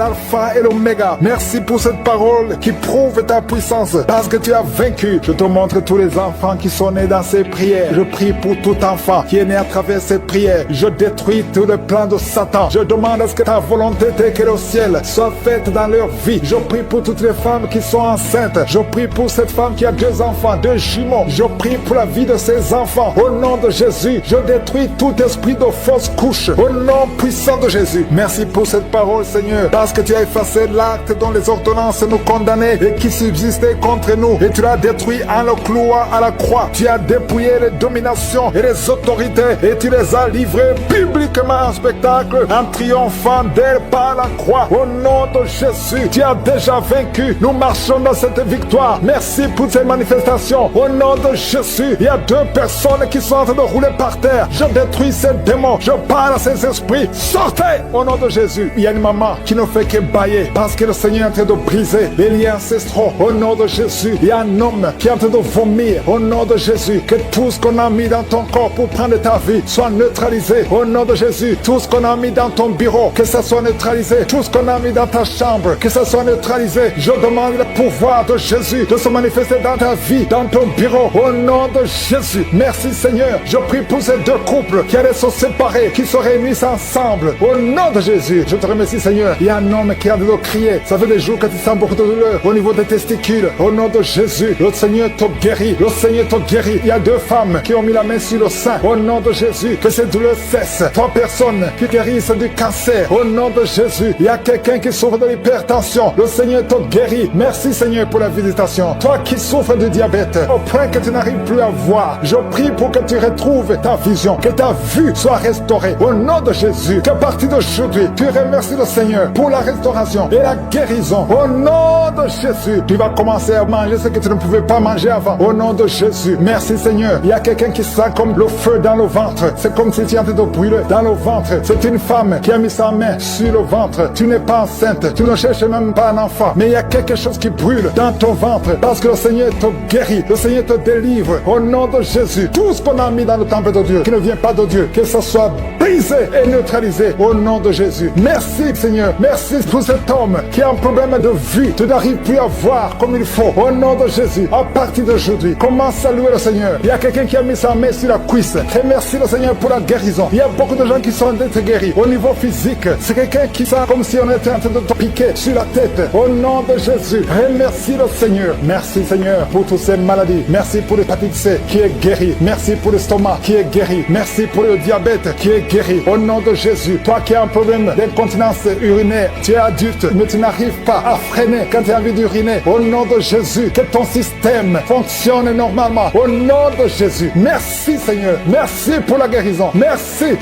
Alpha et l'Oméga. Merci pour cette parole qui prouve ta puissance parce que tu as vaincu. Je te montre tous les enfants qui sont nés dans ces prières. Je prie pour tout enfant qui est né à travers ces prières. Je détruis tout le plan de Satan. Je demande à ce que ta volonté telle qu'elle est au ciel soit faite dans leur vie. Je prie pour toutes les femmes qui sont enceintes. Je prie pour cette femme qui a 2 enfants, 2 jumeaux. Je prie pour la vie de ces enfants. Au nom de Jésus, je détruis tout esprit de fausse couche. Au nom puissant de Jésus. Merci pour cette parole, Seigneur, parce que tu as effacé l'acte dont les ordonnances nous condamnaient et qui subsistait contre nous. Et tu l'as détruit en le clouant à la croix. Tu as dépouillé les dominations et les autorités et tu les as livrées publiquement en spectacle en triomphant d'elles par la croix. Au nom de Jésus, tu as déjà vaincu. Nous marchons dans cette victoire. Merci pour ces manifestations. Au nom de Jésus, il y a 2 personnes qui sont en train de rouler par terre. Je détruis ces démons. Je parle à ces esprits. Sortez au nom de Jésus. Il y a une maman qui ne fait que bailler parce que le Seigneur est en train de briser les liens ancestraux. Au nom de Jésus, il y a un homme qui est en train de vomir. Au nom de Jésus, que tout ce qu'on a mis dans ton corps pour prendre ta vie soit neutralisé. Au nom de Jésus, tout ce qu'on a mis dans ton bureau, que ça soit neutralisé. Tout ce qu'on a mis dans ta chambre, que ça soit neutralisé. Je demande le pouvoir de Jésus de se manifester dans ta vie, dans ton bureau. Au nom de Jésus, merci Seigneur. Je prie pour ces 2 couples qui allaient se séparer, qui se réunissent ensemble. Au nom de Jésus, je te remercie Seigneur. Il y a un homme qui a de crier. Ça fait des jours que tu sens beaucoup de douleur au niveau des testicules. Au nom de Jésus, le Seigneur te guérit. Le Seigneur te guérit. Il y a 2 femmes qui ont mis la main sur le sein. Au nom de Jésus, que ces douleurs cessent. 3 personnes qui guérissent du cancer. Au nom de Jésus, il y a quelqu'un qui souffre de l'hypertension. Le Seigneur te guérit. Merci Seigneur pour la visitation. Toi qui souffres de diabète, au point que tu n'arrives plus à voir, je prie pour que tu retrouves ta vision, que ta vue soit restaurée. Au nom de Jésus, qu'à partir d'aujourd'hui, tu remercies le Seigneur pour la restauration et la guérison. Au nom de Jésus, tu vas commencer à manger ce que tu ne pouvais pas manger avant. Au nom de Jésus, merci Seigneur. Il y a quelqu'un qui sent comme le feu dans le ventre. C'est comme si tu étais en train de brûler dans le ventre. C'est une femme qui a mis sa main sur le ventre. Tu n'es pas enceinte, tu ne cherches même pas un enfant, mais il y a quelque chose qui brûle dans ton ventre parce que le Seigneur te guérit, le Seigneur te délivre. Au nom de Jésus, tout ce qu'on a mis dans le temple de Dieu qui ne vient pas de Dieu, que ce soit brisé et neutralisé au nom de Jésus. Merci Seigneur, merci pour cet homme qui a un problème de vue, tu n'arrives plus à voir comme il faut. Au nom de Jésus, à partir d'aujourd'hui, commence à louer le Seigneur. Il y a quelqu'un qui a mis sa main sur la cuisse. Remercie le Seigneur pour la guérison. Il y a beaucoup de gens qui sont d'être guéris. Au niveau physique, c'est quelqu'un qui sent comme si on était en train de te piquer sur la tête. Au nom de Jésus, remercie le Seigneur. Merci Seigneur pour toutes ces maladies. Merci pour l'hépatite C qui est guérie. Merci pour l'estomac qui est guéri. Merci pour le diabète qui est guéri. Au nom de Jésus, toi qui as un problème d'incontinence urinaire, tu es adulte, mais tu n'arrives pas à freiner quand tu as envie d'uriner. Au nom de Jésus, que ton système fonctionne normalement. Au nom de Jésus, merci Seigneur. Merci pour la guérison. Merci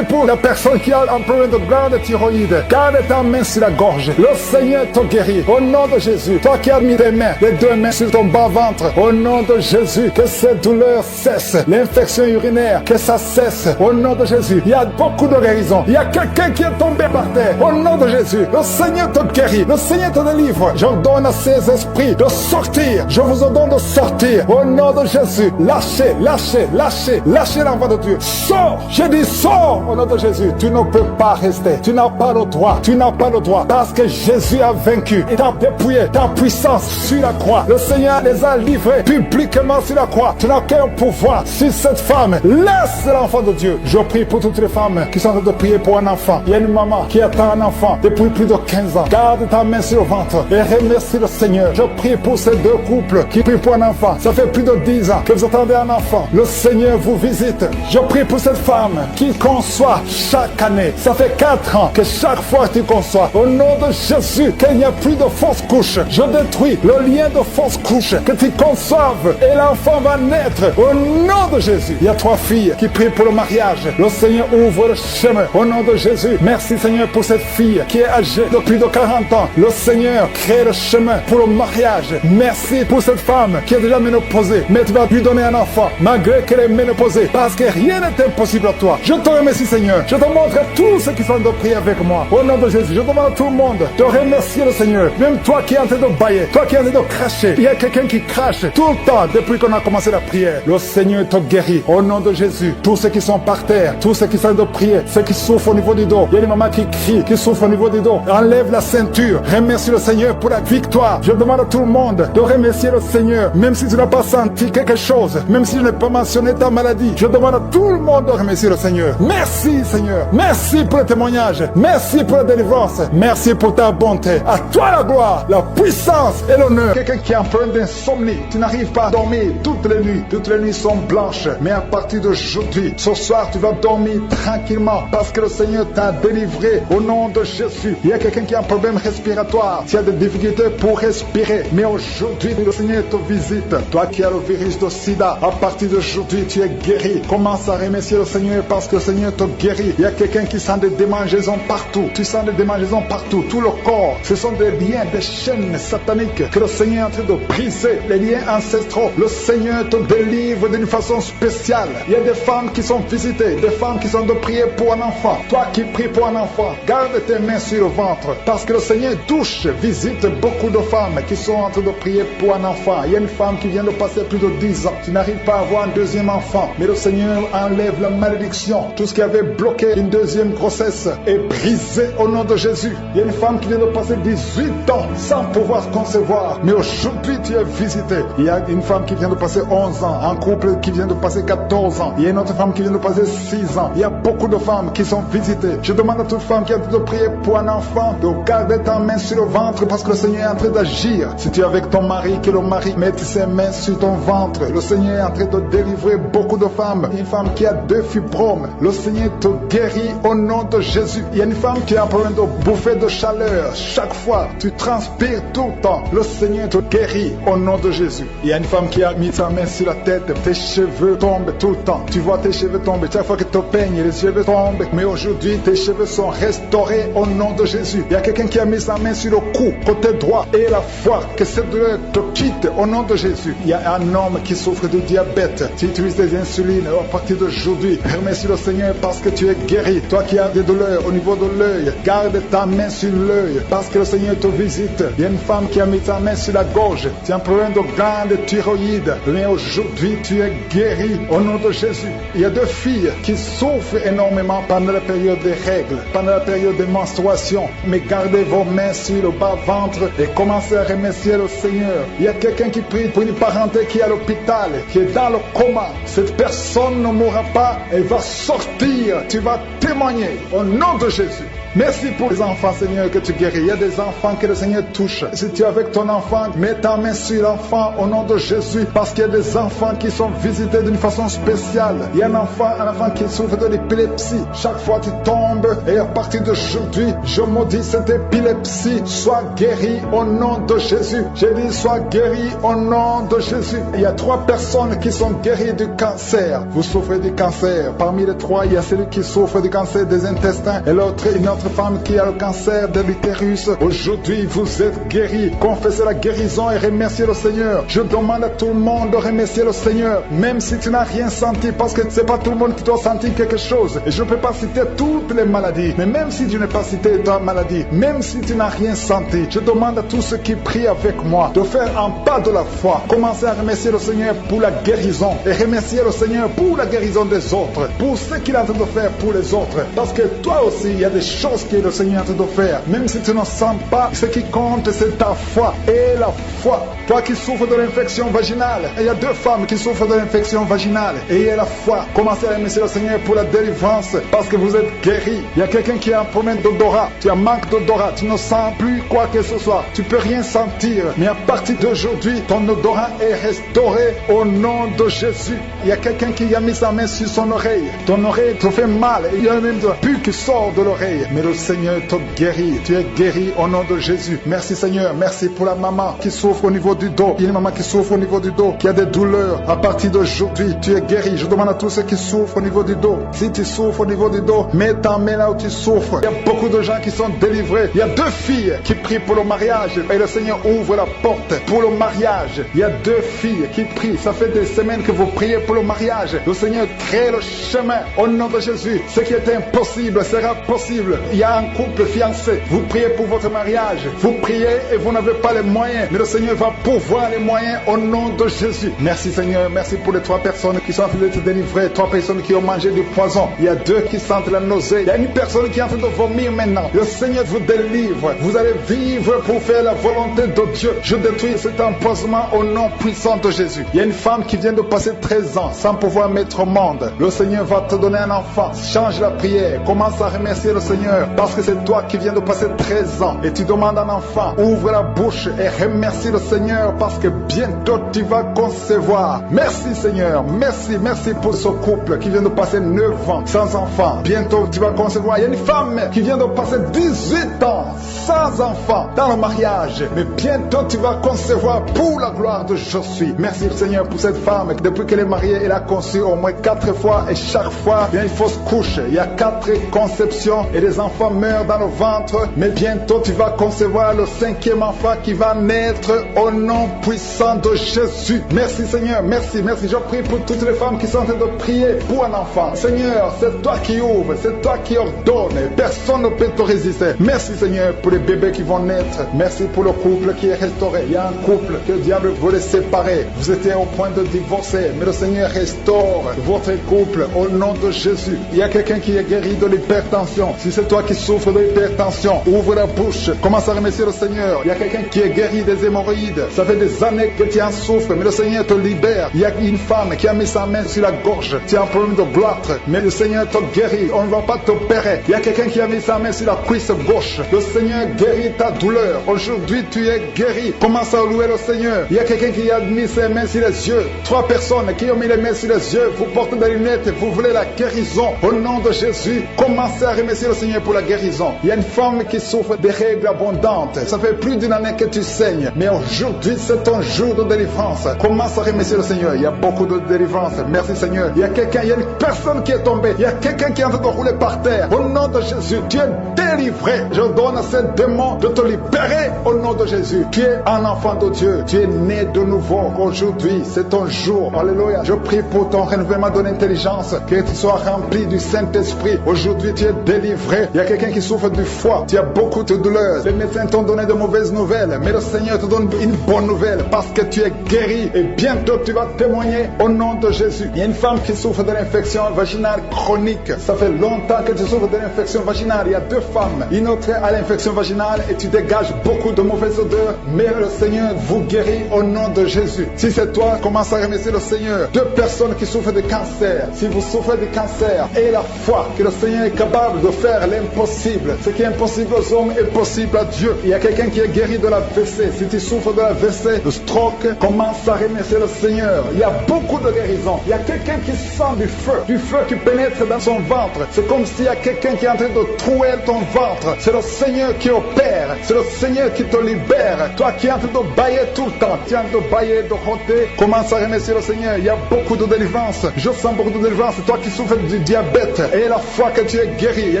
pour la personne qui a un problème de glande thyroïde. Garde ta main sur la gorge. Le Seigneur te guérit. Au nom de Jésus, toi qui as mis tes mains, les 2 mains sur ton bas-ventre, au nom de Jésus, que ces douleurs cessent. L'infection urinaire, que ça cesse. Au nom de Jésus, il y a beaucoup de guérison. Il y a quelqu'un qui est tombé par terre. Au nom de Jésus, le Seigneur te guérit. Le Seigneur te délivre. J'ordonne à ces esprits de sortir. Je vous ordonne de sortir. Au nom de Jésus, lâchez l'enfant de Dieu. Sors. J'ai dit sors. Au nom de Jésus, tu ne peux pas rester. Tu n'as pas le droit. Tu n'as pas le droit. Parce que Jésus a vaincu. Il t'a dépouillé ta puissance sur la croix. Le Seigneur les a livrés publiquement sur la croix. Tu n'as qu'un pouvoir sur cette femme. Laisse l'enfant de Dieu. Je prie pour toutes les femmes qui sont en train de prier pour un enfant. Il y a une maman qui attend un enfant depuis plus de 15 ans. Garde ta main sur le ventre et remercie le Seigneur. Je prie pour ces 2 couples qui prient pour un enfant. Ça fait plus de 10 ans que vous attendez un enfant. Le Seigneur vous visite. Je prie pour cette femme qui conçoit chaque année. Ça fait 4 ans que chaque fois tu conçois. Au nom de Jésus, qu'il n'y a plus de fausses couches. Je détruis le lien de fausses couches. Que tu conçoives et l'enfant va naître. Au nom de Jésus. Il y a 3 filles qui prient pour le mariage. Le Seigneur ouvre le chemin. Au nom de Jésus. Merci Seigneur pour cette fille qui est âgée de plus de 40 ans. Le Seigneur crée le chemin pour le mariage. Merci pour cette femme qui est déjà ménopausée. Mais tu vas lui donner un enfant malgré qu'elle est ménopausée. Parce que rien n'est impossible à toi. Je te remercie Seigneur. Je te montre à tous ceux qui sont de prier avec moi. Au nom de Jésus, je demande à tout le monde de remercier le Seigneur. Même toi qui es en train de bailler, toi qui es en train de cracher. Il y a quelqu'un qui crache tout le temps depuis qu'on a commencé la prière. Le Seigneur te guérit. Au nom de Jésus, tous ceux qui sont par terre, tous ceux qui sont de prier. Ceux qui souffrent au niveau du dos. Il y a des mamans qui crient, qui souffrent au niveau du dos. Enlève la ceinture. Remercie le Seigneur pour la victoire. Je demande à tout le monde de remercier le Seigneur. Même si tu n'as pas senti quelque chose. Même si je n'ai pas mentionné ta maladie. Je demande à tout le monde de remercier le Seigneur. Merci Seigneur. Merci pour le témoignage. Merci pour la délivrance. Merci pour ta bonté. À toi la gloire, la puissance et l'honneur. Quelqu'un qui est en train d'insomnie. Tu n'arrives pas à dormir toutes les nuits. Toutes les nuits sont blanches. Mais à partir d'aujourd'hui, ce soir, tu vas dormir tranquillement parce que le Seigneur t'a délivré au nom de Jésus. Il y a quelqu'un qui a un problème respiratoire. Tu as des difficultés pour respirer. Mais aujourd'hui, le Seigneur te visite. Toi qui as le virus de sida, à partir d'aujourd'hui, tu es guéri. Commence à remercier le Seigneur parce que le Seigneur te guérit. Il y a quelqu'un qui sent des démangeaisons partout. Tu sens des démangeaisons partout. Tout le corps, ce sont des liens, des chaînes sataniques que le Seigneur est en train de briser. Les liens ancestraux. Le Seigneur te délivre d'une façon spéciale. Il y a des femmes qui sont visitées, des femmes qui sont de prier pour un enfant. Toi qui pries pour un enfant, garde tes mains sur le ventre parce que le Seigneur touche, visite beaucoup de femmes qui sont en train de prier pour un enfant. Il y a une femme qui vient de passer plus de 10 ans. Tu n'arrives pas à avoir un deuxième enfant, mais le Seigneur enlève la malédiction. Tout ce qui avait bloqué une deuxième grossesse est brisé au nom de Jésus. Il y a une femme qui vient de passer 18 ans sans pouvoir concevoir, mais aujourd'hui tu es visité. Il y a une femme qui vient de passer 11 ans, un couple qui vient de passer 14 ans. Il y a une autre femme qui vient de passer 6 ans. Il y a beaucoup de femmes qui sont visitées. Je demande à toute femme qui a de prier pour un enfant de garder ta main sur le ventre parce que le Seigneur est en train d'agir. Si tu es avec ton mari, que le mari mette ses mains sur ton ventre. Le Seigneur est en train de délivrer beaucoup de femmes. Une femme qui a 2 fibromes. Le Seigneur te guérit au nom de Jésus. Il y a une femme qui a un problème de bouffée de chaleur. Chaque fois, tu transpires tout le temps. Le Seigneur te guérit au nom de Jésus. Il y a une femme qui a mis sa main sur la tête. Tes cheveux tombent tout le temps. Tu vois tes cheveux tomber. Chaque fois que tu te peignes, les cheveux tombent. Mais aujourd'hui, tes cheveux sont restaurés au nom de Jésus. Il y a quelqu'un qui a mis sa main sur le cou, côté droit, et la foi, que cette douleur te quitte au nom de Jésus. Il y a un homme qui souffre de diabète. Tu utilises des insulines. À partir d'aujourd'hui, remercie le Seigneur parce que tu es guéri. Toi qui as des douleurs au niveau de l'œil, garde ta main sur l'œil parce que le Seigneur te visite. Il y a une femme qui a mis sa main sur la gorge. Tu as un problème de glande thyroïde. Mais aujourd'hui, tu es guéri au nom de Jésus. Il y a 2 filles qui souffrent énormément pendant la période des règles, pendant la période des menstruations. Mais gardez vos mains sur le bas-ventre et commencez à remercier le Seigneur. Il y a quelqu'un qui prie pour une parenté qui est à l'hôpital, qui est dans le coma. Cette personne ne mourra pas, elle va sortir. Tu vas témoigner au nom de Jésus. Merci pour les enfants, Seigneur, que tu guéris. Il y a des enfants que le Seigneur touche. Si tu es avec ton enfant, mets ta main sur l'enfant au nom de Jésus, parce qu'il y a des enfants qui sont visités d'une façon spéciale. Il y a un enfant qui souffre de l'épilepsie. Chaque fois tu tombes, et à partir d'aujourd'hui, je maudis cette épilepsie. Sois guéri au nom de Jésus. J'ai dit, sois guéri au nom de Jésus. Il y a 3 personnes qui sont guéries du cancer. Vous souffrez du cancer. Parmi les 3, il y a celui qui souffre du cancer des intestins et l'autre, une autre femme qui a le cancer de l'utérus. Aujourd'hui, vous êtes guéris. Confessez la guérison et remerciez le Seigneur. Je demande à tout le monde de remercier le Seigneur, même si tu n'as rien senti, parce que c'est pas tout le monde qui doit sentir quelque chose. Et je ne peux pas citer toutes les maladies, mais même si tu n'as pas cité ta maladie, même si tu n'as rien senti, je demande à tous ceux qui prient avec moi de faire un pas de la foi. Commencez à remercier le Seigneur pour la guérison et remercier le Seigneur pour la guérison des autres, pour ce qu'il est en train de faire pour les autres. Parce que toi aussi, il y a des choses que le Seigneur est en train de faire. Même si tu ne sens pas, ce qui compte, c'est ta foi. Et la foi. Toi qui souffres de l'infection vaginale, il y a 2 femmes qui souffrent de l'infection vaginale. Et il y a la foi. Commencez à remercier le Seigneur pour la délivrance, parce que vous êtes guéris. Il y a quelqu'un qui a un problème d'odorat. Tu as manque d'odorat. Tu ne sens plus quoi que ce soit. Tu peux rien sentir. Mais à partir d'aujourd'hui, ton odorat est restauré au nom de Jésus. Il y a quelqu'un qui a mis sa main sur son oreille. Ton oreille te fait mal. Il y a même de pu qui sort de l'oreille. Mais le Seigneur te guérit. Tu es guéri au nom de Jésus. Merci Seigneur. Merci pour la maman qui souffre au niveau du dos. Il y a une maman qui souffre au niveau du dos, qui a des douleurs. À partir d'aujourd'hui, tu es guéri. Je demande à tous ceux qui souffrent au niveau du dos. Si tu souffres au niveau du dos, mets ta main là où tu souffres. Il y a beaucoup de gens qui sont délivrés. Il y a 2 filles qui prient pour le mariage. Et le Seigneur ouvre la porte pour le mariage. Il y a 2 filles qui prient. Ça fait des semaines que vous priez pour le mariage. Le Seigneur crée le chemin au nom de Jésus. Ce qui était impossible sera possible. il y a un couple fiancé, vous priez pour votre mariage, vous priez et vous n'avez pas les moyens, mais le Seigneur va pourvoir les moyens au nom de Jésus. Merci Seigneur, merci pour les 3 personnes qui sont en train d'être délivrées, 3 personnes qui ont mangé du poison. Il y a 2 qui sentent la nausée, il y a une personne qui est en train de vomir maintenant. Le Seigneur vous délivre, vous allez vivre pour faire la volonté de Dieu. Je détruis cet empoisonnement au nom puissant de Jésus. Il y a une femme qui vient de passer 13 ans sans pouvoir mettre au monde. Le Seigneur va te donner un enfant. Change la prière, commence à remercier le Seigneur parce que c'est toi qui viens de passer 13 ans et tu demandes un enfant. Ouvre la bouche et remercie le Seigneur parce que bientôt tu vas concevoir. Merci Seigneur, merci pour ce couple qui vient de passer 9 ans sans enfant. Bientôt tu vas concevoir. Il y a une femme qui vient de passer 18 ans sans enfant dans le mariage, mais bientôt tu vas concevoir pour la gloire de Je suis. Merci Seigneur pour cette femme. Depuis qu'elle est mariée, elle a conçu au moins 4 fois et chaque fois il y a une fausse couche. Il y a 4 conceptions et les enfants meurent dans le ventre, mais bientôt tu vas concevoir le 5e enfant qui va naître au nom puissant de Jésus. Merci Seigneur, merci. Je prie pour toutes les femmes qui sont en train de prier pour un enfant. Seigneur, c'est toi qui ouvres, c'est toi qui ordonnes. Personne ne peut te résister. Merci Seigneur pour les bébés qui vont naître. Merci pour le couple qui est restauré. Il y a un couple que le diable voulait séparer. Vous étiez au point de divorcer, mais le Seigneur restaure votre couple au nom de Jésus. Il y a quelqu'un qui est guéri de l'hypertension. Si c'est toi qui souffres de l'hypertension, ouvre la bouche, commence à remercier le Seigneur. Il y a quelqu'un qui est guéri des hémorroïdes. Ça fait des années que tu en souffres, mais le Seigneur te libère. Il y a une femme qui a mis sa main sur la gorge. Tu as un problème de gloître, mais le Seigneur te guérit. On ne va pas t'opérer. Il y a quelqu'un qui a mis sa main sur la cuisse gauche. Le Seigneur guérit ta douleur. Aujourd'hui, tu es guéri. Commence à louer le Seigneur. Il y a quelqu'un qui a mis ses mains sur les yeux. 3 personnes qui ont mis les mains sur les yeux. Vous portez des lunettes. Vous voulez la guérison. Au nom de Jésus, commencez à remercier le Seigneur pour la guérison. Il y a une femme qui souffre des règles abondantes. Ça fait plus d'1 année que tu saignes. Mais aujourd'hui, c'est ton jour de délivrance. Commence à remercier le Seigneur. Il y a beaucoup de délivrance. Merci Seigneur. Il y a une personne qui est tombée. Il y a quelqu'un qui est en train de rouler par terre. Au nom de Jésus, tu es délivré. Je donne à ces démons de te libérer au nom de Jésus. Tu es un enfant de Dieu. Tu es né de nouveau. Aujourd'hui, c'est ton jour. Alléluia. Je prie pour ton renouvellement de l'intelligence. Que tu sois rempli du Saint-Esprit. Aujourd'hui, tu es délivré. Il y a quelqu'un qui souffre du foie. Tu as beaucoup de douleurs. Les médecins t'ont donné de mauvaises nouvelles. Mais le Seigneur te donne une bonne nouvelle parce que tu es guéri. Et bientôt, tu vas témoigner au nom de Jésus. Il y a une femme qui souffre de l'infection vaginale chronique. Ça fait longtemps que tu souffres de l'infection vaginale. Il y a 2 femmes. Une autre a l'infection vaginale et tu dégages beaucoup de mauvaises odeurs. Mais le Seigneur vous guérit au nom de Jésus. Si c'est toi, commence à remercier le Seigneur. 2 personnes qui souffrent de cancer. Si vous souffrez de cancer, ayez la foi que le Seigneur est capable de faire l'impossible. Ce qui est impossible aux hommes est possible à Dieu. Il y a quelqu'un qui est guéri de la l'AVC. Si tu souffres de l'AVC, de stroke, commence à remercier le Seigneur. Il y a beaucoup de guérisons. Il y a quelqu'un qui sent du feu qui pénètre dans son ventre. C'est comme s'il y a quelqu'un qui est en train de trouer ton ventre. C'est le Seigneur qui opère. C'est le Seigneur qui te libère. Toi qui es en train de bailler tout le temps, tu es en train de bailler, de roter, commence à remercier le Seigneur. Il y a beaucoup de délivrance. Je sens beaucoup de délivrance. Toi qui souffres du diabète, et la foi que tu es guéri. Il y a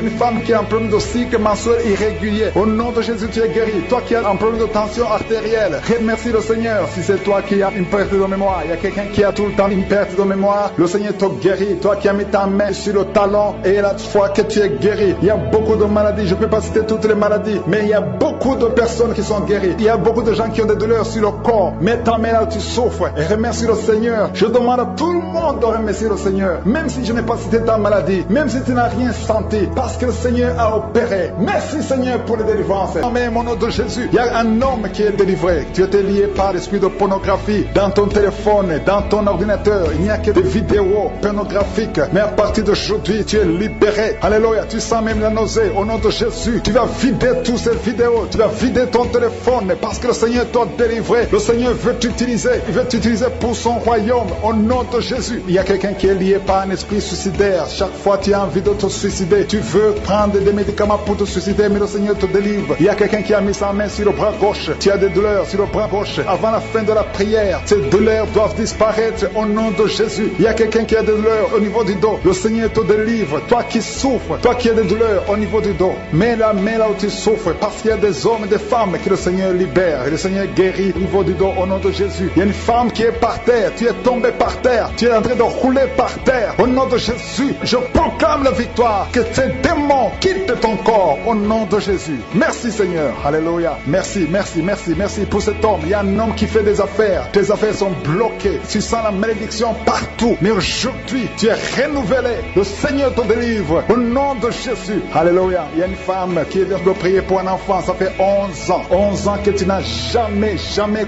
une femme qui a un problème de cycle mensuel irrégulier. Au nom de Jésus, tu es guéri. Toi qui as un problème de tension artérielle, remercie le Seigneur. Si c'est toi qui as une perte de mémoire, il y a quelqu'un qui a tout le temps une perte de mémoire, le Seigneur te guérit. Toi qui as mis ta main sur le talon et la foi que tu es guéri. Il y a beaucoup de maladies. Je ne peux pas citer toutes les maladies, mais il y a beaucoup de personnes qui sont guéries. Il y a beaucoup de gens qui ont des douleurs sur le corps. Mets ta main là où tu souffres et remercie le Seigneur. Je demande à tout le monde de remercier le Seigneur. Même si je n'ai pas cité ta maladie, même si tu n'as rien senti, parce que le Seigneur a opéré. Merci Seigneur pour les délivrances. Amen, au nom de Jésus. Il y a un homme qui est délivré. Tu étais lié par l'esprit de pornographie dans ton téléphone, dans ton ordinateur. Il n'y a que des vidéos pornographiques. Mais à partir d'aujourd'hui, tu es libéré. Alléluia. Tu sens même la nausée. Au nom de Jésus, tu vas vider toutes ces vidéos. Tu vas vider ton téléphone parce que le Seigneur t'a délivré. Le Seigneur veut t'utiliser. Il veut t'utiliser pour son royaume. Au nom de Jésus. Il y a quelqu'un qui est lié par un esprit suicidaire. Chaque fois tu as envie de te suicider, tu veux prendre des médicaments pour te suicider, mais le Seigneur te délivre. Il y a quelqu'un qui a mis sa main sur le bras gauche. Tu as des douleurs sur le bras gauche. Avant la fin de la prière, ces douleurs doivent disparaître au nom de Jésus. Il y a quelqu'un qui a des douleurs au niveau du dos. Le Seigneur te délivre. Toi qui souffres, toi qui as des douleurs au niveau du dos, mets la main là où tu souffres, parce qu'il y a des hommes et des femmes que le Seigneur libère. Et le Seigneur guérit au niveau du dos au nom de Jésus. Il y a une femme qui est par terre. Tu es tombé par terre. Tu es en train de rouler par terre. Au nom de Jésus, je proclame la victoire. Que ces démons quitte ton corps au nom de Jésus. Merci Seigneur. Alléluia. Merci pour cet homme. Il y a un homme qui fait des affaires. Tes affaires sont bloquées. Tu sens la malédiction partout. Mais aujourd'hui, tu es renouvelé. Le Seigneur te délivre au nom de Jésus. Alléluia. Il y a une femme qui vient de prier pour un enfant. Ça fait 11 ans. 11 ans que tu n'as jamais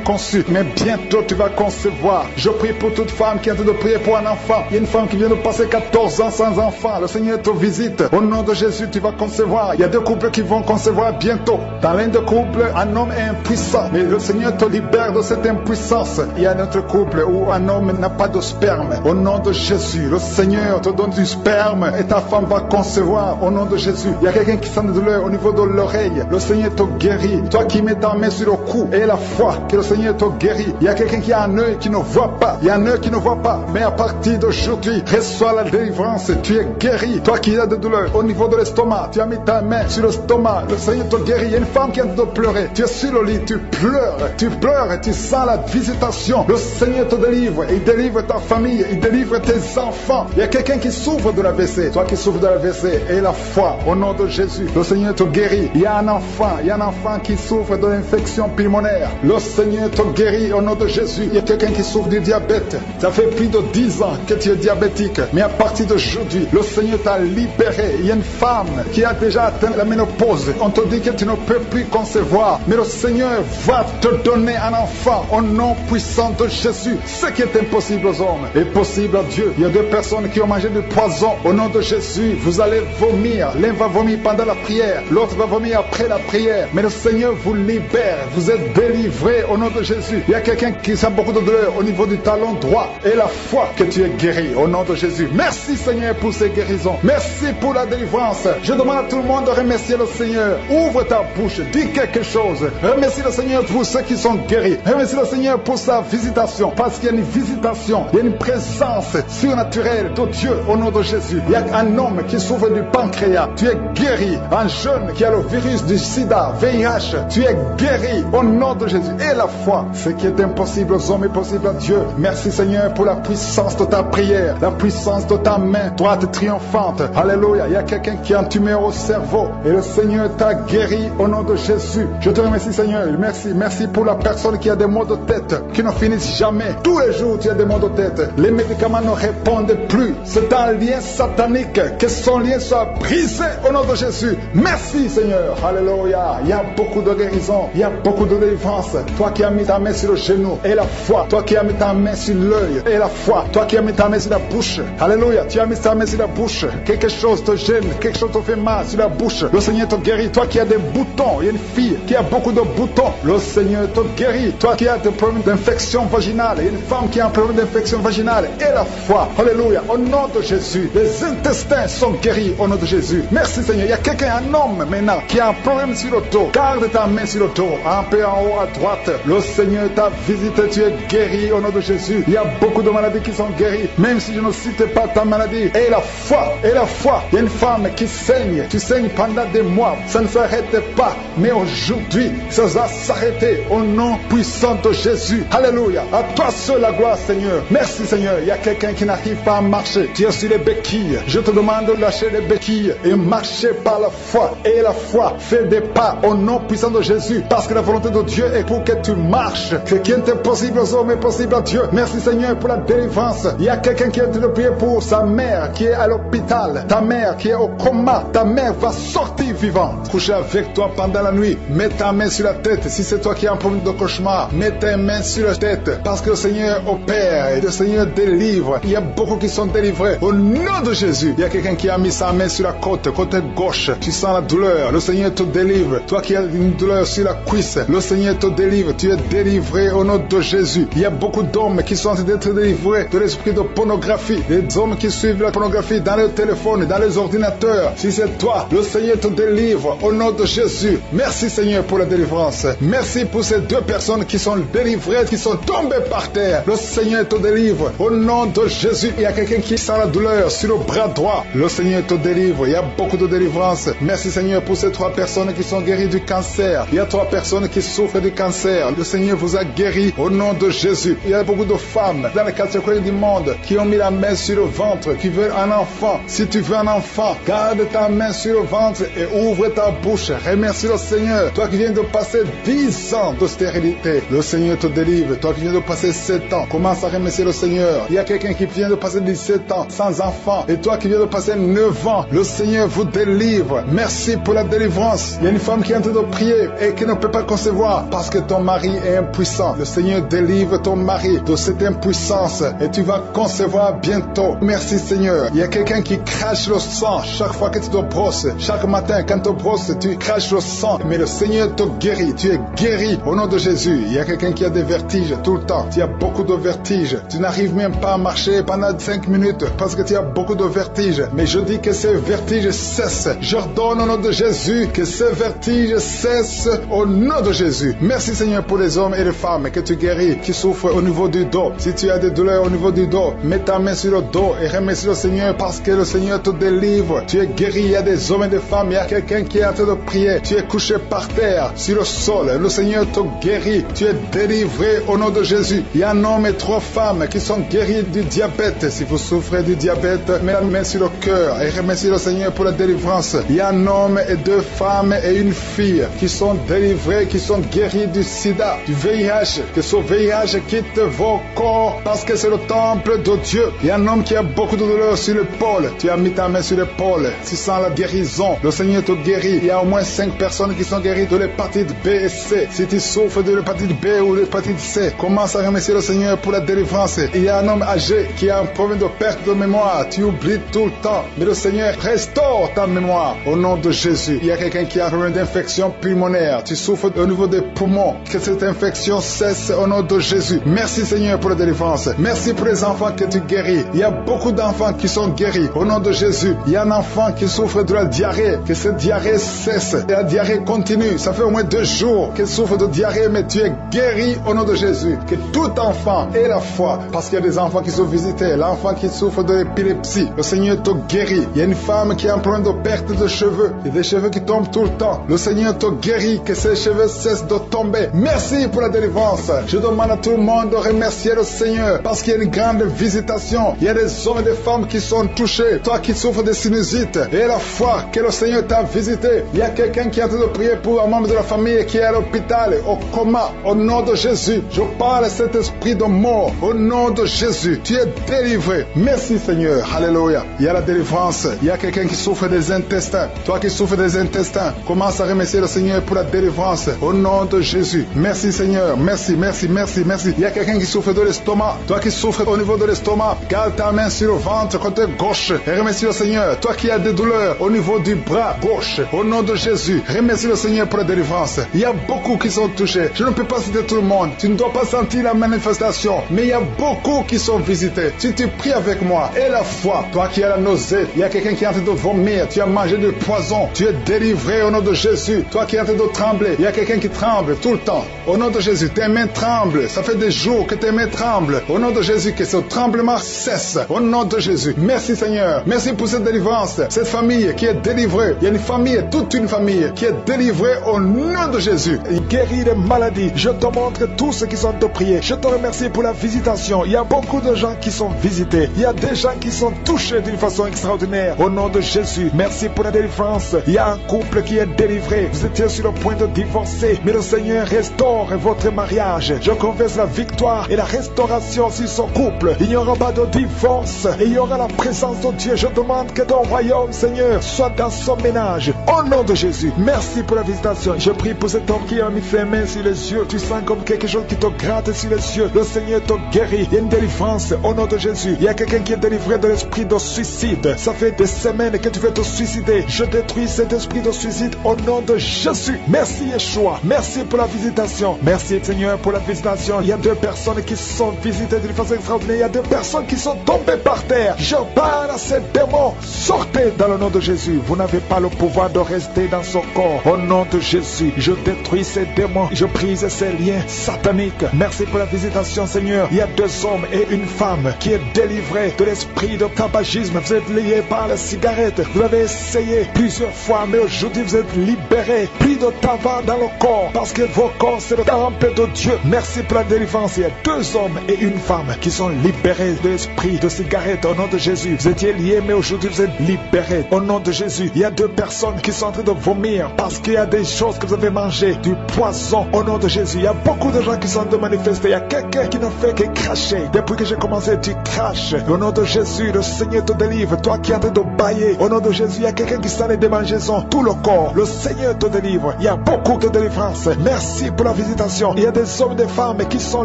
conçu. Mais bientôt tu vas concevoir. Je prie pour toute femme qui est en train de prier pour un enfant. Il y a une femme qui vient de passer 14 ans sans enfant. Le Seigneur te visite. Au nom de Jésus, tu vas concevoir. Il y a 2 couples qui vont concevoir bientôt. Dans l'un des couples, un homme est impuissant. Mais le Seigneur te libère de cette impuissance. Il y a un autre couple où un homme n'a pas de sperme. Au nom de Jésus, le Seigneur te donne du sperme et ta femme va concevoir. Au nom de Jésus, il y a quelqu'un qui sent de douleur au niveau de l'oreille. Le Seigneur te guérit. Toi qui mets ta main sur le cou et la foi que le Seigneur te guérit. Il y a quelqu'un qui a un œil qui ne voit pas. Il y a un œil qui ne voit pas. Mais à partir d'aujourd'hui, reçois la délivrance. Tu es guéri. Toi qui as de douleur au niveau de l'estomac, tu as mis ta main sur l'estomac. Le Seigneur te guérit. Il y a une femme qui a de pleurer. Tu es sur le lit, tu pleures et tu sens la visitation. Le Seigneur te délivre. Il délivre ta famille. Il délivre tes enfants. Il y a quelqu'un qui souffre de l'AVC. Toi qui souffres de l'AVC et la foi au nom de Jésus. Le Seigneur te guérit. Il y a un enfant qui souffre de l'infection pulmonaire. Le Seigneur te guérit au nom de Jésus. Il y a quelqu'un qui souffre du diabète. Ça fait plus de 10 ans que tu es diabétique. Mais à partir d'aujourd'hui, le Seigneur t'a libéré. Il y a une femme qui a déjà atteint la ménopause. On te dit que tu ne peux plus concevoir. Mais le Seigneur va te donner un enfant au nom puissant de Jésus. Ce qui est impossible aux hommes est possible à Dieu. Il y a 2 personnes qui ont mangé du poison. Au nom de Jésus, vous allez vomir. L'un va vomir pendant la prière. L'autre va vomir après la prière. Mais le Seigneur vous libère. Vous êtes délivrés au nom de Jésus. Il y a quelqu'un qui sent beaucoup de douleur au niveau du talon droit. Et la foi que tu es guéri au nom de Jésus. Merci Seigneur pour ces guérisons. Merci pour la délivrance. Je demande à tout le monde de remercier le Seigneur. Ouvre ta bouche. Dis quelque chose. Remercie le Seigneur pour ceux qui sont guéris. Remercie le Seigneur pour sa visitation. Parce qu'il y a une visitation. Il y a une présence surnaturelle de Dieu au nom de Jésus. Il y a un homme qui souffre du pancréas. Tu es guéri. Un jeune qui a le virus du sida, VIH. Tu es guéri au nom de Jésus. Et la foi, ce qui est impossible aux hommes est possible à Dieu. Merci Seigneur pour la puissance de ta prière, la puissance de ta main droite triomphante. Alléluia. Il y a quelqu'un qui a un tumeur au cerveau et le Seigneur t'a guéri au nom de Jésus. Je te remercie Seigneur. Merci pour la personne qui a des maux de tête qui ne finissent jamais. Tous les jours tu as des maux de tête. Les médicaments ne répondent plus. C'est un lien satanique. Que son lien soit brisé au nom de Jésus. Merci Seigneur. Alléluia. Il y a beaucoup de guérison. Il y a beaucoup de délivrance. Toi qui as mis ta main sur le genou et la foi. Toi qui as mis ta main sur l'œil et la foi. Toi qui as mis ta main sur la bouche. Alléluia. Tu as mis ta main sur la bouche. Quelque chose te gêne. Quelque chose te fait mal sur la bouche. Le Seigneur te guérit. Toi qui as des boutons. Il y a une fille qui a beaucoup de boutons. Le Seigneur te guérit. Toi qui as des problèmes d'infection vaginale. Il y a une femme qui a un problème d'infection vaginale. Et la foi. Alléluia. Au nom de Jésus. Les intestins sont guéris au nom de Jésus. Merci Seigneur. Il y a quelqu'un, un homme maintenant, qui a un problème sur le dos. Garde ta main sur le dos. Un peu en haut à droite. Le Seigneur t'a visité. Tu es guéri au nom de Jésus. Il y a beaucoup de maladies qui sont guéries. Même si je ne cite pas ta maladie. Et la foi. Et la foi. Il y a une femme qui saigne. Tu saignes pendant des mois. Ça ne s'arrête pas. Mais aujourd'hui, ça va s'arrêter au nom puissant de Jésus. Alléluia. À toi seul la gloire Seigneur. Merci Seigneur. Il y a quelqu'un qui n'arrive pas à marcher. Tu es sur les béquilles. Je te demande de lâcher les béquilles et marcher par la foi. Et la foi fait des pas au nom puissant de Jésus. Parce que la volonté de Dieu est pour que tu marches. Ce qui est impossible aux hommes est possible à Dieu. Merci Seigneur pour la délivrance. Il y a quelqu'un qui est en train de prier pour sa mère qui est à l'hôpital. Ta mère qui est au coma. Ta mère va sortir vivante. Coucher avec toi pendant la nuit. Mets ta main sur la tête. Si c'est toi qui as un problème de cauchemar, mets ta main sur la tête. Parce que le Seigneur opère et le Seigneur délivre. Il y a beaucoup qui sont délivrés. Au nom de Jésus. Il y a quelqu'un qui a mis sa main sur la côte gauche. Tu sens la douleur. Le Seigneur te délivre. Toi qui as une douleur sur la cuisse, le Seigneur te délivre. Tu es délivré au nom de Jésus. Il y a beaucoup d'hommes qui sont en train d'être délivrés de l'esprit de pornographie. Les hommes qui suivent la pornographie dans les téléphones, dans les ordinateurs. Si c'est toi, le Seigneur te délivre au nom de Jésus. Merci Seigneur pour la délivrance. Merci pour ces 2 personnes qui sont délivrées, qui sont tombées par terre. Le Seigneur te délivre au nom de Jésus. Il y a quelqu'un qui sent la douleur sur le bras droit. Le Seigneur te délivre. Il y a beaucoup de délivrance. Merci Seigneur pour ces 3 personnes qui sont guéries du cancer. Il y a 3 personnes qui souffrent du cancer. Le Seigneur vous a guéri au nom de Jésus. Il y a beaucoup de femmes dans les 4 coins du monde qui ont mis la main sur le ventre, qui veulent un enfant. Si tu veux un enfant, garde ta main sur le ventre et ouvre ta bouche. Remercie le Seigneur. Toi qui viens de passer 10 ans de stérilité, le Seigneur te délivre. Toi qui viens de passer 7 ans, commence à remercier le Seigneur. Il y a quelqu'un qui vient de passer 17 ans sans enfant. Et toi qui viens de passer 9 ans, le Seigneur vous délivre. Merci pour la délivrance. Il y a une femme qui est en train de prier et qui ne peut pas concevoir parce que ton mari est impuissant. Le Seigneur délivre ton mari de cette impuissance et tu vas concevoir bientôt. Merci Seigneur. Il y a quelqu'un qui crache le sang chaque fois que tu te brosses. Chaque matin quand tu te brosses, tu craches le sang. Mais le Seigneur te guérit. Tu es guéri au nom de Jésus. Il y a quelqu'un qui a des vertiges tout le temps. Tu as beaucoup de vertiges. Tu n'arrives même pas à marcher pendant 5 minutes parce que tu as beaucoup de vertiges. Mais je dis que ces vertiges cessent. J'ordonne au nom de Jésus que ces vertiges cessent au nom de Jésus. Merci Seigneur pour les hommes et les femmes que tu guéris, qui souffrent au niveau du dos. Si tu as des douleurs au niveau du dos, mets ta main sur le dos et remercie le Seigneur parce que le Seigneur te délivre. Tu es guéri. Il y a des hommes et des femmes. Il y a quelqu'un qui est en train de prier. Tu es couché par terre, sur le sol. Le Seigneur te guérit. Tu es délivré au nom de Jésus. Il y a un homme et 3 femmes qui sont guéris du diabète. Si vous souffrez du diabète, mets la main sur le cœur et remercie le Seigneur pour la délivrance. Il y a un homme et 2 femmes et une fille qui sont délivrés, qui sont guéris du sida, du VIH. Que ce VIH quitte vos corps parce que c'est le temple de Dieu. Il y a un homme qui a beaucoup de douleur sur l'épaule. Tu as mis ta main sur l'épaule. Tu sens la guérison. Le Seigneur te guérit. Il y a au moins 5 personnes qui sont guéries de l'hépatite B et C. Si tu souffres de l'hépatite B ou l'hépatite C, commence à remercier le Seigneur pour la délivrance. Il y a un homme âgé qui a un problème de perte de mémoire. Tu oublies tout le temps. Mais le Seigneur restaure ta mémoire au nom de Jésus. Il y a quelqu'un qui a un problème d'infection pulmonaire. Tu souffres au niveau des poumons. Que cette infection cesse au nom de Jésus. Merci Seigneur pour la délivrance. Merci pour les enfants que tu guéris. Il y a beaucoup d'enfants qui sont guéris au nom de Jésus. Il y a un enfant qui souffre de la diarrhée. Que cette diarrhée cesse. Et la diarrhée continue. Ça fait au moins 2 jours qu'elle souffre de diarrhée, mais tu es guéri au nom de Jésus. Que tout enfant ait la foi. Parce qu'il y a des enfants qui sont visités. L'enfant qui souffre de l'épilepsie. Le Seigneur te guérit. Il y a une femme qui a un problème de perte de cheveux. Il y a des cheveux qui tombent tout le temps. Le Seigneur te guérit. Que ces cheveux cessent de tomber. Merci pour la délivrance. Je demande à tout le monde de remercier le Seigneur. Parce qu'il y a une grande visitation. Il y a des hommes et des femmes qui sont touchés. Toi qui souffres de sinusite. Et la foi que le Seigneur t'a visité. Il y a quelqu'un qui est en train de prier pour un membre de la famille qui est à l'hôpital, au coma. Au nom de Jésus. Je parle à cet esprit de mort. Au nom de Jésus. Tu es délivré. Merci Seigneur. Alléluia. Il y a la délivrance. Il y a quelqu'un qui souffre des intestins. Toi qui souffres des intestins, commence à remercier le Seigneur pour la délivrance. Au nom de Jésus. Merci Seigneur. Merci, merci, merci, merci. Il y a quelqu'un qui souffre de l'estomac. Toi qui souffres au niveau de l'estomac, garde ta main sur le ventre côté gauche et remercie le Seigneur. Toi qui as des douleurs au niveau du bras gauche, au nom de Jésus, remercie le Seigneur pour la délivrance. Il y a beaucoup qui sont touchés. Je ne peux pas citer tout le monde. Tu ne dois pas sentir la manifestation, mais il y a beaucoup qui sont visités. Si tu pries avec moi, et la foi, toi qui as la nausée, il y a quelqu'un qui est en train de vomir, tu as mangé du poison, tu es délivré au nom de Jésus. Toi qui es en train de trembler, il y a quelqu'un qui tremble tout le temps. Au nom de Jésus, tes mains tremblent. Ça fait des jours que tes mains tremblent. Au nom de Jésus, que ce tremblement cesse. Au nom de Jésus. Merci Seigneur. Merci pour cette délivrance. Cette famille qui est délivrée. Il y a une famille, toute une famille qui est délivrée au nom de Jésus. Il guérit les maladies. Je te montre tous ceux qui sont de prier. Je te remercie pour la visitation. Il y a beaucoup de gens qui sont visités. Il y a des gens qui sont touchés d'une façon extraordinaire. Au nom de Jésus. Merci pour la délivrance. Il y a un couple qui est délivré. Vous étiez sur le point de divorcer. Mais le Seigneur restaure votre mariage. Je confesse la victoire et la restauration sur son couple. Il n'y aura pas de divorce. Et il y aura la présence de Dieu. Je demande que ton royaume, Seigneur, soit dans son ménage. Au nom de Jésus. Merci pour la visitation. Je prie pour cet homme qui a mis ses mains sur les yeux. Tu sens comme quelque chose qui te gratte sur les yeux. Le Seigneur te guérit. Il y a une délivrance au nom de Jésus. Il y a quelqu'un qui est délivré de l'esprit de suicide. Ça fait des semaines que tu veux te suicider. Je détruis cet esprit de suicide au nom de Jésus. Merci Yeshua. Merci pour la visitation. Merci Seigneur pour la visitation. Il y a 2 personnes qui sont visitées d'une façon extraordinaire. Il y a 2 personnes qui sont tombées par terre. Je parle à ces démons. Sortez dans le nom de Jésus. Vous n'avez pas le pouvoir de rester dans son corps. Au nom de Jésus, je détruis ces démons. Je brise ces liens sataniques. Merci pour la visitation Seigneur. Il y a 2 hommes et une femme qui est délivrée de l'esprit de tabagisme. Vous êtes liés par la cigarette. Vous avez essayé blessés plusieurs fois, mais aujourd'hui vous êtes libérés. Plus de tabac dans le corps, parce que vos corps c'est le temple de Dieu. Merci pour la délivrance. Il y a 2 hommes et une femme qui sont libérés de l'esprit de cigarette au nom de Jésus. Vous étiez liés, mais aujourd'hui vous êtes libérés au nom de Jésus. Il y a 2 personnes qui sont en train de vomir parce qu'il y a des choses que vous avez mangées, du poison au nom de Jésus. Il y a beaucoup de gens qui sont en train de manifester. Il y a quelqu'un qui ne fait que cracher. Depuis que j'ai commencé, tu craches. Au nom de Jésus, le Seigneur te délivre. Toi qui es en train de bailler, au nom de Jésus, il y a quelqu'un qui s'en est démangeaison, tout le corps. Le Seigneur te délivre. Il y a beaucoup de délivrance. Merci pour la visitation. Il y a des hommes et des femmes qui sont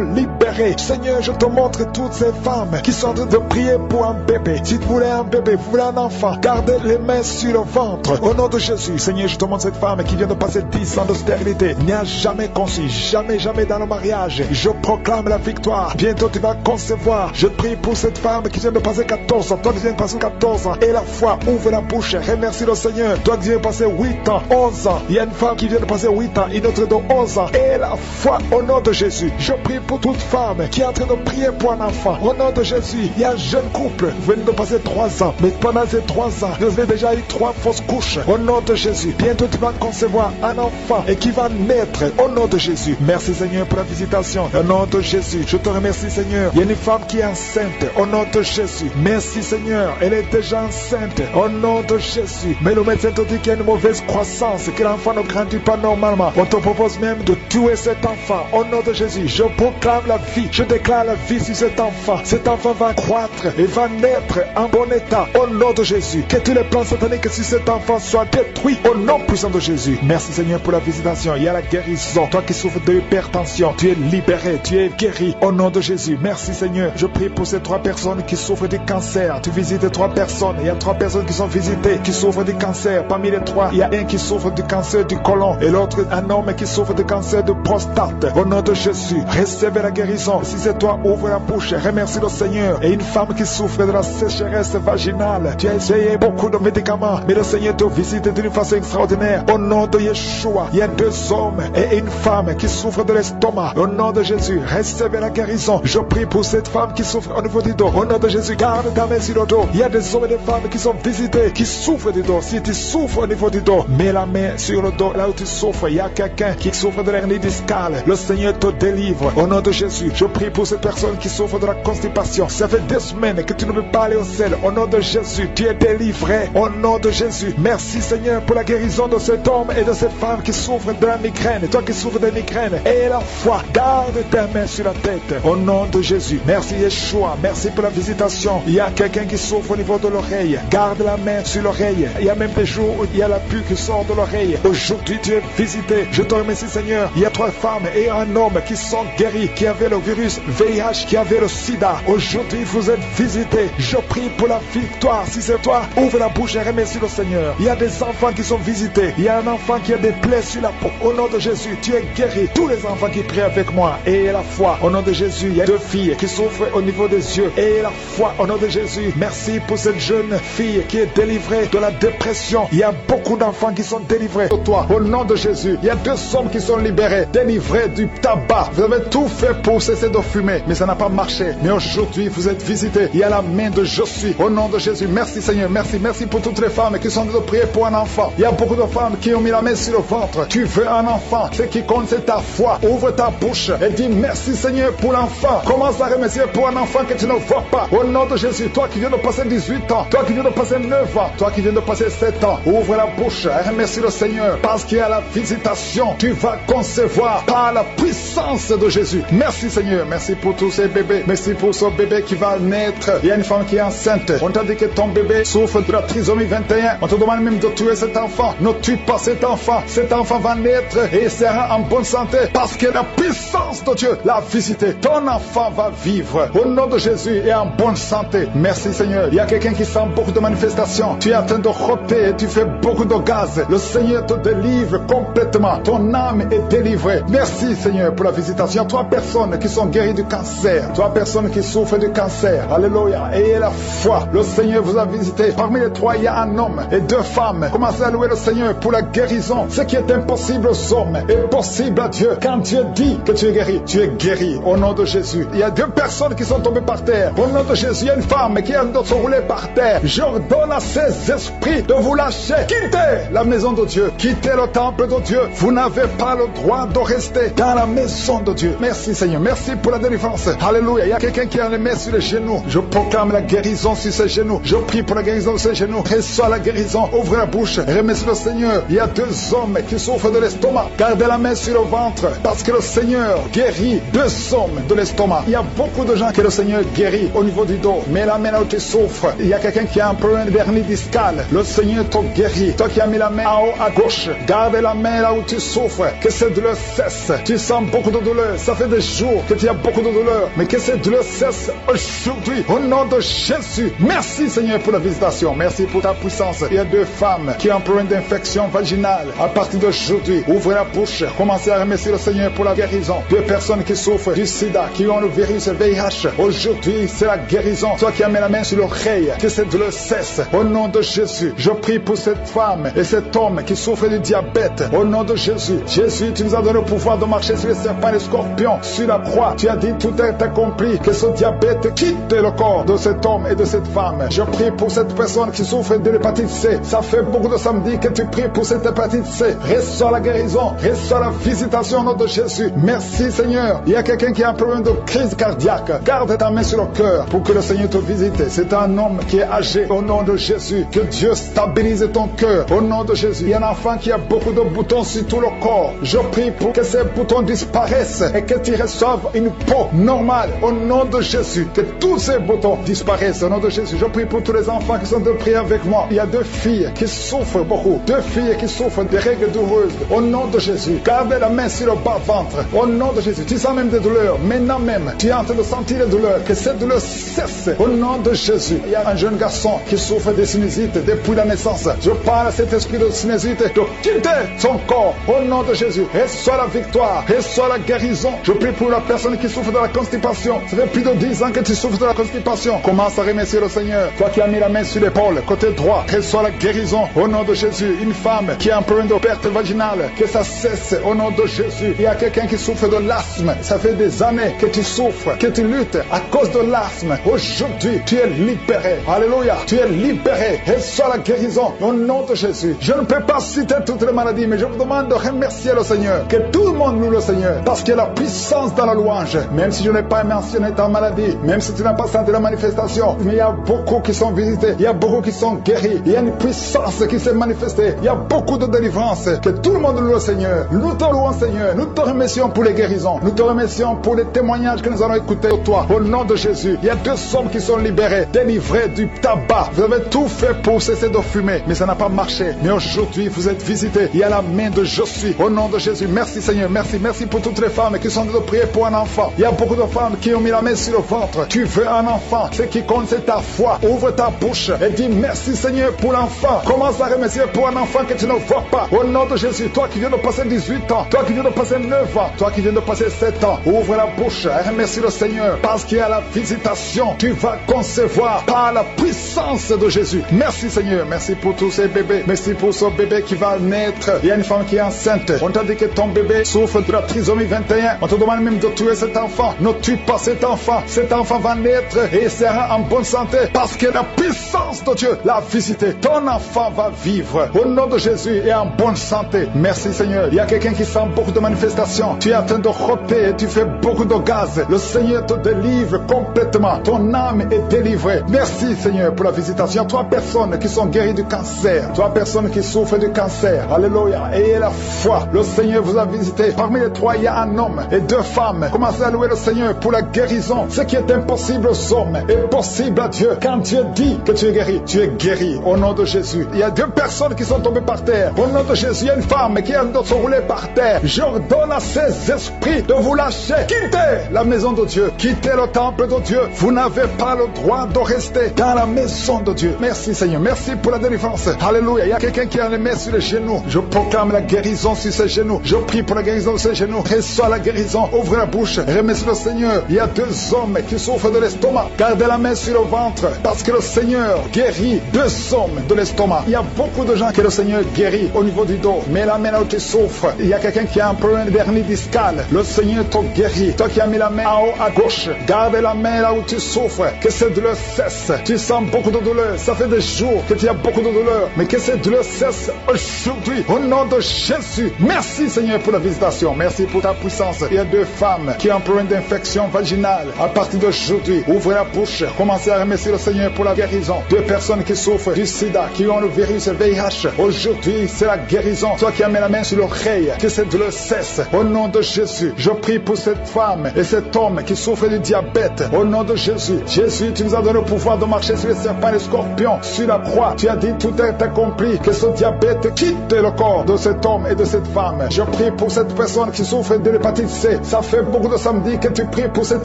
libérés. Seigneur, je te montre toutes ces femmes qui sont en train de prier pour un bébé. Si vous voulez un bébé, vous voulez un enfant, gardez les mains sur le ventre. Au nom de Jésus, Seigneur, je te montre cette femme qui vient de passer 10 ans de stérilité. N'y a jamais conçu, jamais dans le mariage. Je proclame la victoire. Bientôt tu vas concevoir. Je prie pour cette femme qui vient de passer 14 ans. Toi qui viens de passer 14 ans. Et la foi, ouvre la bouche. Remercie le Seigneur. Toi qui viens de passer 8 ans, 11 ans. Il y a une femme qui vient de passer 8 ans, une autre de 11 ans. Et la foi au nom de Jésus. Je prie pour toute femme qui est en train de prier pour un enfant. Au nom de Jésus, il y a un jeune couple. Vous venez de passer 3 ans. Mais pendant ces 3 ans, vous avez déjà eu 3 fausses couches. Au nom de Jésus. Bientôt tu vas concevoir un enfant et qui va naître. Au nom de Jésus. Merci Seigneur pour la visitation. Au nom de Jésus. Je te remercie Seigneur. Il y a une femme qui est enceinte. Au nom de Jésus. Merci Seigneur. Elle est déjà enceinte. Au nom de Jésus. Mais le médecin te dit qu'il y a une mauvaise croissance. Que l'enfant ne grandit pas normalement. On te propose même de tuer cet enfant. Au nom de Jésus. Je proclame la vie. Je déclare la vie sur cet enfant. Cet enfant va croître et va naître en bon état. Au nom de Jésus. Que tous les plans sataniques sur cet enfant soient détruits. Au nom puissant de Jésus. Merci Seigneur pour la visitation. Il y a la guérison. Toi qui souffres de l'hypertension, tu es libéré, tu es guéri. Au nom de Jésus. Merci Seigneur. Je prie pour ces 3 personnes qui souffrent du cancer. Tu visites 3 personnes. Il y a 3 personnes qui sont visitées, qui souffrent du cancer. Parmi les 3, il y a un qui souffre du cancer du côlon et l'autre un homme qui souffre du cancer de prostate. Au nom de Jésus, recevez la guérison. Si c'est toi, ouvre la bouche. Remercie le Seigneur. Et une femme qui souffre de la sécheresse vaginale. Tu as essayé beaucoup de médicaments, mais le Seigneur te visite d'une façon extraordinaire. Au nom de Yeshua, il y a 2 hommes et une femme qui souffrent de l'estomac. Au nom de Jésus, recevez la guérison. Je prie pour cette femme qui souffre au niveau du dos. Au nom de Jésus, garde ta main sur le dos. Il y a des hommes et des femmes qui sont visités, qui souffrent du dos. Si tu souffres au niveau du dos, mets la main sur le dos, là où tu souffres. Il y a quelqu'un qui souffre de l'hernie discale. Le Seigneur te délivre. Au nom de Jésus, je prie pour cette personne qui souffre de la constipation. Ça fait 2 semaines que tu ne peux pas aller au ciel. Au nom de Jésus, tu es délivré. Au nom de Jésus, merci Seigneur pour la guérison de cet homme et de cette femme qui souffrent de la migraine. Toi qui souffres de migraine, et la foi, garde ta main sur la tête. Au nom de Jésus, merci Yeshua. Merci pour la visitation. Il y a quelqu'un qui souffre au niveau de l'oreille. Garde la main sur l'oreille. Il y a même des jours où il y a la pluie qui sort de l'oreille. Aujourd'hui, tu es visité. Je te remercie Seigneur. Il y a 3 femmes et un homme qui sont guéris, qui avaient le virus VIH, qui avaient le sida. Aujourd'hui, vous êtes visités. Je prie pour la victoire. Si c'est toi, ouvre la bouche et remercie le Seigneur. Il y a des enfants qui sont visités. Il y a un enfant qui a des plaies sur la peau. Au nom de Jésus, tu es guéri. Tous les enfants qui prient avec moi, et la foi. Au nom de Jésus, il y a 2 filles qui souffrent au niveau des yeux. Et la foi, au nom de Jésus. Merci pour cette jeune fille qui est délivrée de la dépression. Il y a beaucoup d'enfants qui sont délivrés. Toi, au nom de Jésus, il y a 2 hommes qui sont libérés, délivrés du tabac. Vous avez tout fait pour cesser de fumer, mais ça n'a pas marché. Mais aujourd'hui, vous êtes visités. Il y a la main de je suis. Au nom de Jésus, merci Seigneur. Merci pour toutes les femmes qui sont en train de prier pour un enfant. Il y a beaucoup de femmes qui ont mis la main sur le ventre. Tu veux un enfant. Ce qui compte, c'est ta foi. Ouvre ta bouche et dis merci Seigneur pour l'enfant. Commence à remercier pour un enfant que tu ne vois pas. Au nom de Jésus, toi qui viens de passer 18 ans, toi qui viens de passer 9 ans, toi qui viens de passer 7 ans, ouvre la bouche et remercie le Seigneur parce qu'il y a la visitation. Tu vas concevoir par la puissance de Jésus. Merci Seigneur. Merci pour tous ces bébés. Merci pour ce bébé qui va naître. Il y a une femme qui est enceinte. On t'a dit que ton bébé souffre de la trisomie 21. On te demande même de tuer cet enfant. Ne tue pas cet enfant. Cet enfant va naître et il sera en bonne santé parce que la puissance de Dieu l'a visité. Ton enfant va vivre au nom de Jésus et en bonne santé. Merci Seigneur. Il y a quelqu'un qui sent beaucoup de manifestations. Tu es en train de rôter et tu fais beaucoup de gaz. Le Seigneur te délivre complètement. Ton âme est délivrée. Merci Seigneur pour la visitation. 3 personnes qui sont guéries du cancer. 3 personnes qui souffrent du cancer. Alléluia. Ayez la foi. Le Seigneur vous a visité. Parmi les 3, il y a un homme et 2 femmes. Commencez à louer le Seigneur pour la guérison. Ce qui est impossible aux hommes est possible à Dieu. Quand Dieu dit que tu es guéri, tu es guéri au nom de Jésus. Il y a 2 personnes qui sont tombées par terre. Au nom de Jésus, il y a une femme qui est en train de se rouler par terre. J'ordonne à ces esprits de vous lâcher. Quittez la maison de Dieu. Quittez le temple de Dieu. Vous n'avez pas le droit de rester dans la maison de Dieu. Merci Seigneur. Merci pour la délivrance. Alléluia. Il y a quelqu'un qui a les mains sur les genoux. Je proclame la guérison sur ses genoux. Je prie pour la guérison de ses genoux. Reçois la guérison. Ouvre la bouche. Remercie le Seigneur. Il y a 2 hommes qui souffrent de l'estomac. Gardez la main sur le ventre parce que le Seigneur guérit 2 hommes de l'estomac. Il y a beaucoup de gens que le Seigneur guérit au niveau du dos. Mais la main là où tu souffres, il y a quelqu'un qui a un problème de vernis discal. Le Seigneur te guérit. Toi qui as mis la main en haut à gauche, garde la main là où tu souffres. Que cette douleur cesse. Tu sens beaucoup de douleur. Ça fait des jours que tu as beaucoup de douleur. Mais que cette douleur cesse aujourd'hui. Au nom de Jésus. Merci Seigneur pour la visitation. Merci pour ta puissance. Il y a 2 femmes qui ont un problème d'infection vaginale. À partir d'aujourd'hui, ouvrez la bouche. Commencez à remercier le Seigneur pour la guérison. 2 personnes qui souffrent du sida, qui ont le virus VIH. Aujourd'hui, c'est la guérison. Toi qui as mis la main sur l'oreille, que cette douleur cesse. Au nom de Jésus, je prie pour cette femme et cet homme qui souffre du diabète. Au nom de Jésus. Jésus, tu nous as donné le pouvoir de marcher sur les serpents et les scorpions. Sur la croix, tu as dit tout est accompli. Que ce diabète quitte le corps de cet homme et de cette femme. Je prie pour cette personne qui souffre de l'hépatite C. Ça fait beaucoup de samedis que tu pries pour cette hépatite C. Reçois la guérison. Reçois la visitation au nom de Jésus. Merci Seigneur. Il y a quelqu'un qui a un problème de crise cardiaque. Garde ta main sur le cœur pour que le Seigneur te visite. C'est un homme qui est âgé. Au nom de Jésus. Que Dieu stabilise ton cœur. Au nom de Jésus. Il y a un enfant qui a beaucoup de boutons sur tout le corps. Je prie pour que ces boutons disparaissent et que tu reçoives une peau normale. Au nom de Jésus. Que tous ces boutons disparaissent. Au nom de Jésus. Je prie pour tous les enfants qui sont de prier avec moi. Il y a 2 filles qui souffrent beaucoup. 2 filles qui souffrent des règles douloureuses. Au nom de Jésus. Gardez la main sur le bas-ventre. Au nom de Jésus. Tu sens même des douleurs. Maintenant même, tu es en train de sentir les douleurs. Que cette douleur cesse. Au nom de Jésus. Il y a un jeune garçon qui souffre de sinusite depuis la naissance. Je parle à cet esprit de sinusite de quitter son corps. Au nom de Jésus. Reçois la victoire. Reçois la guérison. Je prie pour la personne qui souffre de la constipation. Ça fait plus de 10 ans que tu souffres de la constipation. Commence à remercier le Seigneur. Toi qui as mis la main sur l'épaule, côté droit, reçois la guérison. Au nom de Jésus. Une femme qui a un problème de perte vaginale, que ça cesse. Au nom de Jésus. Il y a quelqu'un qui souffre de l'asthme. Ça fait des années que tu souffres, que tu luttes à cause de l'asthme. Aujourd'hui, tu es libéré. Alléluia. Tu es libéré. Reçois la guérison. Au nom de Jésus. Je ne peux pas citer toutes les maladies, mais je vous demande de remercier le Seigneur. Que tout le monde loue le Seigneur. Parce qu'il y a la puissance dans la louange. Même si je n'ai pas mentionné ta maladie, même si tu n'as pas senti la manifestation, mais il y a beaucoup qui sont visités. Il y a beaucoup qui sont guéris. Il y a une puissance qui s'est manifestée. Il y a beaucoup de délivrance. Que tout le monde loue le Seigneur. Nous te louons, Seigneur. Nous te remercions pour les guérisons. Nous te remercions pour les témoignages que nous allons écouter de toi. Au nom de Jésus. Il y a 2 hommes qui sont libérés, délivrés du tabac. Vous avez tout fait pour cesser de fumer, mais ça n'a pas marché. Mais aujourd'hui, vous êtes visités. Il y a la main de Je suis. Au nom de Jésus. Merci Seigneur. Merci. Merci pour toutes les femmes qui sont de prier pour un enfant. Il y a beaucoup de femmes qui ont mis la main sur le ventre. Tu veux un enfant. Ce qui compte, c'est ta foi. Ouvre ta bouche et dis merci Seigneur pour l'enfant. Commence à remercier pour un enfant que tu ne vois pas. Au nom de Jésus. Toi qui viens de passer 18 ans. Toi qui viens de passer 9 ans. Toi qui viens de passer 7 ans. Ouvre la bouche et remercie le Seigneur. Parce qu'il y a la visitation. Tu vas concevoir par la puissance de Jésus. Merci Seigneur. Merci pour tous ces bébés. Merci pour ce bébé qui va naître. Il y a une femme qui est enceinte. On t'a dit que ton bébé souffre de la trisomie 21. On te demande même de tuer cet enfant. Ne tue pas cet enfant. Cet enfant va naître et il sera en bonne santé. Parce que la puissance de Dieu l'a visité. Ton enfant va vivre. Au nom de Jésus et en bonne santé. Merci Seigneur. Il y a quelqu'un qui sent beaucoup de manifestations. Tu es en train de rôter et tu fais beaucoup de gaz. Le Seigneur te délivre complètement. Ton âme est délivrée. Merci Seigneur pour la visitation. 3 personnes qui sont guéries du cancer. 3 personnes qui souffrent du cancer. Alléluia. Ayez la foi. Le Seigneur vous a visité. Parmi les 3, il y a un homme et 2 femmes. Commencez à louer le Seigneur pour la guérison. Ce qui est impossible aux hommes est possible à Dieu. Quand Dieu dit que tu es guéri, tu es guéri. Au nom de Jésus. Il y a 2 personnes qui sont tombées par terre. Au nom de Jésus, il y a une femme qui est en train de se rouler par terre. J'ordonne à ces esprits de vous lâcher. Quittez la maison de Dieu. Quittez le temple de Dieu. Vous n'avez pas le droit de rester dans la maison de Dieu. Merci Seigneur. Merci pour la délivrance. Alléluia. Il y a quelqu'un qui a les mains sur les genoux. Je proclame la guérison sur ses genoux. Je prie pour la guérison de ses genoux. Reçois la guérison. Ouvre la bouche. Remercie le Seigneur. Il y a 2 hommes qui souffrent de l'estomac. Gardez la main sur le ventre. Parce que le Seigneur guérit 2 hommes de l'estomac. Il y a beaucoup de gens que le Seigneur guérit au niveau du dos. Mais la main là où tu souffres, il y a quelqu'un qui a un problème de vernis discal. Le Seigneur te guérit. Toi qui as mis la main en haut à gauche, garde la main là où tu souffres. Que cette douleur cesse. Tu sens beaucoup de douleur. Ça fait des jours que tu as beaucoup de douleurs, mais que ces douleurs cessent aujourd'hui. Au nom de Jésus, merci Seigneur pour la visitation. Merci pour ta puissance. Il y a 2 femmes qui ont un problème d'infection vaginale. À partir d'aujourd'hui, ouvrez la bouche. Commencez à remercier le Seigneur pour la guérison. 2 personnes qui souffrent du sida, qui ont le virus VIH. Aujourd'hui, c'est la guérison. Toi qui as mis la main sur l'oreille, que cette douleur cesse. Au nom de Jésus, je prie pour cette femme et cet homme qui souffre du diabète. Au nom de Jésus, Jésus, tu nous as donné le pouvoir de marcher sur les serpents et les scorpions. Sur la croix, tu as dit tout est accompli. Que ce diabète quitte le corps de cet homme et de cette femme. Je prie pour cette personne qui souffre de l'hépatite C. Ça fait beaucoup de samedis que tu pries pour cette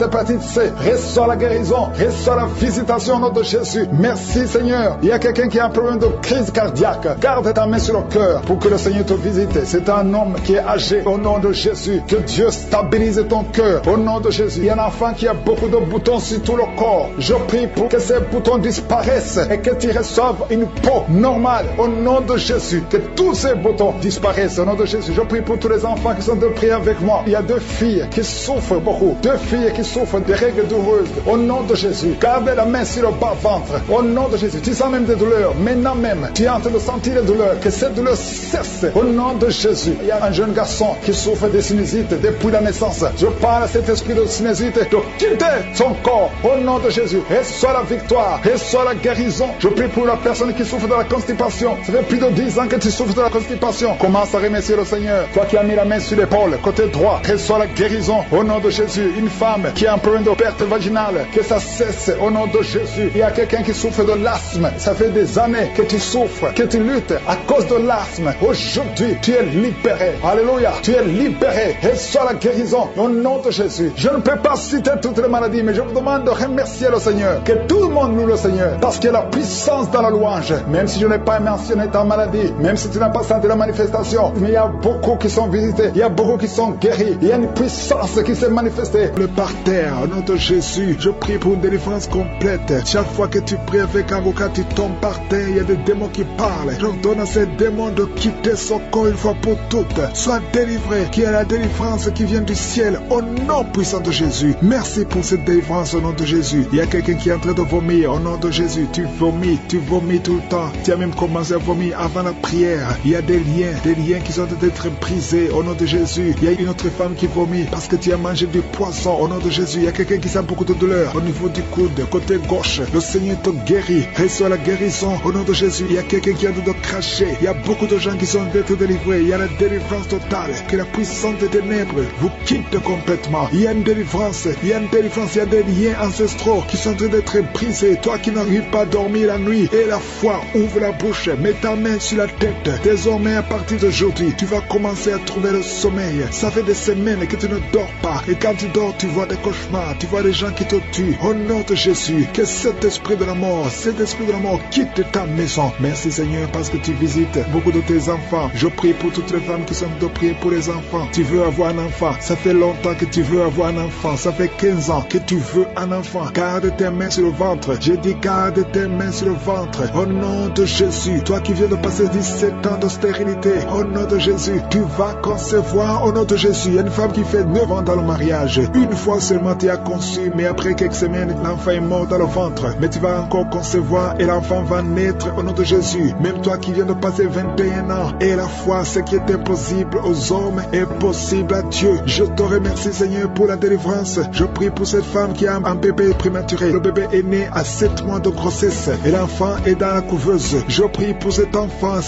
hépatite C. Reçois la guérison, reçois la visitation au nom de Jésus. Merci Seigneur. Il y a quelqu'un qui a un problème de crise cardiaque. Garde ta main sur le cœur pour que le Seigneur te visite. C'est un homme qui est âgé. Au nom de Jésus, que Dieu stabilise ton cœur. Au nom de Jésus, il y a un enfant qui a beaucoup de boutons sur tout le corps. Je prie pour que ces boutons disparaissent et que tu reçoives une peau normale. Au nom de Jésus, que tous ces boutons disparaissent. Au nom de Jésus, je prie pour tous les enfants qui sont de prier avec moi. Il y a 2 filles qui souffrent beaucoup. 2 filles qui souffrent des règles douloureuses. Au nom de Jésus, garde la main sur le bas-ventre. Au nom de Jésus, tu sens même des douleurs. Maintenant même, tu es en train de sentir les douleurs. Que cette douleur cesse. Au nom de Jésus, il y a un jeune garçon qui souffre de sinusite depuis la naissance. Je parle à cet esprit de sinusite de quitter son corps. Au nom de Jésus, reçois la victoire, reçois la guérison. Je prie pour la personne qui souffre de la constipation. Ça fait plus de 10 ans que tu souffres de la constipation. Commence à remercier le Seigneur. Toi qui as mis la main sur l'épaule, côté droit, reçois la guérison. Au nom de Jésus, une femme qui a un problème de perte vaginale, que ça cesse. Au nom de Jésus, il y a quelqu'un qui souffre de l'asthme. Ça fait des années que tu souffres, que tu luttes à cause de l'asthme. Aujourd'hui, tu es libéré. Alléluia, tu es libéré. Reçois la guérison au nom de Jésus. Je ne peux pas citer toutes les maladies, mais je vous demande de remercier le Seigneur. Que tout le monde loue le Seigneur, parce qu'il y a la puissance dans la louange. Même si je n'ai pas mentionné ta maladie, même si tu n'as pas senti la manifestation, mais il y a beaucoup qui sont visités, il y a beaucoup qui sont guéris. Il y a une puissance qui s'est manifestée. Le parterre, au nom de Jésus, je prie pour une délivrance complète. Chaque fois que tu pries avec un avocat, tu tombes par terre, il y a des démons qui parlent. J'ordonne à ces démons de quitter son corps une fois pour toutes. Sois délivré, qu'il y ait la délivrance qui vient du ciel, au nom puissant de Jésus. Merci pour cette délivrance au nom de Jésus. Il y a quelqu'un qui est en train de vomir au nom de Jésus. Tu vomis tout le temps. Tu as même commencé à vomir avant la prière. Il y a des liens qui sont en train d'être brisés au nom de Jésus. Il y a une autre femme qui vomit parce que tu as mangé du poisson au nom de Jésus. Il y a quelqu'un qui sent beaucoup de douleur au niveau du coude, côté gauche. Le Seigneur te guérit. Reçois la guérison au nom de Jésus. Il y a quelqu'un qui est en train de cracher. Il y a beaucoup de gens qui sont d'être délivrés. Il y a la délivrance totale. Que la puissance des ténèbres vous quitte complètement. Il y a une délivrance. Il y a des liens ancestraux qui sont en train d'être brisés. Toi qui n'arrives pas à dormir la nuit et la foi, ouvre la bouche, mets ta main sur la tête. Désormais, à partir d'aujourd'hui, tu vas commencer à trouver le sommeil. Ça fait des semaines que tu ne dors pas. Et quand tu dors, tu vois des cauchemars. Tu vois des gens qui te tuent. Au nom de Jésus, que cet esprit de la mort quitte ta maison. Merci Seigneur parce que tu visites beaucoup de tes enfants. Je prie pour toutes les femmes qui sont de prier pour les enfants. Tu veux avoir un enfant. Ça fait longtemps que tu veux avoir un enfant. Ça fait 15 ans que tu veux un enfant. Garde tes mains sur le ventre. Je dis garde tes mains sur le ventre. Au nom de Jésus, toi qui viens de passer 17 ans de stérilité, au nom de Jésus, tu vas concevoir au nom de Jésus. Il y a une femme qui fait 9 ans dans le mariage. Une fois seulement tu as conçu, mais après quelques semaines, l'enfant est mort dans le ventre. Mais tu vas encore concevoir et l'enfant va naître au nom de Jésus. Même toi qui viens de passer 21 ans, et la foi, ce qui est impossible aux hommes est possible à Dieu. Je te remercie Seigneur pour la délivrance. Je prie pour cette femme qui a un bébé prématuré. Le bébé est né à 7 mois de grossesse et l'enfant est dans la couveuse. Je prie pour cet enfant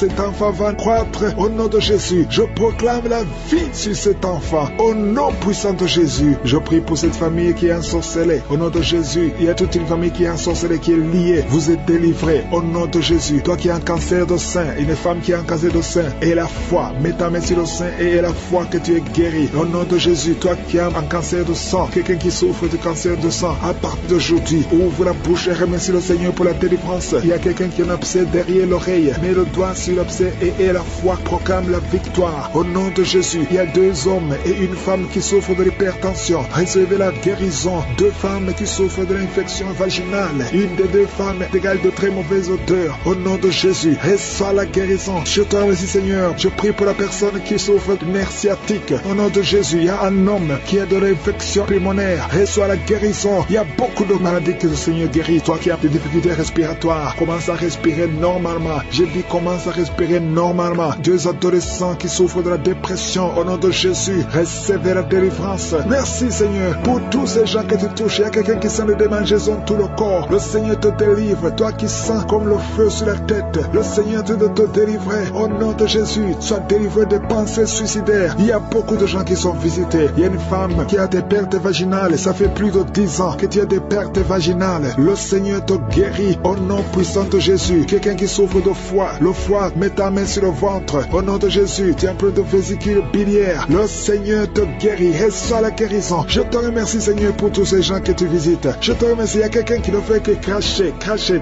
va croître au nom de Jésus. Je proclame la vie sur cet enfant au nom puissant de Jésus. Je prie pour cette famille qui est ensorcelée au nom de Jésus. Il y a toute une famille qui est ensorcelée, qui est liée. Vous êtes délivrés au nom de Jésus. Toi qui as un cancer de sein, une femme qui a un cancer de sein, et la foi, mets ta main sur le sein et la foi que tu es guéri au nom de Jésus. Toi qui as un cancer de sang, quelqu'un qui souffre de cancer de sang, à partir d'aujourd'hui, ouvre la bouche et remercie le Seigneur pour la délivrance. Il y a quelqu'un qui a un abcès derrière l'oreille, mets le doigt sur l'abcès et la foi proclame la victoire au nom de Jésus. Il y a 2 hommes et une femme qui souffrent de l'hypertension. Recevez la guérison. 2 femmes qui souffrent de l'infection vaginale. Une des 2 femmes égale de très mauvaise odeur. Au nom de Jésus, reçois la guérison. Je te remercie Seigneur. Je prie pour la personne qui souffre de nerf sciatique. Au nom de Jésus, il y a un homme qui a de l'infection pulmonaire. Reçois la guérison. Il y a beaucoup de maladies que le Seigneur guérit. Toi qui as des difficultés respiratoires, commence à recevoir respirer normalement. J'ai dit commence à respirer normalement. Deux adolescents qui souffrent de la dépression, au nom de Jésus, recevez la délivrance. Merci Seigneur pour tous ces gens que tu touches. Il y a quelqu'un qui sent des démangeaisons tout le corps. Le Seigneur te délivre. Toi qui sens comme le feu sur la tête, le Seigneur te délivrer. Au nom de Jésus, sois délivré des pensées suicidaires. Il y a beaucoup de gens qui sont visités. Il y a une femme qui a des pertes vaginales. Ça fait plus de 10 ans que tu as des pertes vaginales. Le Seigneur te guérit au nom puissant de Jésus. Quelqu'un qui souffre de foie, le foie, mets ta main sur le ventre. Au nom de Jésus, tu as un peu de vésicule biliaire. Le Seigneur te guérit. Reçois la guérison. Je te remercie Seigneur pour tous ces gens que tu visites. Je te remercie. Il y a quelqu'un qui ne fait que cracher.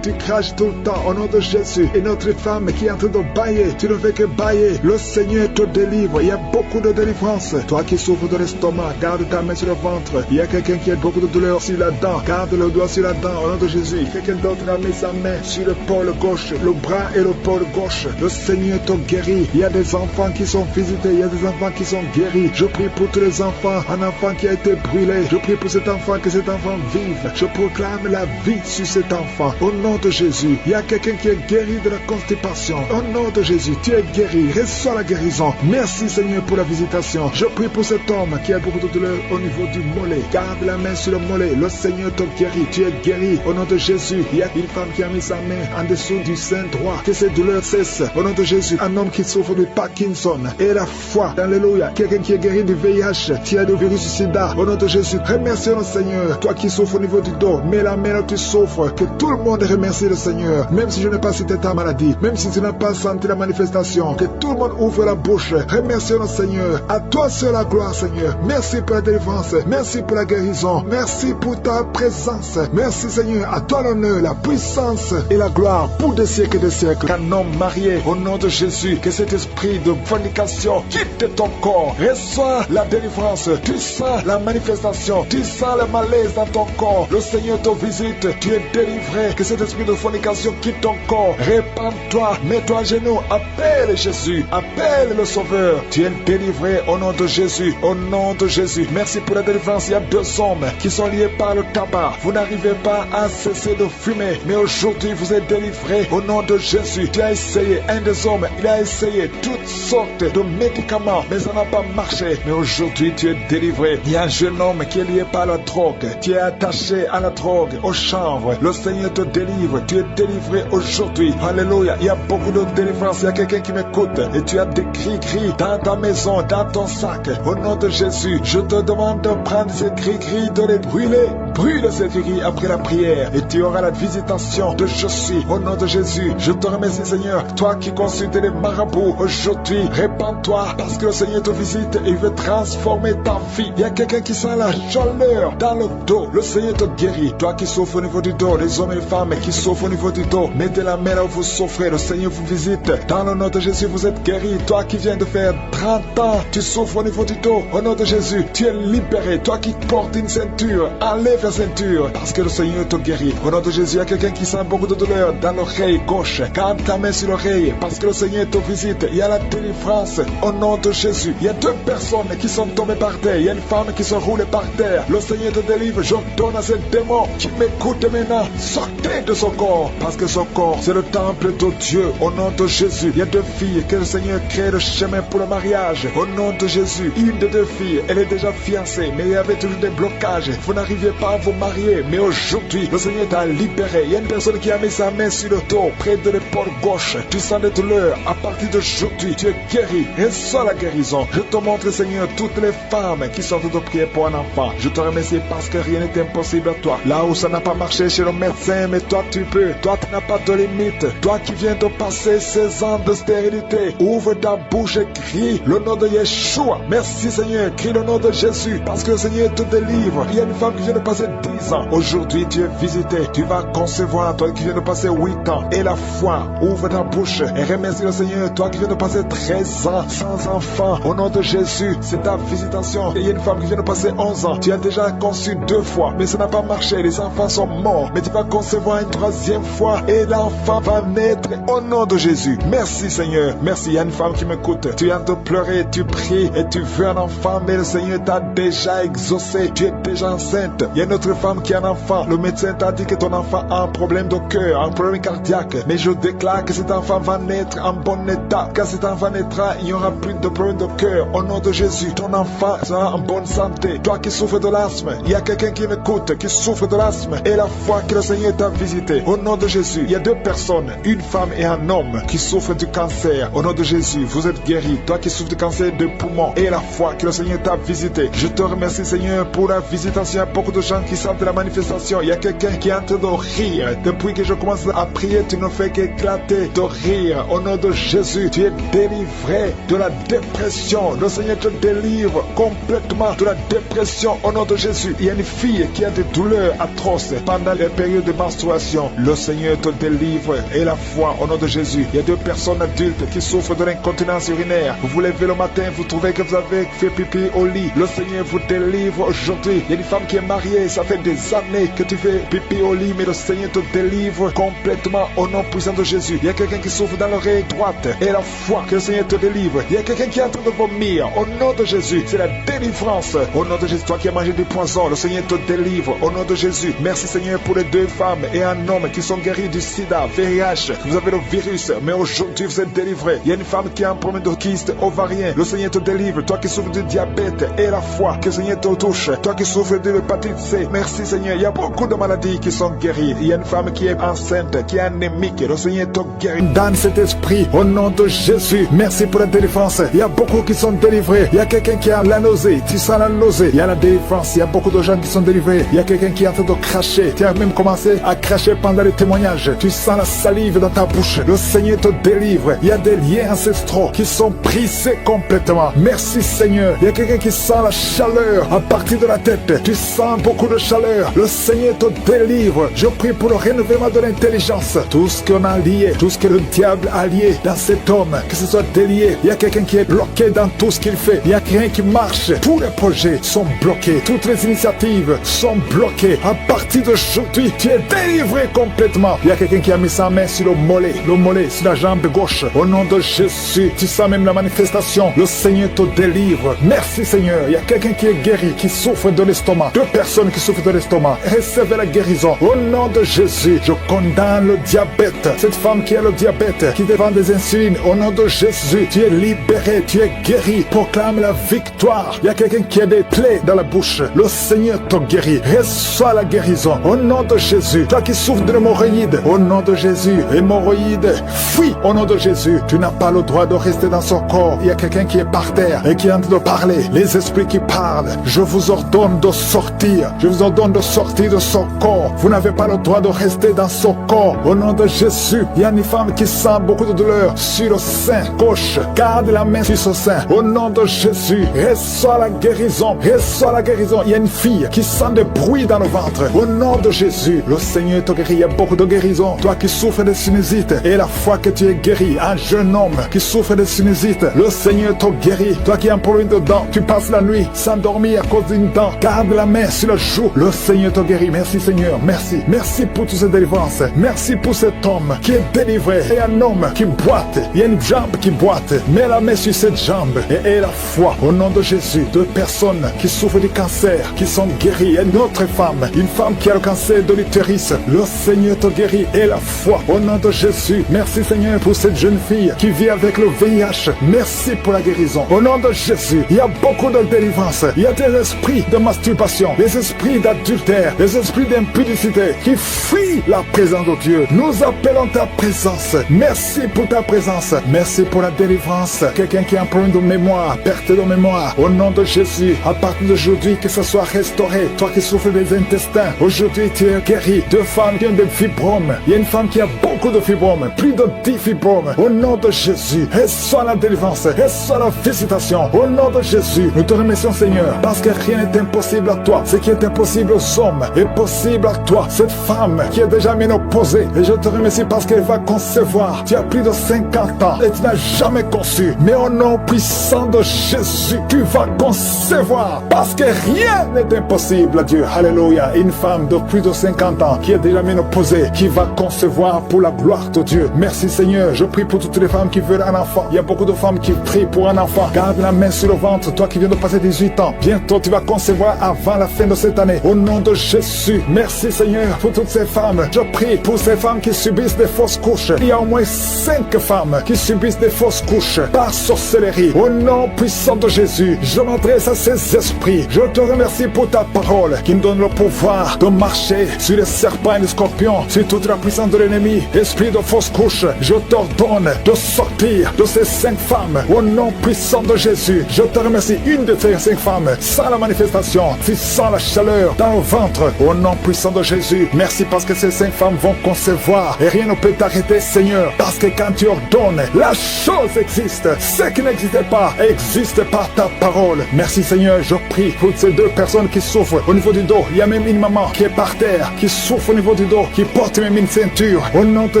Tu craches tout le temps au nom de Jésus. Et notre femme qui est en train de bailler, tu ne fais que bailler. Le Seigneur te délivre. Il y a beaucoup de délivrance. Toi qui souffres de l'estomac, garde ta main sur le ventre. Il y a quelqu'un qui a beaucoup de douleur sur la dent. Garde le doigt sur la dent au nom de Jésus. Quelqu'un d'autre a mis sa main sur le pôle gauche, le bras et le pôle gauche. Le Seigneur te guérit. Il y a des enfants qui sont visités. Il y a des enfants qui sont guéris. Je prie pour tous les enfants. Un enfant qui a été brûlé. Je prie pour cet enfant, que cet enfant vive. Je proclame la vie sur cet enfant. Au nom de Jésus. Il y a quelqu'un qui est guéri de la constipation. Au nom de Jésus, tu es guéri. Reçois la guérison. Merci Seigneur pour la visitation. Je prie pour cet homme qui a beaucoup de douleur au niveau du mollet. Garde la main sur le mollet. Le Seigneur te guérit. Tu es guéri. Au nom de Jésus. Il y a une femme qui a mis sa main en dessous du sein droit. Que ces douleurs cessent. Au nom de Jésus. Un homme qui souffre de Parkinson. Et la foi. Alléluia. Quelqu'un qui est guéri du VIH. Tu as du virus sida. Au nom de Jésus. Remercions le Seigneur. Toi qui souffres au niveau du dos. Mets la main là où tu souffres. Que tout le monde remercie le Seigneur. Même si je n'ai pas cité ta maladie. Même si tu n'as pas senti la manifestation. Que tout le monde ouvre la bouche. Remercions le Seigneur. À toi seul la gloire, Seigneur. Merci pour la délivrance. Merci pour la guérison. Merci pour ta présence. Merci, Seigneur. À toi l'honneur, la puissance et la gloire pour des siècles et des siècles. Qu'un homme marié, au nom de Jésus, que cet esprit de fornication quitte ton corps. Reçois la délivrance. Tu sens la manifestation. Tu sens le malaise dans ton corps. Le Seigneur te visite. Tu es délivré. Que cet esprit de fornication quitte ton corps. Répands-toi. Mets-toi à genoux. Appelle Jésus. Appelle le Sauveur. Tu es délivré au nom de Jésus. Au nom de Jésus. Merci pour la délivrance. Il y a 2 hommes qui sont liés par le tabac. Vous n'arrivez pas à cesser de fumer. Mais aujourd'hui, vous êtes délivré au nom de Jésus. Tu as essayé. Un des hommes, il a essayé toutes sortes de médicaments. Mais ça n'a pas marché. Mais aujourd'hui, tu es délivré. Il y a un jeune homme qui est lié par la drogue. Tu es attaché à la drogue, au chanvre. Le Seigneur te délivre. Tu es délivré aujourd'hui. Alléluia. Il y a beaucoup de délivrance. Il y a quelqu'un qui m'écoute. Et tu as des cris-cris dans ta maison, dans ton sac. Au nom de Jésus, je te demande de prendre ces cris-cris, de les brûler. Brûle ces cris après la prière. Et tu auras la visitation de je suis. Au nom de Jésus, je te remercie Seigneur. Toi qui consultes les marabouts, aujourd'hui, répands-toi. Parce que le Seigneur te visite et il veut transformer ta vie. Il y a quelqu'un qui sent la chaleur dans le dos. Le Seigneur te guérit. Toi qui souffres au niveau du dos, les hommes et les femmes qui souffrent au niveau du dos, mettez la main là où vous souffrez. Le Seigneur vous visite. Dans le nom de Jésus, vous êtes guéri. Toi qui viens de faire 30 ans, tu souffres au niveau du dos. Au nom de Jésus, tu es libéré. Toi qui portes une ceinture, enlève la ceinture. Parce que le Seigneur te guérit. Au nom de Jésus, il y a quelqu'un qui sent beaucoup de douleur dans l'oreille gauche. Garde ta main sur l'oreille. Parce que le Seigneur te visite. Il y a la délivrance. Au nom de Jésus, il y a 2 personnes qui sont tombées par terre. Il y a une femme qui se roule par terre. Le Seigneur te délivre. Je donne à ce démon qui m'écoute maintenant. Sortez de son corps. Parce que son corps, c'est le temple de Dieu. Au nom de Jésus, il y a 2 filles que le Seigneur crée le chemin pour le mariage. Au nom de Jésus, une des 2 filles, elle est déjà fiancée, mais il y avait toujours des blocages. Vous n'arriviez pas à vous marier, mais aujourd'hui, le Seigneur t'a libéré. Il y a une personne qui a mis sa main sur le dos, près de l'épaule gauche. Tu sens des douleurs. À partir d'aujourd'hui, tu es guéri. Reçois la guérison. Je te montre, Seigneur, toutes les femmes qui sont toutes priées pour un enfant. Je te remercie parce que rien n'est impossible à toi. Là où ça n'a pas marché chez le médecin, mais toi tu peux. Toi tu n'as pas de limite. Toi qui viens de passer 16 ans de stérilité, ouvre ta bouche et crie le nom de Yeshua. Merci Seigneur, crie le nom de Jésus, parce que le Seigneur te délivre. Il y a une femme qui vient de passer 10 ans. Aujourd'hui tu es visité. Tu vas concevoir, toi qui viens de passer 8 ans. Et la foi, ouvre ta bouche et remercie le Seigneur. Toi qui viens de passer 13 ans sans enfant, au nom de Jésus, c'est ta visitation. Et il y a une femme qui vient de passer 11 ans. Tu as déjà conçu 2 fois, mais ça n'a pas marché. Les enfants sont morts, mais tu vas concevoir une 3e fois et l'enfant va naître au nom de Jésus. Merci Seigneur. Merci. Il y a une femme qui m'écoute. Tu viens de pleurer, tu pries et tu veux un enfant, mais le Seigneur t'a déjà exaucé. Tu es déjà enceinte. Il y a une autre femme qui a un enfant. Le médecin t'a dit que ton enfant a un problème de cœur, un problème problème cardiaque. Mais je déclare que cet enfant va naître en bon état. Quand cet enfant naîtra, il n'y aura plus de problème de cœur. Au nom de Jésus, ton enfant sera en bonne santé. Toi qui souffres de l'asthme, il y a quelqu'un qui m'écoute, qui souffre de l'asthme, et la foi que le Seigneur t'a visité. Au nom de Jésus, il y a deux personnes, une femme et un homme, qui souffrent du cancer. Au nom de Jésus, vous êtes guéris. Toi qui souffres du cancer de poumon, et la foi que le Seigneur t'a visité. Je te remercie, Seigneur, pour la visitation. Il y a beaucoup de gens qui sentent la manifestation. Il y a quelqu'un qui est en train de rire. Depuis que je commence à prier, tu ne fais qu'éclater de rire. Au nom de Jésus, tu es délivré de la dépression. Le Seigneur te délivre complètement de la dépression. Au nom de Jésus, il y a une fille qui a des douleurs atroces pendant les périodes de menstruation. Le Seigneur te délivre. Et la foi, au nom de Jésus. Il y a deux personnes adultes qui souffrent de l'incontinence urinaire. Vous vous levez le matin, vous trouvez que vous avez fait pipi au lit. Le Seigneur vous délivre aujourd'hui. Il y a une femme qui est mariée, ça fait des années que tu fais pipi au lit, mais le Seigneur te délivre complètement au nom puissant de Jésus. Il y a quelqu'un qui souffre dans l'oreille droite, et la foi que le Seigneur te délivre. Il y a quelqu'un qui est en train de vomir. Au nom de Jésus, c'est la délivrance. Au nom de Jésus, toi qui as mangé du poison, le Seigneur te délivre. Au nom de Jésus, merci Seigneur pour les deux femmes et un homme qui sont guéris du sida, VIH. Vous avez le virus, mais aujourd'hui vous êtes délivrés. Il y a une femme qui a un problème de kyste ovarien. Le Seigneur te délivre. Toi qui souffres du diabète, et la foi que le Seigneur te touche. Toi qui souffres de l'hépatite C, merci Seigneur. Il y a beaucoup de maladies qui sont guéries. Il y a une femme qui est enceinte, qui est anémique. Le Seigneur te guérit. Dans cet esprit, au nom de Jésus, merci pour la délivrance. Il y a beaucoup qui sont délivrés. Il y a quelqu'un qui a la nausée. Tu sens la nausée. Il y a la délivrance. Il y a beaucoup de gens qui sont délivrés. Il y a quelqu'un qui est en train de cracher. Tu as même commencé à cracher pendant les témoignages. Tu sens la salive dans ta bouche. Le Seigneur te délivre. Il y a des liens ancestraux qui sont brisés complètement. Merci Seigneur. Il y a quelqu'un qui sent la chaleur à partir de la tête. Tu sens beaucoup de chaleur. Le Seigneur te délivre. Je prie pour le renouvellement de l'intelligence. Tout ce qu'on a lié, tout ce que le diable a lié dans cet homme, que ce soit délié. Il y a quelqu'un qui est bloqué dans tout ce qu'il fait. Il y a rien qui marche. Tous les projets sont bloqués. Toutes les initiatives sont bloquées. À partir d'aujourd'hui, tu es délivré complètement. Il y a quelqu'un qui a mis sa main sur le mollet sur la jambe gauche. Au nom de Jésus, tu sens même la manifestation. Le Seigneur te délivre. Merci Seigneur. Il y a quelqu'un qui est guéri, qui souffre de l'estomac. Deux personnes qui souffrent de l'estomac. Recevez la guérison. Au nom de Jésus, je condamne le diabète. Cette femme qui a le diabète, qui dépend des insulines. Au nom de Jésus, tu es libéré, tu es guéri. Proclame la victoire. Il y a quelqu'un qui a des plaies dans la bouche. Le Seigneur te guérit. Reçois la guérison. Au nom de Jésus. Toi qui souffres de l'hémorroïde. Au nom de Jésus. Hémorroïde, fuis. Au nom de Jésus. Tu n'as pas le droit de rester dans son corps. Il y a quelqu'un qui est par terre et qui est en train de parler. Les esprits qui parlent. Je vous ordonne de sortir. Je vous ordonne de sortir de son corps. Vous n'avez pas le droit de rester dans son corps. Au nom de Jésus. Il y a une femme qui sent beaucoup de douleur sur le sein gauche. Garde la main sur son sein. Au nom de Jésus. Reçois la guérison. Reçois la guérison. Il y a une fille qui sent des bruits dans le ventre. Au nom de Jésus. Le Seigneur te guérit. Il y a beaucoup de guérison. Toi qui souffres de sinusite et la foi que tu es guéri. Un jeune homme qui souffre de sinusite. Le Seigneur te guérit. Toi qui as un problème de dents. Tu passes la nuit sans dormir à cause d'une dent. Garde la main sur le joue. Le Seigneur te guérit. Merci Seigneur. Merci. Merci pour toutes ces délivrances. Merci pour cet homme qui est délivré. Et un homme qui boite. Il y a une jambe qui boite. Mets la main sur cette jambe et aie la foi. Au nom de Jésus. Deux personnes qui souffrent du cancer, qui sont guéries. Et une autre femme. Une femme qui a le cancer de l'utérus. Le Seigneur te guérit. Et la foi. Au nom de Jésus. Merci Seigneur pour cette jeune fille qui vit avec le VIH. Merci pour la guérison. Au nom de Jésus. Il y a beaucoup de délivrance. Il y a des esprits de masturbation, des esprits d'adultère, des esprits d'impudicité qui fuient la présence de Dieu. Nous appelons ta présence. Merci pour ta présence. Merci pour la délivrance. Quelqu'un qui a un problème de mémoire, perte de mémoire. Au nom de Jésus, à partir d'aujourd'hui, que ce soit restauré. Toi qui souffres des intestins, aujourd'hui tu es guéri. Deux femmes qui ont des fibromes. Il y a une femme qui a beaucoup de fibromes, plus de 10 fibromes. Au nom de Jésus, reçois la délivrance, reçois la visitation. Au nom de Jésus, nous te remercions Seigneur, parce que rien n'est impossible à toi. Ce qui est impossible aux hommes est possible à toi. Cette femme qui est déjà ménopausée, et je te remercie parce qu'elle va concevoir. Tu as plus de 50 ans et tu n'as jamais conçu. Mais au nom puissant de Jésus, tu vas concevoir, parce que rien n'est impossible à Dieu. Alléluia. Une femme de plus de 50 ans qui est déjà ménopausée, qui va concevoir pour la gloire de Dieu. Merci Seigneur. Je prie pour toutes les femmes qui veulent un enfant. Il y a beaucoup de femmes qui prient pour un enfant. Garde la main sur le ventre. Toi qui viens de passer 18 ans, bientôt tu vas concevoir avant la fin de cette année. Au nom de Jésus. Merci Seigneur pour toutes ces femmes. Je prie pour ces femmes qui subissent des fausses couches. Il y a au moins 5 femmes qui subissent des fausses couches par sorcellerie. Au nom puissant de Jésus, je m'adresse à ces esprits. Je te remercie pour ta parole qui nous donne le pouvoir de marcher sur les serpents et les scorpions, sur toute la puissance de l'ennemi. Esprit de fausse couche, je t'ordonne de sortir de ces 5 femmes. Au nom puissant de Jésus, je te remercie. Une de ces 5 femmes, sans la manifestation, tu sens la chaleur dans le ventre. Au nom puissant de Jésus, merci parce que ces 5 femmes vont concevoir et rien ne peut t'arrêter, Seigneur, parce que quand tu ordonnes, la chose existe. Ce qui n'existait pas existe par ta parole. Merci, Seigneur. Je prie pour ces 2 personnes qui souffrent au niveau du dos. Il y a même une maman qui est par terre, qui souffre au niveau du dos, qui porte même une ceinture. Au nom de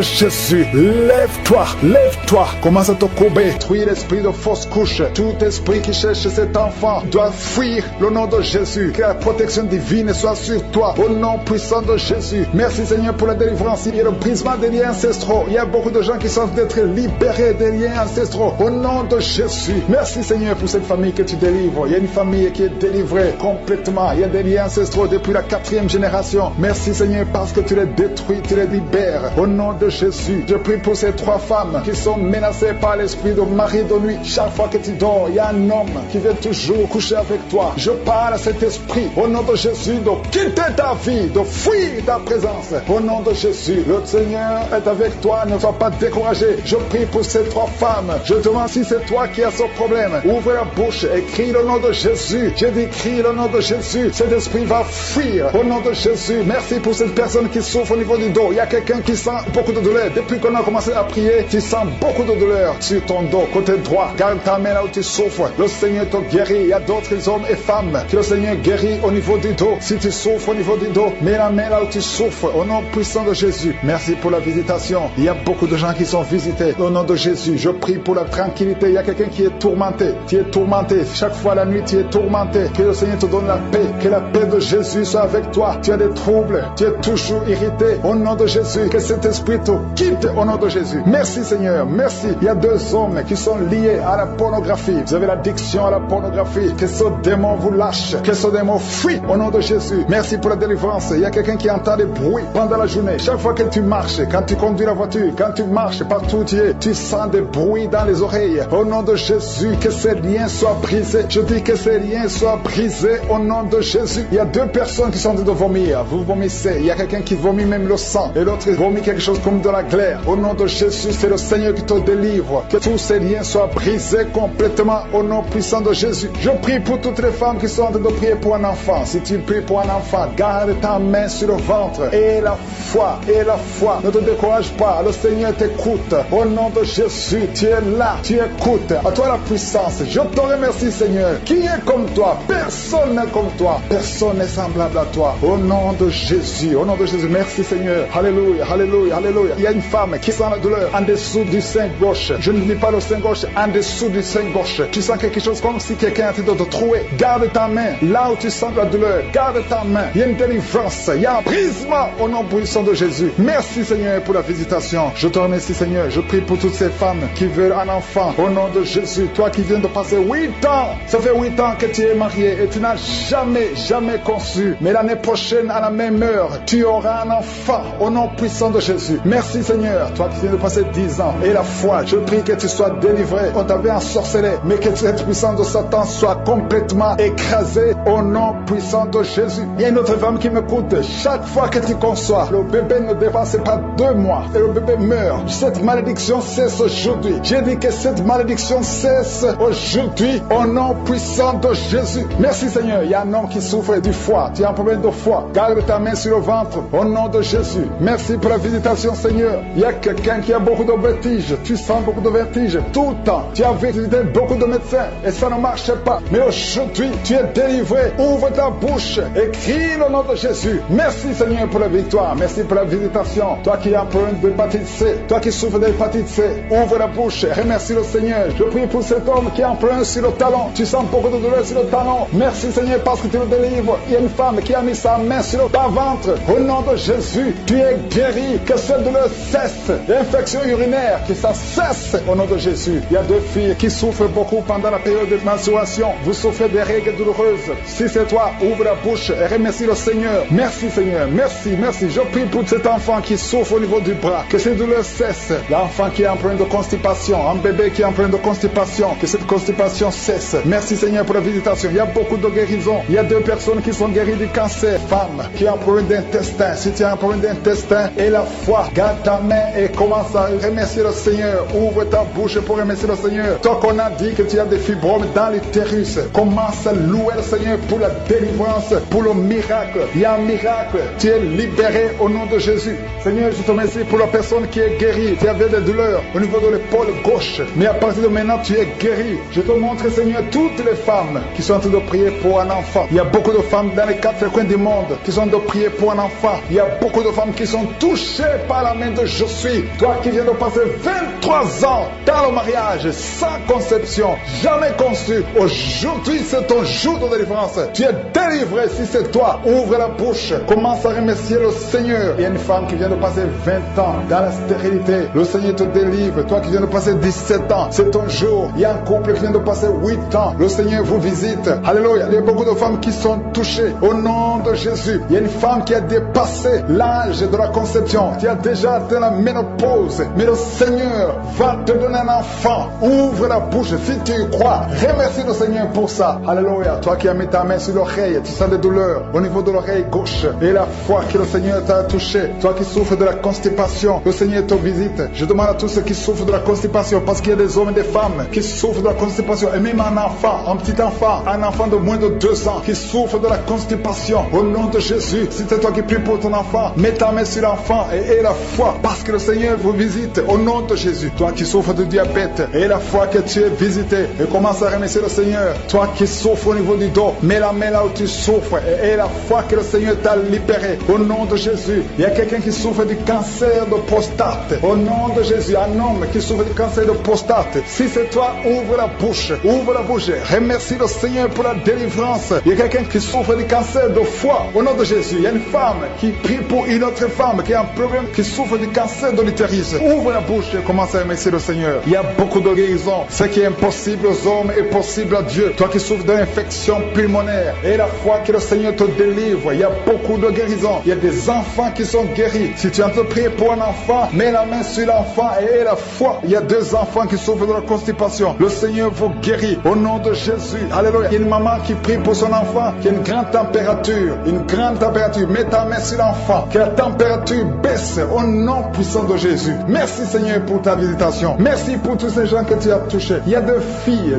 Jésus, lève-toi, lève-toi. Commence à te courber. Détruis l'esprit de fausse couche. Tout esprit qui cherche cet enfant doit fuir le nom de Jésus. Que la protection divine soit sur toi. Au nom puissant de Jésus. Merci, Seigneur, pour la délivrance. Il y a le brisement des liens ancestraux. Il y a beaucoup de gens qui sont d'être libérés des liens ancestraux. Au nom de Jésus. Merci, Seigneur, pour cette famille que tu délivres. Il y a une famille qui est délivrée complètement. Il y a des liens ancestraux depuis la 4e génération. Merci, Seigneur, parce que tu les détruis, tu les libères. Au nom de Jésus, je prie pour ces 3 femmes qui sont menacées par l'esprit de mari de nuit. Chaque fois que tu dors, il y a un homme qui vient toujours coucher avec toi. Je parle à cet esprit, au nom de Jésus, de quitter ta vie, de fuir ta présence. Au nom de Jésus, le Seigneur est avec toi, ne sois pas découragé. Je prie pour ces 3 femmes. Je demande si c'est toi qui as ce problème. Ouvre la bouche et crie le nom de Jésus. J'ai dit crie le nom de Jésus. Cet esprit va fuir au nom de Jésus. Merci pour cette personne qui souffre au niveau du dos. Il y a quelqu'un qui sent beaucoup de douleur. Depuis qu'on a commencé à prier, tu sens beaucoup de douleur sur ton dos, côté droit. Garde ta main là où tu souffres. Le Seigneur te guérit. Il y a d'autres hommes et femmes que le Seigneur guérit au niveau du dos. Si tu souffres au niveau du dos, mets la main là où tu souffres au nom puissant de Jésus. Merci pour la visitation. Il y a beaucoup de gens qui sont visités au nom de Jésus. Je prie pour la tranquillité. Il y a quelqu'un qui est tourmenté. Tu es tourmenté. Chaque fois la nuit, tu es tourmenté. Que le Seigneur te donne la paix. Que la paix de Jésus soit avec toi. Tu as des troubles. Tu es toujours irrité. Au nom de Jésus. Que cet esprit te quitte au nom de Jésus. Merci, Seigneur. Merci. Il y a 2 hommes qui sont liés à la pornographie. Vous avez l'addiction à la pornographie. Que ce démon vous lâche. Que ce démon fuit au nom de Jésus. Merci pour la délivrance. Il y a quelqu'un qui entend des bruits pendant la journée. Chaque fois que tu marches, quand tu conduis la voiture, quand tu marches partout où tu es, tu sens des bruits dans les oreilles. Au nom de Jésus, que ces liens soient brisés. Je dis que ces liens soient brisés au nom de Jésus. Il y a 2 personnes qui sont en train de vomir. Vous vomissez. Il y a quelqu'un qui vomit même le sang. Et l'autre vomit quelque chose comme de la glaire. Au nom de Jésus, c'est le Seigneur qui te délivre. Que tous ces liens soient brisés complètement au nom puissant de Jésus. Je prie pour toutes les femmes qui sont en train de prier pour un enfant. Si tu pries pour un enfant, garde ta main sur le ventre. Et la foi, et la foi. Ne te décourage pas. Le Seigneur t'écoute. Au nom de Jésus, tu es là. Tu écoutes. À toi la puissance. Je te remercie, Seigneur. Qui est comme toi? Personne n'est comme toi. Personne n'est semblable à toi. Au nom de Jésus. Au nom de Jésus. Merci, Seigneur. Alléluia, alléluia, alléluia. Il y a une femme qui sent la douleur en dessous du sein gauche. Je ne dis pas le sein gauche, en dessous du sein gauche. Tu sens quelque chose comme si quelqu'un était de te trouver. Garde ta main là où tu sens la douleur. Garde ta main. Il y a une délivrance. Il y a un brisement au nom puissant de Jésus. Merci, Seigneur, pour la visitation. Je te remercie, Seigneur. Je prie pour toutes ces femmes qui veulent un enfant. Au nom de Jésus. Toi qui viens de passer 8 ans. Ça fait 8 ans que tu es marié et tu n'as jamais conçu. Mais l'année prochaine, à la même heure, tu auras un enfant. Au nom puissant de Jésus. Merci, Seigneur. Toi qui viens de passer 10 ans. Et la foi, je prie que tu sois délivré. On t'avait ensorcelé. Mais que cette puissance de Satan soit complètement écrasée. Au nom puissant de Jésus. Il y a une autre femme qui m'écoute. Chaque fois que tu conçois, le bébé ne dépasse pas 2 mois. Et le bébé meurt. Cette malédiction cesse aujourd'hui. J'ai dit que cette malédiction cesse aujourd'hui. Au nom puissant de Jésus. Merci, Seigneur. Il y a un homme qui souffre du foie. Tu as un problème de foie. Garde ta main sur le ventre. Au nom de Jésus. Merci pour la visitation, Seigneur. Il y a quelqu'un qui a beaucoup de vertiges. Tu sens beaucoup de vertiges tout le temps. Tu as visité beaucoup de médecins et ça ne marche pas. Mais aujourd'hui, tu es délivré. Ouvre ta bouche et crie le nom de Jésus. Merci, Seigneur, pour la victoire. Merci pour la visitation. Toi qui as un problème d'hépatite C, toi qui souffres d'hépatite C, ouvre la bouche et remercie le Seigneur. Je prie pour cet homme qui a un problème sur le talon. Tu sens beaucoup de douleur sur le talon. Merci, Seigneur, parce que tu le délivres. Il y a une femme qui a mis sa main sur ton ventre. Au nom de Jésus, tu es guéri. Que cette douleur cesse. L'infection urinaire, que ça cesse. Au nom de Jésus. Il y a 2 filles qui souffrent beaucoup pendant la période de menstruation. Vous souffrez des règles douloureuses. Si c'est toi, ouvre la bouche et remercie le Seigneur. Merci, Seigneur. Merci, merci. Je prie pour cet enfant qui souffre au niveau du bras, que ces douleurs cessent. L'enfant qui est en problème de constipation, un bébé qui est en problème de constipation, que cette constipation cesse. Merci Seigneur pour la visitation. Il y a beaucoup de guérisons. Il y a 2 personnes qui sont guéries du cancer. Femme qui a un problème d'intestin. Si tu as un problème d'intestin et la foi, garde ta main et commence à remercier le Seigneur. Ouvre ta bouche pour remercier le Seigneur. Toi qu'on a dit que tu as des fibromes dans l'utérus, commence à louer le Seigneur pour la délivrance, pour le miracle. Il y a un miracle. Tu es libéré au nom de Jésus. Seigneur, je te remercie pour la personne qui est guérie. Tu avais des douleurs au niveau de l'épaule gauche, mais à partir de maintenant, tu es guéri. Je te montre, Seigneur, toutes les femmes qui sont en train de prier pour un enfant. Il y a beaucoup de femmes dans les 4 coins du monde qui sont en train de prier pour un enfant. Il y a beaucoup de femmes qui sont touchées par la main de Je suis. Toi qui viens de passer 23 ans dans le mariage, sans conception, jamais conçu. Aujourd'hui, c'est ton jour de délivrance. Tu es délivré si c'est toi. Ouvre la bouche. Commence à remercier le Seigneur. Il y a une femme qui vient de passer 20 ans dans la stérilité. Le Seigneur te délivre. Toi qui viens de passer 17 ans, c'est ton jour. Il y a un couple qui vient de passer 8 ans. Le Seigneur vous visite. Alléluia. Il y a beaucoup de femmes qui sont touchées au nom de Jésus. Il y a une femme qui a dépassé l'âge de la conception. Tu as déjà atteint la ménopause. Mais le Seigneur va te donner un enfant. Ouvre la bouche si tu y crois. Remercie le Seigneur pour ça. Alléluia. Toi qui as mis ta main sur l'oreille, tu sens des douleurs au niveau de l'oreille gauche. Et la foi que le Seigneur t'a touché. Toi qui souffres de la constipation, le Seigneur te visite. Je demande à tous ceux qui souffrent de la constipation, parce qu'il y a des hommes et des femmes qui souffrent de la constipation, et même un enfant, un petit enfant, un enfant de moins de 2 ans qui souffre de la constipation. Au nom de Jésus, si c'est toi qui pries pour ton enfant, mets ta main sur l'enfant et aie la foi, parce que le Seigneur vous visite. Au nom de Jésus, toi qui souffres de diabète, aie la foi que tu es visité et commence à remercier le Seigneur. Toi qui souffres au niveau du dos, mets la main là où tu souffres et aie la foi que le Seigneur t'a libéré. Au nom de Jésus, il y a quelqu'un qui souffre du cancer de prostate. Au nom de Jésus, un homme qui souffre du cancer de prostate. Si c'est toi, ouvre la bouche. Ouvre la bouche. Remercie le Seigneur pour la délivrance. Il y a quelqu'un qui souffre du cancer de foie. Au nom de Jésus, il y a une femme qui prie pour une autre femme qui a un problème, qui souffre du cancer de l'utérus. Ouvre la bouche et commence à remercier le Seigneur. Il y a beaucoup de guérisons. Ce qui est impossible aux hommes est possible à Dieu. Toi qui souffres d'une infection pulmonaire, et la foi que le Seigneur te délivre. Il y a beaucoup de guérisons. Il y a des enfants qui sont guéris. Si tu es en train de prier pour un enfant, mets la main sur l'enfant et aie la foi. Il y a 2 enfants qui souffrent de la constipation. Le Seigneur vous guérit au nom de Jésus. Alléluia. Il y a une maman qui prie pour son enfant qui a une grande température. Une grande température. Mets ta main sur l'enfant. Que la température baisse au nom puissant de Jésus. Merci Seigneur pour ta visitation. Merci pour tous ces gens que tu as touchés. Il y a 2 filles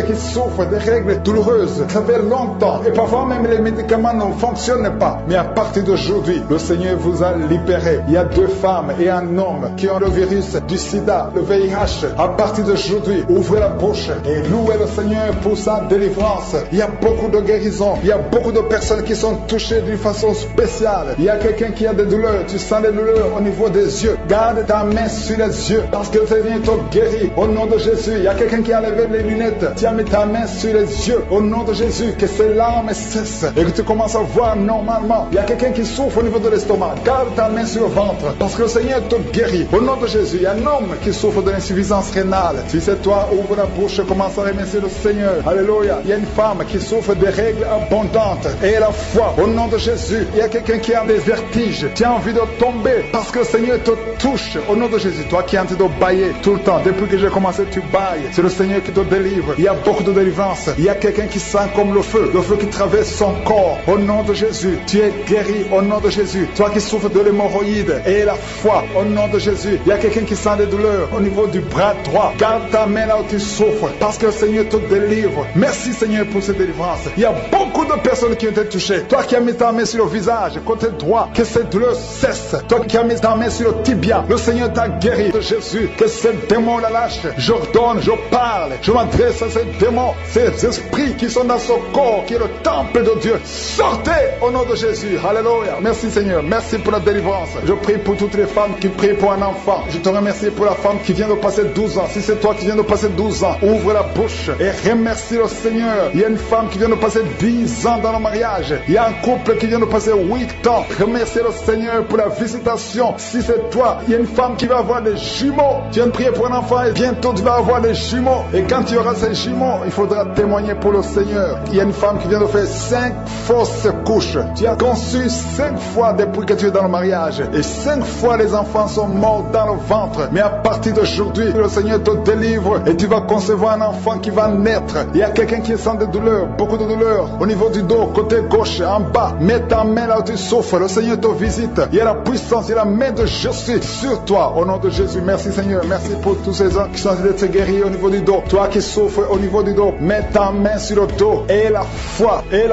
qui souffrent des règles douloureuses. Ça fait longtemps. Et parfois même les médicaments ne fonctionnent pas. Mais à partir d'aujourd'hui, le Seigneur vous a libéré. Il y a 2 femmes et un homme qui ont le virus du sida, le VIH. À partir d'aujourd'hui, ouvrez la bouche et louez le Seigneur pour sa délivrance. Il y a beaucoup de guérisons. Il y a beaucoup de personnes qui sont touchées d'une façon spéciale. Il y a quelqu'un qui a des douleurs. Tu sens des douleurs au niveau des yeux. Garde ta main sur les yeux parce que le Seigneur te guérit. Au nom de Jésus, il y a quelqu'un qui a levé les lunettes. Tu as mis ta main sur les yeux. Au nom de Jésus, que ces larmes cessent et que tu commences à voir normalement. Il y a quelqu'un qui souffre au niveau de l'estomac. Garde ta main sur le ventre parce que le Seigneur te guérit. Au nom de Jésus, il y a un homme qui souffre de l'insuffisance rénale. Si c'est toi, ouvre la bouche et commence à remercier le Seigneur. Alléluia. Il y a une femme qui souffre des règles abondantes et la foi. Au nom de Jésus, il y a quelqu'un qui a des vertiges. Tu as envie de tomber parce que le Seigneur te touche. Au nom de Jésus, toi qui es en train de bailler tout le temps. Depuis que j'ai commencé, tu bailles. C'est le Seigneur qui te délivre. Il y a beaucoup de délivrance. Il y a quelqu'un qui sent comme le feu qui traverse son corps. Au nom de Jésus, tu es guéri. Au nom de Jésus, toi qui souffres de l'hémorroïde et la foi. Au nom de Jésus, il y a quelqu'un qui sent des douleurs au niveau du bras droit. Garde ta main là où tu souffres parce que le Seigneur te délivre. Merci Seigneur pour cette délivrance. Il y a beaucoup de personnes qui ont été touchées. Toi qui as mis ta main sur le visage, côté droit, que cette douleur cesse. Toi qui as mis ta main sur le tibia, le Seigneur t'a guéri. De Jésus, que ces démons la lâchent. J'ordonne, je parle, je m'adresse à ces démons, ces esprits qui sont dans son corps, qui est le temple de Dieu. Sortez au nom de Jésus. Alléluia. Merci Seigneur. Merci pour la délivrance. Je prie pour toutes les femmes qui prient pour un enfant. Je te remercie pour la femme qui vient de passer 12 ans. Si c'est toi qui viens de passer 12 ans, ouvre la bouche et remercie le Seigneur. Il y a une femme qui vient de passer 10 ans dans le mariage. Il y a un couple qui vient de passer 8 ans. Remercie le Seigneur pour la visitation. Si c'est toi, il y a une femme qui va avoir des jumeaux. Tu viens de prier pour un enfant et bientôt tu vas avoir des jumeaux. Et quand tu auras ces jumeaux, il faudra témoigner pour le Seigneur. Il y a une femme qui vient de faire 5 fausses couches. Tu as conçu 5 fois depuis que tu es dans le mariage. Et 5 fois les enfants sont morts dans le ventre. Mais à partir d'aujourd'hui, le Seigneur te délivre et tu vas concevoir un enfant qui va naître. Il y a quelqu'un qui sent de douleur, beaucoup de douleur au niveau du dos, côté gauche, en bas. Mets ta main là où tu souffres. Le Seigneur te visite. Il y a la puissance, il y a la main de Jésus sur toi. Au nom de Jésus, merci Seigneur. Merci pour tous ces gens qui sont en train de te guérir au niveau du dos. Toi qui souffres au niveau du dos, mets ta main sur le dos. Et la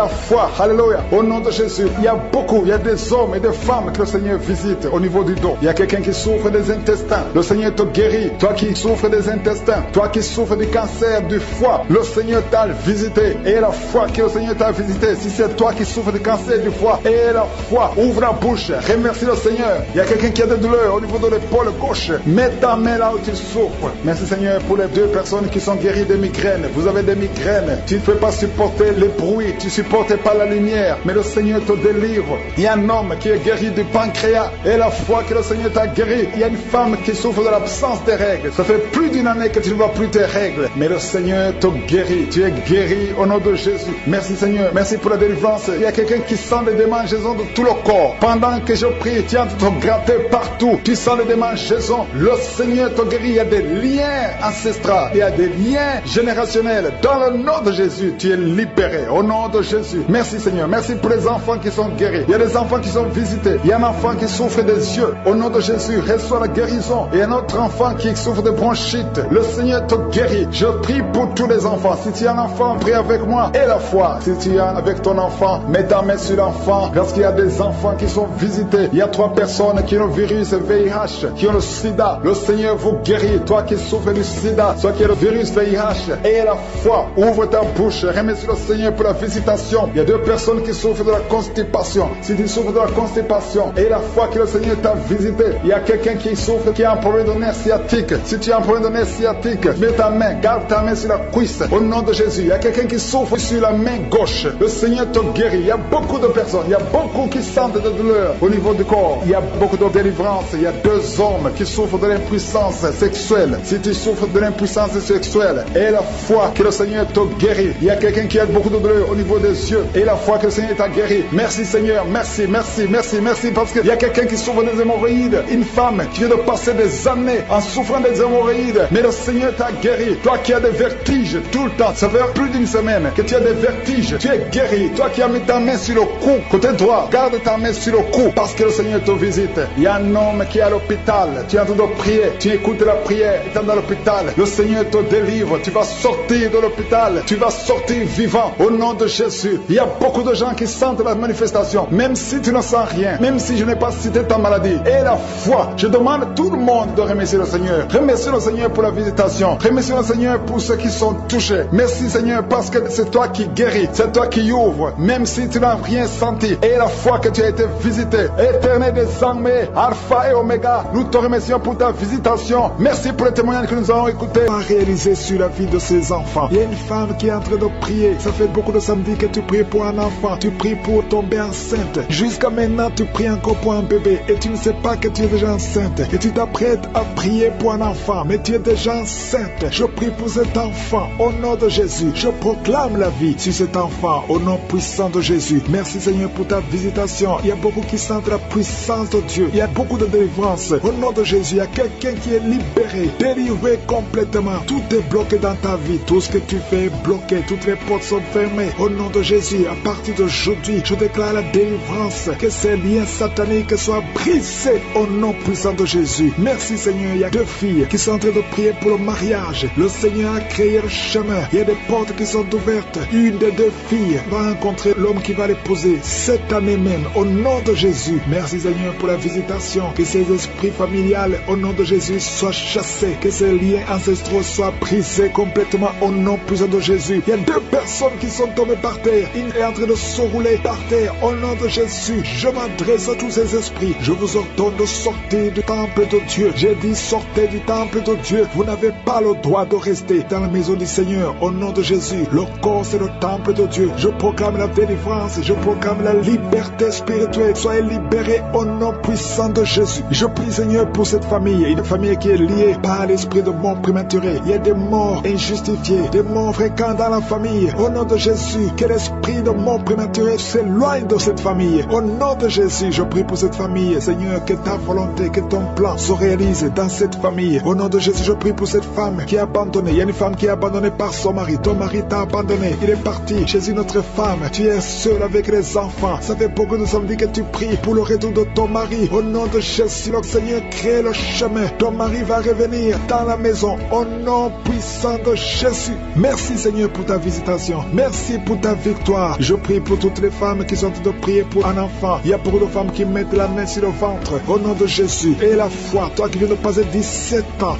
foi, alléluia. Au nom de Jésus, il y a beaucoup, il y a des hommes et des femmes que le Seigneur visite au niveau du dos. Il y a quelqu'un qui souffre des intestins. Le Seigneur te guérit. Toi qui souffres des intestins, toi qui souffres du cancer du foie, le Seigneur t'a visité. Et la foi que le Seigneur t'a visité, si c'est toi qui souffres du cancer du foie, et la foi, ouvre la bouche, remercie le Seigneur. Il y a quelqu'un qui a des douleurs au niveau de l'épaule gauche. Mets ta main là où tu souffres. Merci Seigneur pour les 2 personnes qui sont guéries de migraines. Vous avez des migraines. Tu ne peux pas supporter les bruits. Tu ne supportes pas la lumière. Mais le Seigneur te délivre. Il y a un homme qui est guéri du pancréas. Et la foi que le Seigneur t'a guéri. Il y a une femme qui souffre de l'absence des règles. Ça fait plus d'1 année que tu ne vois plus tes règles. Mais le Seigneur te guérit. Tu es guéri au nom de Jésus. Merci Seigneur. Merci pour la délivrance. Il y a quelqu'un qui sent des démangeaisons de tout le corps. Pendant que je prie, tu es en train de te gratter partout. Tu sens des démangeaisons. Le Seigneur te guérit. Il y a des liens ancestraux. Il y a des liens générationnels. Dans le nom de Jésus, tu es libéré. Au nom de Jésus. Merci Seigneur. Merci pour les enfants qui sont guéris. Il y a des enfants qui sont visités. Il y a un enfant qui souffre des yeux. Au nom de Jésus, reçois la guérison. Et un autre enfant qui souffre de bronchite. Le Seigneur te guérit. Je prie pour tous les enfants. Si tu es un enfant, prie avec moi. Et la foi. Si tu es avec ton enfant, mets ta main sur l'enfant. Parce qu'il y a des enfants qui sont visités. Il y a 3 personnes qui ont le virus VIH, qui ont le sida. Le Seigneur vous guérit. Toi qui souffres du sida, toi qui as le virus VIH. Et la foi. Ouvre ta bouche. Remercie le Seigneur pour la visitation. Il y a 2 personnes qui souffrent de la constipation. Si tu souffres de la constipation, et la foi que le Seigneur t'a visité. Il y a quelqu'un qui souffre, qui a un problème de nerf sciatique. Si tu as un problème de nerf sciatique, mets ta main, garde ta main sur la cuisse. Au nom de Jésus. Il y a quelqu'un qui souffre sur la main gauche. Le Seigneur te guérit. Il y a beaucoup de personnes. Il y a beaucoup qui sentent de douleur au niveau du corps. Il y a beaucoup de délivrance. Il y a 2 hommes qui souffrent de l'impuissance sexuelle. Si tu souffres de l'impuissance sexuelle, et la foi que le Seigneur te guérit. Il y a quelqu'un qui a beaucoup de douleur au niveau des yeux. Et la foi que le Seigneur t'a guéri. Merci Seigneur. Merci, merci, merci, merci. Parce qu'il y a quelqu'un qui souffre des hémorroïdes. Une femme qui vient de passer des années en souffrant des hémorroïdes. Mais le Seigneur t'a guéri. Toi qui as des vertiges tout le temps. Ça fait plus d'1 semaine que tu as des vertiges. Tu es guéri. Toi qui as mis ta main sur le cou, côté droit, garde ta main sur le cou. Parce que le Seigneur te visite. Il y a un homme qui est à l'hôpital. Tu es en train de prier. Tu écoutes la prière. Tu es dans l'hôpital. Le Seigneur te délivre. Tu vas sortir de l'hôpital. Tu vas sortir vivant. Au nom de Jésus. Il y a beaucoup de gens qui sentent la manifestation. Même si tu ne sens rien. Même si je n'ai pas cité ta maladie. Et la foi. Je demande à tout le monde de remercier le Seigneur. Remercie le Seigneur pour la visitation. Remercie le Seigneur pour ceux qui sont touchés. Merci Seigneur parce que c'est toi qui guéris. C'est toi qui ouvres. Même si tu n'as rien senti. Et la foi que tu as été visité. Éternel des armées. Alpha et Oméga. Nous te remercions pour ta visitation. Merci pour les témoignages que nous avons écoutés. Pas réalisé sur la vie de ces enfants. Il y a une femme qui est en train de prier. Ça fait beaucoup de samedis que tu pries pour un enfant. Tu pries pour tomber enceinte. Jusqu'à maintenant, tu pries encore pour un bébé. Et tu ne sais pas que tu es déjà enceinte. Et tu t'apprêtes à prier pour un enfant. Mais tu es déjà enceinte. Je prie pour cet enfant. Au nom de Jésus. Je proclame la vie sur cet enfant. Au nom puissant de Jésus. Merci Seigneur pour ta visitation. Il y a beaucoup qui sentent la puissance de Dieu. Il y a beaucoup de délivrance. Au nom de Jésus, il y a quelqu'un qui est libéré. Délivré complètement. Tout est bloqué dans ta vie. Tout ce que tu fais est bloqué. Toutes les portes sont fermées. Au nom de Jésus, à partir d'aujourd'hui, je déclare la délivrance. Que ces liens sataniques soient brisés au nom puissant de Jésus. Merci Seigneur. Il y a 2 filles qui sont en train de prier pour le mariage. Le Seigneur a créé le chemin. Il y a des portes qui sont ouvertes. Une des 2 filles va rencontrer l'homme qui va l'épouser cette année même. Au nom de Jésus. Merci Seigneur pour la visitation. Que ces esprits familiales au nom de Jésus soient chassés. Que ces liens ancestraux soient brisés complètement au nom puissant de Jésus. Il y a 2 personnes qui sont tombées par terre. Une est en train de se rouler par terre. Au nom de Jésus, je m'adresse à tous ces esprits. Je vous ordonne de sortir du temple de Dieu. J'ai dit sortez du temple de Dieu. Vous n'avez pas le droit de rester dans la maison du Seigneur. Au nom de Jésus, le corps c'est le temple de Dieu. Je proclame la délivrance. Je proclame la liberté spirituelle. Soyez libérés au nom puissant de Jésus. Je prie Seigneur pour cette famille. Une famille qui est liée par l'esprit de mort prématuré. Il y a des morts injustifiés, des morts fréquents dans la famille. Au nom de Jésus, que l'esprit de mort prématuré s'éloigne de cette famille. Au nom de Jésus, je prie pour cette famille. Seigneur, que ta volonté, que ton plan se réalise dans cette famille. Au nom de Jésus, je prie pour cette femme qui est abandonnée. Il y a une femme qui est abandonnée par son mari. Ton mari t'a abandonné. Il est parti chez une autre femme. Tu es seul avec les enfants. Ça fait beaucoup de samedis que tu pries pour le retour de ton mari. Au nom de Jésus, le Seigneur crée le chemin. Ton mari va revenir dans la maison. Au nom puissant de Jésus. Merci Seigneur pour ta visitation. Merci pour ta victoire. Je prie pour toutes les femmes qui sont en train de prier pour un enfant. Il y a beaucoup de femmes qui mettent la main sur le ventre. Au nom de Jésus. Et la foi, toi qui viens de passer 17 ans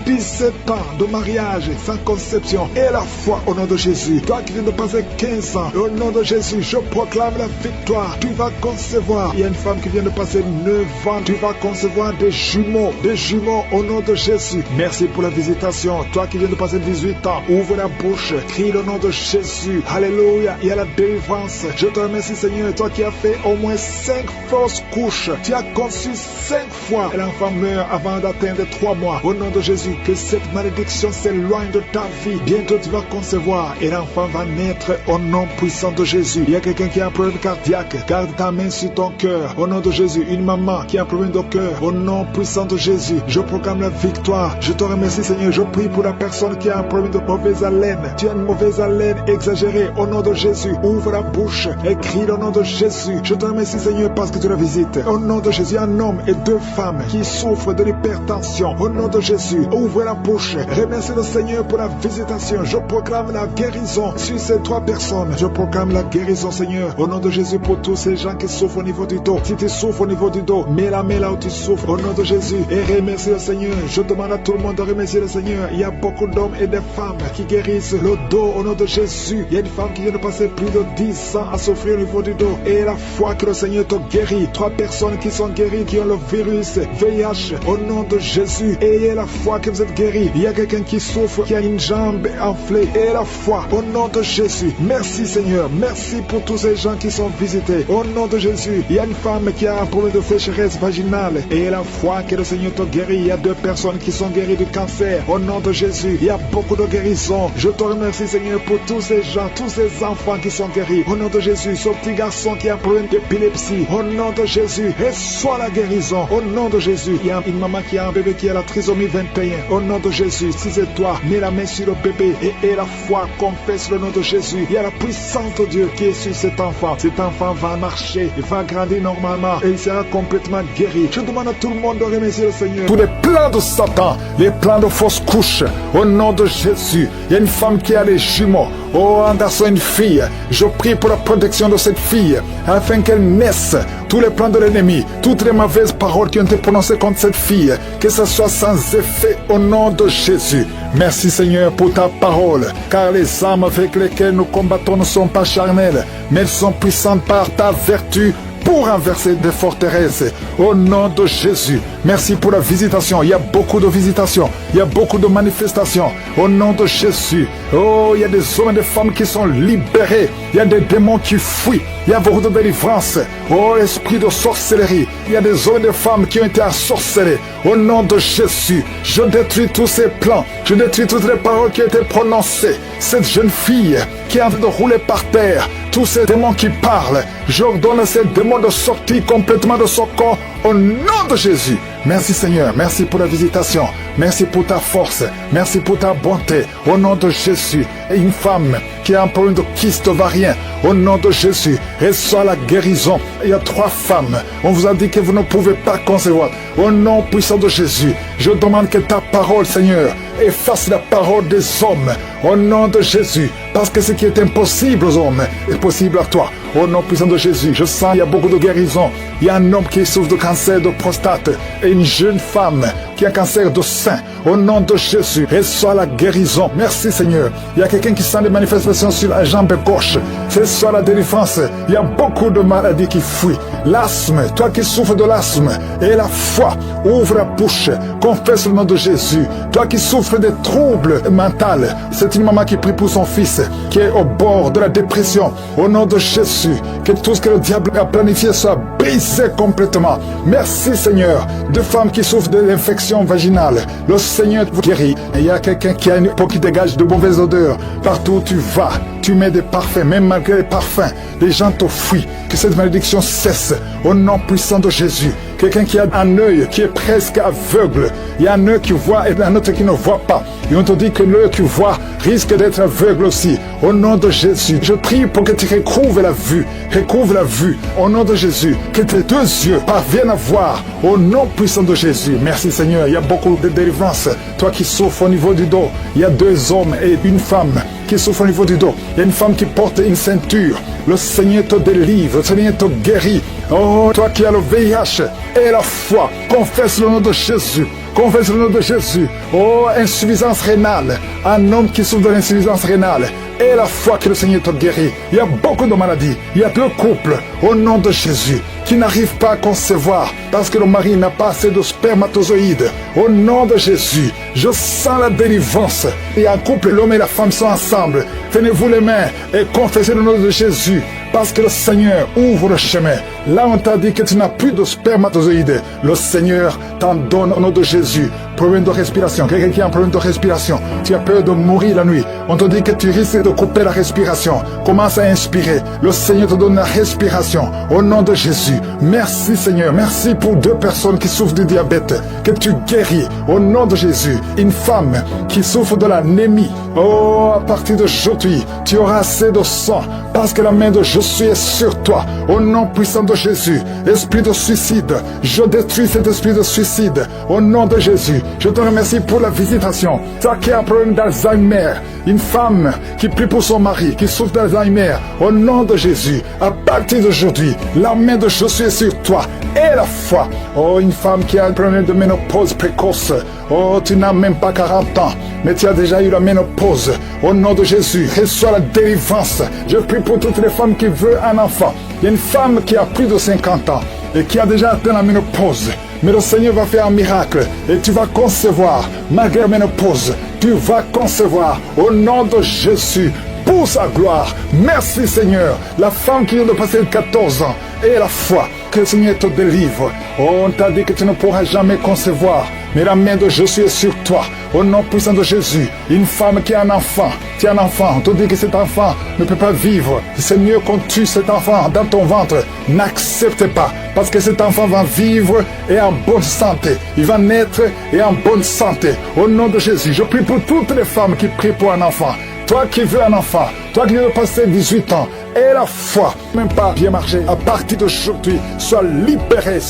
de mariage sans conception. Et la foi au nom de Jésus. Toi qui viens de passer 15 ans. Au nom de Jésus, je proclame la victoire. Tu vas concevoir. Il y a une femme qui vient de passer 9 ans. Tu vas concevoir des jumeaux. Des jumeaux au nom de Jésus. Merci pour la visitation. Toi qui viens de passer 18 ans. Ouvre la bouche. Crie le nom de Jésus. Alléluia. Il y a la délivrance. Je te remercie Seigneur. Toi qui as fait au moins 5 fausses couches. Tu as conçu 5 fois. Et l'enfant meurt avant d'atteindre 3 mois. Au nom de Jésus. Que cette malédiction s'éloigne de ta vie. Bientôt tu vas concevoir. Et l'enfant va naître au nom puissant de Jésus. Il y a quelqu'un qui a un problème cardiaque. Garde ta main sur ton cœur. Au nom de Jésus. Une maman qui a un problème de cœur. Au nom puissant de Jésus. Je proclame la victoire. Je te remercie Seigneur. Je prie pour la personne qui a un problème de mauvaise haleine. Tu as une mauvaise haleine exagérée. Au nom de Jésus. Ouvre la bouche. Et crie le nom de Jésus. Je te remercie Seigneur parce que tu la visites. Au nom de Jésus. Un homme et 2 femmes qui souffrent de l'hypertension. Au nom de Jésus. Ouvre la bouche. Remercie le Seigneur pour la visitation. Je proclame la guérison sur ces 3 personnes. Je proclame la guérison Seigneur. Au nom de Jésus pour tous ces gens qui souffrent au niveau du dos. Si tu souffres au niveau du dos, mets la main là où tu souffres. Au nom de Jésus. Et remercie le Seigneur. Je demande à tout le monde de remercier le Seigneur. Il y a beaucoup d'hommes et de femmes qui guérissent le dos au nom de Jésus. Il y a une femme qui vient de passer plus de 10 ans à souffrir au niveau du dos. Et la foi que le Seigneur te guérit. 3 personnes qui sont guéries, qui ont le virus VIH au nom de Jésus. Ayez la foi que vous êtes guéris. Il y a quelqu'un qui souffre, qui a une jambe enflée. Et la foi au nom de Jésus. Merci Seigneur. Merci pour tous ces gens qui sont visités. Au nom de Jésus. Il y a une femme qui a un problème de sécheresse vaginale. Et la foi que le Seigneur te guérit. Il y a 2 personnes qui sont guéries du cancer. Au nom de Jésus. Il y a beaucoup de guérisons. Je te remercie Seigneur pour tous ces gens, tous ces enfants qui sont guéris. Au nom de Jésus. Ce petit garçon qui a un problème d'épilepsie. Au nom de Jésus. Reçois la guérison. Au nom de Jésus. Il y a une maman qui a un bébé qui a la trisomie 21. Au nom de Jésus. Si c'est toi, mets la main sur le bébé et la foi, confesse le nom de Jésus. Il y a la puissance de Dieu qui est sur cet enfant. Cet enfant va marcher, il va grandir normalement et il sera complètement guéri. Je demande à tout le monde de remercier le Seigneur. Tous les plans de Satan, les plans de fausses couches, au nom de Jésus. Il y a une femme qui a les jumeaux. Oh, un garçon, une fille. Je prie pour la protection de cette fille afin qu'elle naisse. Tous les plans de l'ennemi, toutes les mauvaises paroles qui ont été prononcées contre cette fille, que ce soit sans effet au nom de Jésus. Merci Seigneur pour ta parole, car les armes avec lesquelles nous combattons ne sont pas charnelles, mais elles sont puissantes par ta vertu pour renverser des forteresses. Au nom de Jésus. Merci pour la visitation. Il y a beaucoup de visitations. Il y a beaucoup de manifestations. Au nom de Jésus. Oh, il y a des hommes et des femmes qui sont libérés. Il y a des démons qui fuient. Il y a beaucoup de délivrance. Oh, esprit de sorcellerie. Il y a des hommes et des femmes qui ont été ensorcelés. Au nom de Jésus. Je détruis tous ces plans. Je détruis toutes les paroles qui ont été prononcées. Cette jeune fille qui est en train de rouler par terre. Tous ces démons qui parlent. J'ordonne à ces démons de sortir complètement de son corps. Au nom de Jésus. Merci Seigneur. Merci pour la visitation. Merci pour ta force. Merci pour ta bonté. Au nom de Jésus. Et une femme qui a un problème de kyste ovarien. Au nom de Jésus. Reçois la guérison. Il y a 3 femmes. On vous a dit que vous ne pouvez pas concevoir. Au nom puissant de Jésus. Je demande que ta parole, Seigneur, efface la parole des hommes. Au nom de Jésus. Parce que ce qui est impossible aux hommes est possible à toi. Au nom puissant de Jésus. Je sens il y a beaucoup de guérisons. Il y a un homme qui souffre de cancer de prostate et une jeune femme qui a cancer de sein. Au nom de Jésus, reçois la guérison. Merci Seigneur. Il y a quelqu'un qui sent des manifestations sur la jambe gauche. Reçois la délivrance. Il y a beaucoup de maladies qui fuient. L'asthme, toi qui souffres de l'asthme et la foi, ouvre la bouche. Confesse le nom de Jésus. Toi qui souffres des troubles mentaux, c'est une maman qui prie pour son fils qui est au bord de la dépression. Au nom de Jésus, que tout ce que le diable a planifié soit brisé complètement. Merci Seigneur. De femmes qui souffrent de l'infection vaginale, le Seigneur vous guérit. Et il y a quelqu'un qui a une peau qui dégage de mauvaises odeurs. Partout où tu tu mets des parfums, même malgré les parfums, les gens te fuient. Que cette malédiction cesse au nom puissant de Jésus. Quelqu'un qui a un œil qui est presque aveugle, il y a un œil qui voit et un autre qui ne voit pas. Et on te dit que l'œil qui voit risque d'être aveugle aussi. Au nom de Jésus, je prie pour que tu recouvres la vue. Recouvre la vue. Au nom de Jésus, que tes deux yeux parviennent à voir. Au nom puissant de Jésus. Merci Seigneur. Il y a beaucoup de délivrance. Toi qui souffres au niveau du dos, il y a 2 hommes et une femme qui souffrent au niveau du dos. Il y a une femme qui porte une ceinture. Le Seigneur te délivre. Le Seigneur te guérit. Oh, toi qui as le VIH et la foi, confesse le nom de Jésus. Confesse le nom de Jésus. Oh, insuffisance rénale. Un homme qui souffre de l'insuffisance rénale. Et la foi que le Seigneur te guérit. Il y a beaucoup de maladies. Il y a 2 couples, au nom de Jésus, qui n'arrivent pas à concevoir parce que le mari n'a pas assez de spermatozoïdes. Au nom de Jésus, je sens la délivrance. Il y a un couple, l'homme et la femme sont ensemble. Tenez-vous les mains et confessez le nom de Jésus. Parce que le Seigneur ouvre le chemin. Là, on t'a dit que tu n'as plus de spermatozoïdes. Le Seigneur t'en donne au nom de Jésus. Problème de respiration. Quelqu'un qui a un problème de respiration. Tu as peur de mourir la nuit. On te dit que tu risques de couper la respiration. Commence à inspirer. Le Seigneur te donne la respiration. Au nom de Jésus. Merci Seigneur. Merci pour 2 personnes qui souffrent du diabète. Que tu guéris. Au nom de Jésus. Une femme qui souffre de l'anémie. Oh, à partir d'aujourd'hui, tu auras assez de sang. Parce que la main de Jésus est sur toi. Au nom puissant de Jésus. Esprit de suicide. Je détruis cet esprit de suicide. Au nom de Jésus. Je te remercie pour la visitation. Toi qui as un problème d'Alzheimer. Une femme qui prie pour son mari, qui souffre d'Alzheimer. Au nom de Jésus. À partir d'aujourd'hui, la main de Jésus est sur toi. Et la foi. Oh, une femme qui a un problème de ménopause précoce. Oh, tu n'as même pas 40 ans, mais tu as déjà eu la ménopause. Au nom de Jésus, reçois la délivrance. Je prie pour toutes les femmes qui veulent un enfant. Il y a une femme qui a plus de 50 ans et qui a déjà atteint la ménopause. Mais le Seigneur va faire un miracle et tu vas concevoir, malgré la ménopause. Tu vas concevoir au nom de Jésus. Pour sa gloire. Merci Seigneur. La femme qui vient de passer 14 ans et la foi que le Seigneur te délivre. Oh, on t'a dit que tu ne pourras jamais concevoir. Mais la main de Jésus est sur toi. Au nom puissant de Jésus. Une femme qui a un enfant. Tu as un enfant. On te dit que cet enfant ne peut pas vivre. C'est mieux qu'on tue cet enfant dans ton ventre. N'accepte pas. Parce que cet enfant va vivre et en bonne santé. Il va naître et en bonne santé. Au nom de Jésus. Je prie pour toutes les femmes qui prient pour un enfant. Toi qui veux un enfant, toi qui veux passer 18 ans, et la foi, même pas bien marcher, à partir d'aujourd'hui, sois libéré,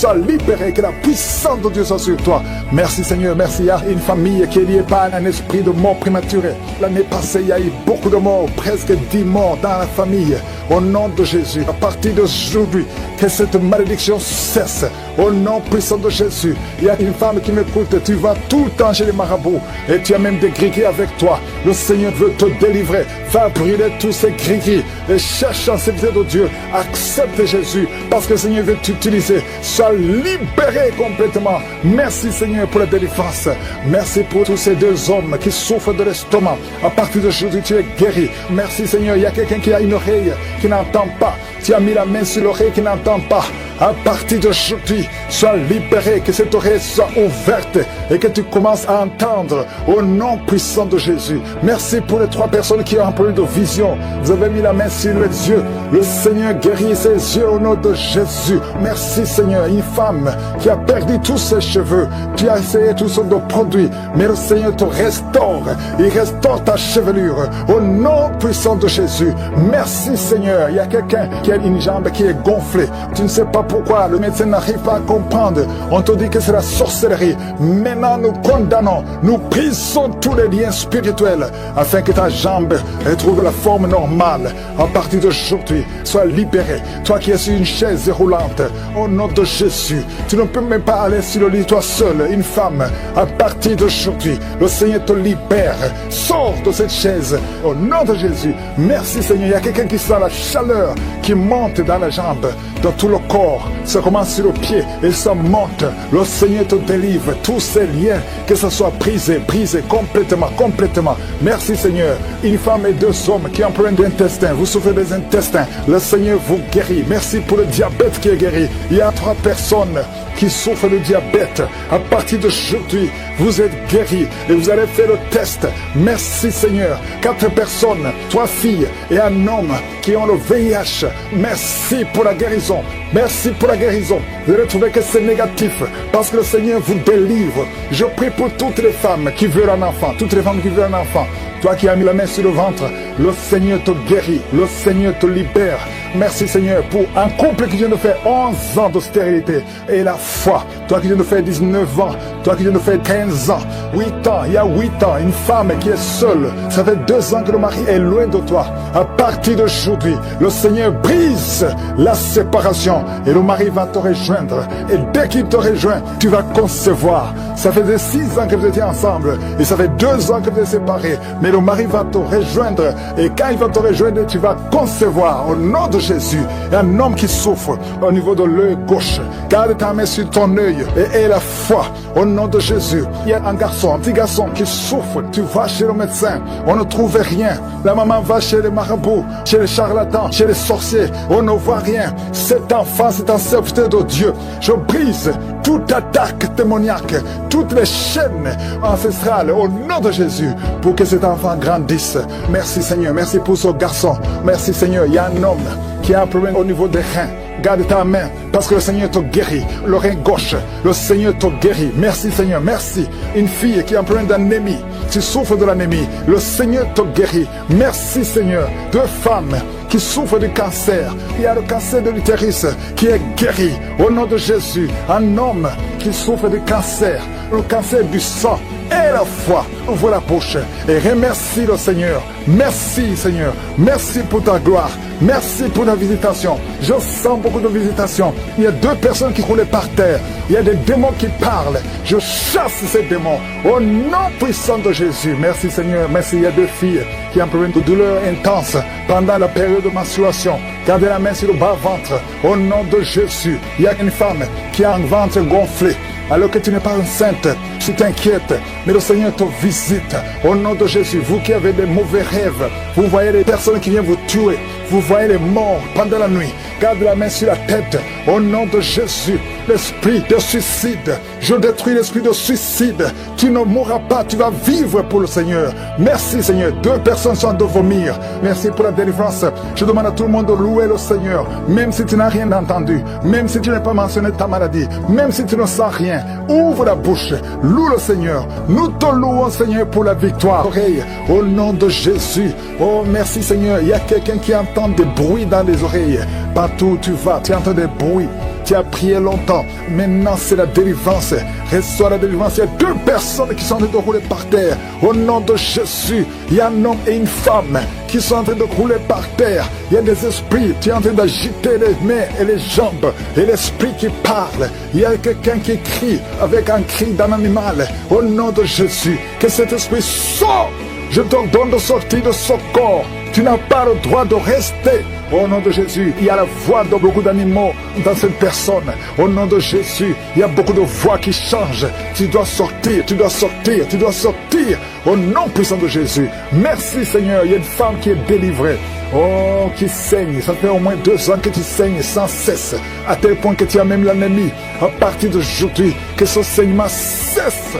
que la puissance de Dieu soit sur toi. Merci Seigneur, merci. Il y a une famille qui est liée par un esprit de mort prématurée. L'année passée, il y a eu beaucoup de morts, presque 10 morts dans la famille. Au nom de Jésus, à partir d'aujourd'hui, que cette malédiction cesse. Au nom puissant de Jésus, il y a une femme qui m'écoute, tu vas tout le temps chez les marabouts, et tu as même des gris-gris avec toi. Le Seigneur veut te délivrer, va brûler tous ces gris-gris, et cherche en sécurité de Dieu, accepte Jésus, parce que le Seigneur veut t'utiliser, sois libéré complètement. Merci Seigneur pour la délivrance, merci pour tous ces 2 hommes qui souffrent de l'estomac, à partir d'aujourd'hui tu es guéri. Merci Seigneur, il y a quelqu'un qui a une oreille qui n'entend pas, tu as mis la main sur l'oreille qui n'entend pas. À partir d'aujourd'hui, sois libéré, que cette oreille soit ouverte et que tu commences à entendre au nom puissant de Jésus. Merci pour les 3 personnes qui ont un problème de vision. Vous avez mis la main sur les yeux. Le Seigneur guérit ses yeux au nom de Jésus. Merci Seigneur. Une femme qui a perdu tous ses cheveux. Tu as essayé toutes sortes de produits, mais le Seigneur te restaure. Il restaure ta chevelure au nom puissant de Jésus. Merci Seigneur. Il y a quelqu'un qui a une jambe qui est gonflée. Tu ne sais pas pourquoi le médecin n'arrive pas à comprendre. On te dit que c'est la sorcellerie. Maintenant nous condamnons, nous brisons tous les liens spirituels afin que ta jambe retrouve la forme normale. À partir d'aujourd'hui, sois libéré. Toi qui es sur une chaise roulante, au nom de Jésus, tu ne peux même pas aller sur le lit toi seul, une femme. À partir d'aujourd'hui, le Seigneur te libère. Sors de cette chaise au nom de Jésus. Merci Seigneur. Il y a quelqu'un qui sent la chaleur qui monte dans la jambe, dans tout le corps, ça commence sur le pied et ça monte. Le Seigneur te délivre. Tous ces liens, que ce soit brisé complètement. Merci Seigneur. Une femme et 2 hommes qui ont un problème d'intestin, vous souffrez des intestins, le Seigneur vous guérit. Merci pour le diabète qui est guéri. Il y a 3 personnes qui souffrent de diabète. À partir d'aujourd'hui, vous êtes guéris et vous allez faire le test. Merci Seigneur. 4 personnes, 3 filles et un homme qui ont le VIH. Merci pour la guérison. Merci pour la guérison. Vous allez trouver que c'est négatif parce que le Seigneur vous délivre. Je prie pour toutes les femmes qui veulent un enfant. Toutes les femmes qui veulent un enfant. Toi qui as mis la main sur le ventre, le Seigneur te guérit. Le Seigneur te libère. Merci Seigneur pour un couple qui vient de faire 11 ans de stérilité et la foi. Toi qui viens de faire 19 ans, toi qui viens de faire 15 ans, 8 ans, il y a 8 ans, une femme qui est seule. Ça fait 2 ans que le mari est loin de toi. À partir d'aujourd'hui, le Seigneur brise la séparation et le mari va te rejoindre. Et dès qu'il te rejoint, tu vas concevoir. Ça faisait 6 ans que vous étiez ensemble et ça fait 2 ans que vous êtes séparés. Mais le mari va te rejoindre et quand il va te rejoindre, tu vas concevoir au nom de Jésus. Il y a un homme qui souffre au niveau de l'œil gauche. Garde ta main sur ton œil et aie la foi au nom de Jésus. Il y a un petit garçon qui souffre. Tu vas chez le médecin, on ne trouve rien. La maman va chez les marabouts, chez les charlatans, chez les sorciers, on ne voit rien. Cet enfant, c'est un serviteur de Dieu. Je brise toute attaque démoniaque, toutes les chaînes ancestrales au nom de Jésus pour que cet enfant grandisse. Merci Seigneur, merci pour ce garçon. Merci Seigneur, il y a un homme qui a un problème au niveau des reins. Garde ta main parce que le Seigneur te guérit. Le rein gauche, le Seigneur te guérit. Merci Seigneur, merci. Une fille qui a un problème d'anémie, tu souffres de l'anémie, le Seigneur te guérit. Merci Seigneur. 2 femmes qui souffrent du cancer. Il y a le cancer de l'utérus qui est guéri au nom de Jésus. Un homme qui souffre du cancer, le cancer du sang. Et la foi, ouvre la bouche et remercie le Seigneur. Merci Seigneur, merci pour ta gloire, merci pour ta visitation. Je sens beaucoup de visitations. Il y a 2 personnes qui roulaient par terre. Il y a des démons qui parlent. Je chasse ces démons au nom puissant de Jésus. Merci Seigneur, merci. Il y a 2 filles qui ont un problème de douleur intense pendant la période de menstruation. Gardez la main sur le bas-ventre au nom de Jésus. Il y a une femme qui a un ventre gonflé. Alors que tu n'es pas enceinte, tu t'inquiètes, mais le Seigneur te visite au nom de Jésus. Vous qui avez des mauvais rêves, vous voyez les personnes qui viennent vous tuer, vous voyez les morts pendant la nuit. Garde la main sur la tête au nom de Jésus. L'esprit de suicide, je détruis l'esprit de suicide. Tu ne mourras pas, tu vas vivre pour le Seigneur. Merci Seigneur. 2 personnes sont de vomir. Merci pour la délivrance. Je demande à tout le monde de louer le Seigneur, même si tu n'as rien entendu, même si tu n'as pas mentionné ta maladie, même si tu ne sens rien. Ouvre la bouche, loue le Seigneur. Nous te louons Seigneur pour la victoire. Oreille, au nom de Jésus. Oh merci Seigneur. Il y a quelqu'un qui entend des bruits dans les oreilles. Partout où tu vas, tu entends des bruits. Tu as prié longtemps. Maintenant, c'est la délivrance. Reçois la délivrance. Il y a 2 personnes qui sont en train de rouler par terre. Au nom de Jésus, il y a un homme et une femme qui sont en train de rouler par terre. Il y a des esprits. Tu es en train d'agiter les mains et les jambes. Et l'esprit qui parle. Il y a quelqu'un qui crie avec un cri d'un animal. Au nom de Jésus, que cet esprit sort. Je te donne de sortir de ce corps. Tu n'as pas le droit de rester. Au nom de Jésus, il y a la voix de beaucoup d'animaux dans cette personne. Au nom de Jésus, il y a beaucoup de voix qui changent. Tu dois sortir, tu dois sortir, tu dois sortir. Au nom puissant de Jésus. Merci Seigneur, il y a une femme qui est délivrée. Oh, qui saigne. Ça fait au moins 2 ans que tu saignes sans cesse. À tel point que tu as même l'anémie. À partir d'aujourd'hui, que ce saignement cesse.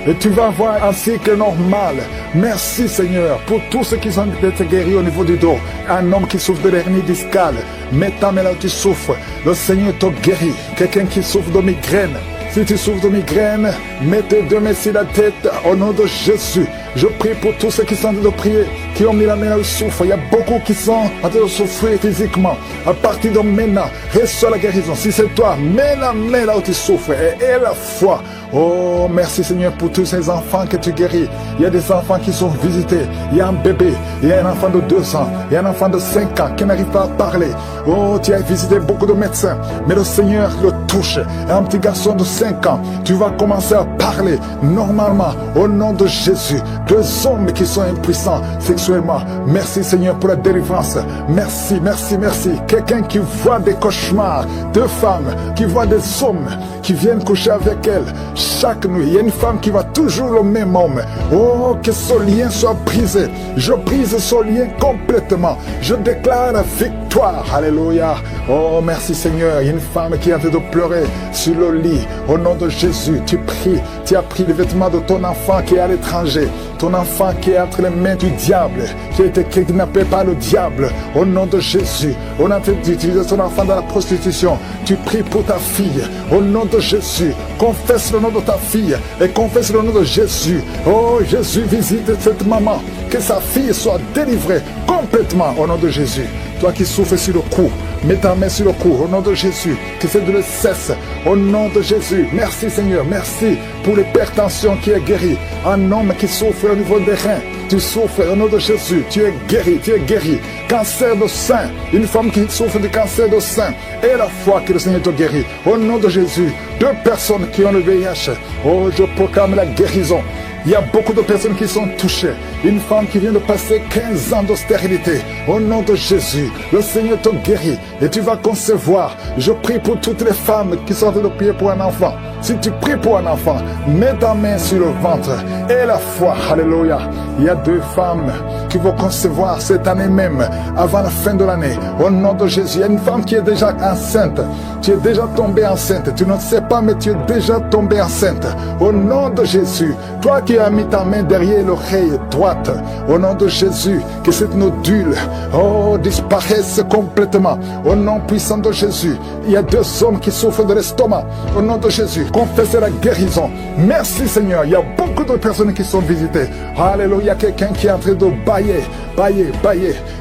Et tu vas avoir un cycle normal. Merci Seigneur pour tous ceux qui sont été guéris au niveau du dos. Un homme qui souffre de l'hernie discale. Mets ta main là où tu souffres. Le Seigneur te guérit. Quelqu'un qui souffre de migraine. Si tu souffres de migraine, mets tes 2 mains sur la tête au nom de Jésus. Je prie pour tous ceux qui sont en train de prier, qui ont mis la main là où ils souffrent. Il y a beaucoup qui sont en train de souffrir physiquement. À partir de maintenant, reçois la guérison. Si c'est toi, mets la main là où tu souffres et aie la foi. Oh, merci Seigneur pour tous ces enfants que tu guéris. Il y a des enfants qui sont visités. Il y a un bébé, il y a un enfant de 2 ans, il y a un enfant de 5 ans qui n'arrive pas à parler. Oh, tu as visité beaucoup de médecins, mais le Seigneur le touche. Un petit garçon de 5 ans, tu vas commencer à parler normalement au nom de Jésus. deux hommes qui sont impuissants sexuellement. Merci Seigneur pour la délivrance. Merci, merci, merci. Quelqu'un qui voit des cauchemars, deux femmes qui voient des hommes qui viennent coucher avec elles chaque nuit. Il y a une femme qui voit toujours le même homme. Oh, que ce lien soit brisé. Je brise ce lien complètement. Je déclare la victoire. Alléluia. Oh, merci Seigneur. Il y a une femme qui est en train de pleurer sur le lit. Au nom de Jésus, tu pries. Tu as pris les vêtements de ton enfant qui est à l'étranger. Ton enfant qui est entre les mains du diable, qui a été kidnappé par le diable. Au nom de Jésus, on a d'utiliser ton enfant dans la prostitution. Tu pries pour ta fille. Au nom de Jésus, confesse le nom de ta fille et confesse le nom de Jésus. Oh, Jésus, visite cette maman. Que sa fille soit délivrée complètement au nom de Jésus. Toi qui souffres sur le cou, mets ta main sur le cou au nom de Jésus. Que cette douleur cesse au nom de Jésus. Merci Seigneur, merci pour l'hypertension qui est guérie. Un homme qui souffre au niveau des reins, tu souffres au nom de Jésus. Tu es guéri, tu es guéri. Cancer de sein, une femme qui souffre de cancer de sein. Et la foi que le Seigneur te guérit. Au nom de Jésus, deux personnes qui ont le VIH. Oh, je proclame la guérison. Il y a beaucoup de personnes qui sont touchées. Une femme qui vient de passer 15 ans d'austérité. Au nom de Jésus, le Seigneur te guérit et tu vas concevoir. Je prie pour toutes les femmes qui sont en train de prier pour un enfant. Si tu pries pour un enfant, mets ta main sur le ventre et la foi. Alléluia. Il y a deux femmes qui vont concevoir cette année même, avant la fin de l'année. Au nom de Jésus, il y a une femme qui est déjà enceinte. Tu es déjà tombée enceinte. Tu ne sais pas, mais tu es déjà tombée enceinte. Au nom de Jésus, toi qui as mis ta main derrière l'oreille droite, au nom de Jésus, que cette nodule, oh, disparaisse complètement. Au nom puissant de Jésus, il y a deux hommes qui souffrent de l'estomac. Au nom de Jésus, confesse la guérison. Merci Seigneur, il y a beaucoup de personnes qui sont visitées. Alléluia, il y a quelqu'un qui est en train de bailler.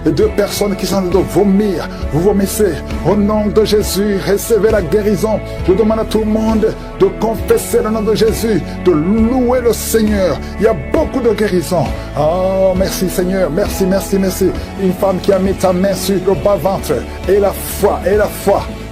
Et deux personnes qui sont en train de vomir. Vous vomissez. Au nom de Jésus, recevez la guérison. Je demande à tout le monde de confesser le nom de Jésus, de louer le Seigneur. Il y a beaucoup de guérison. Oh, merci Seigneur, merci. Une femme qui a mis ta main sur le bas-ventre. Et la foi.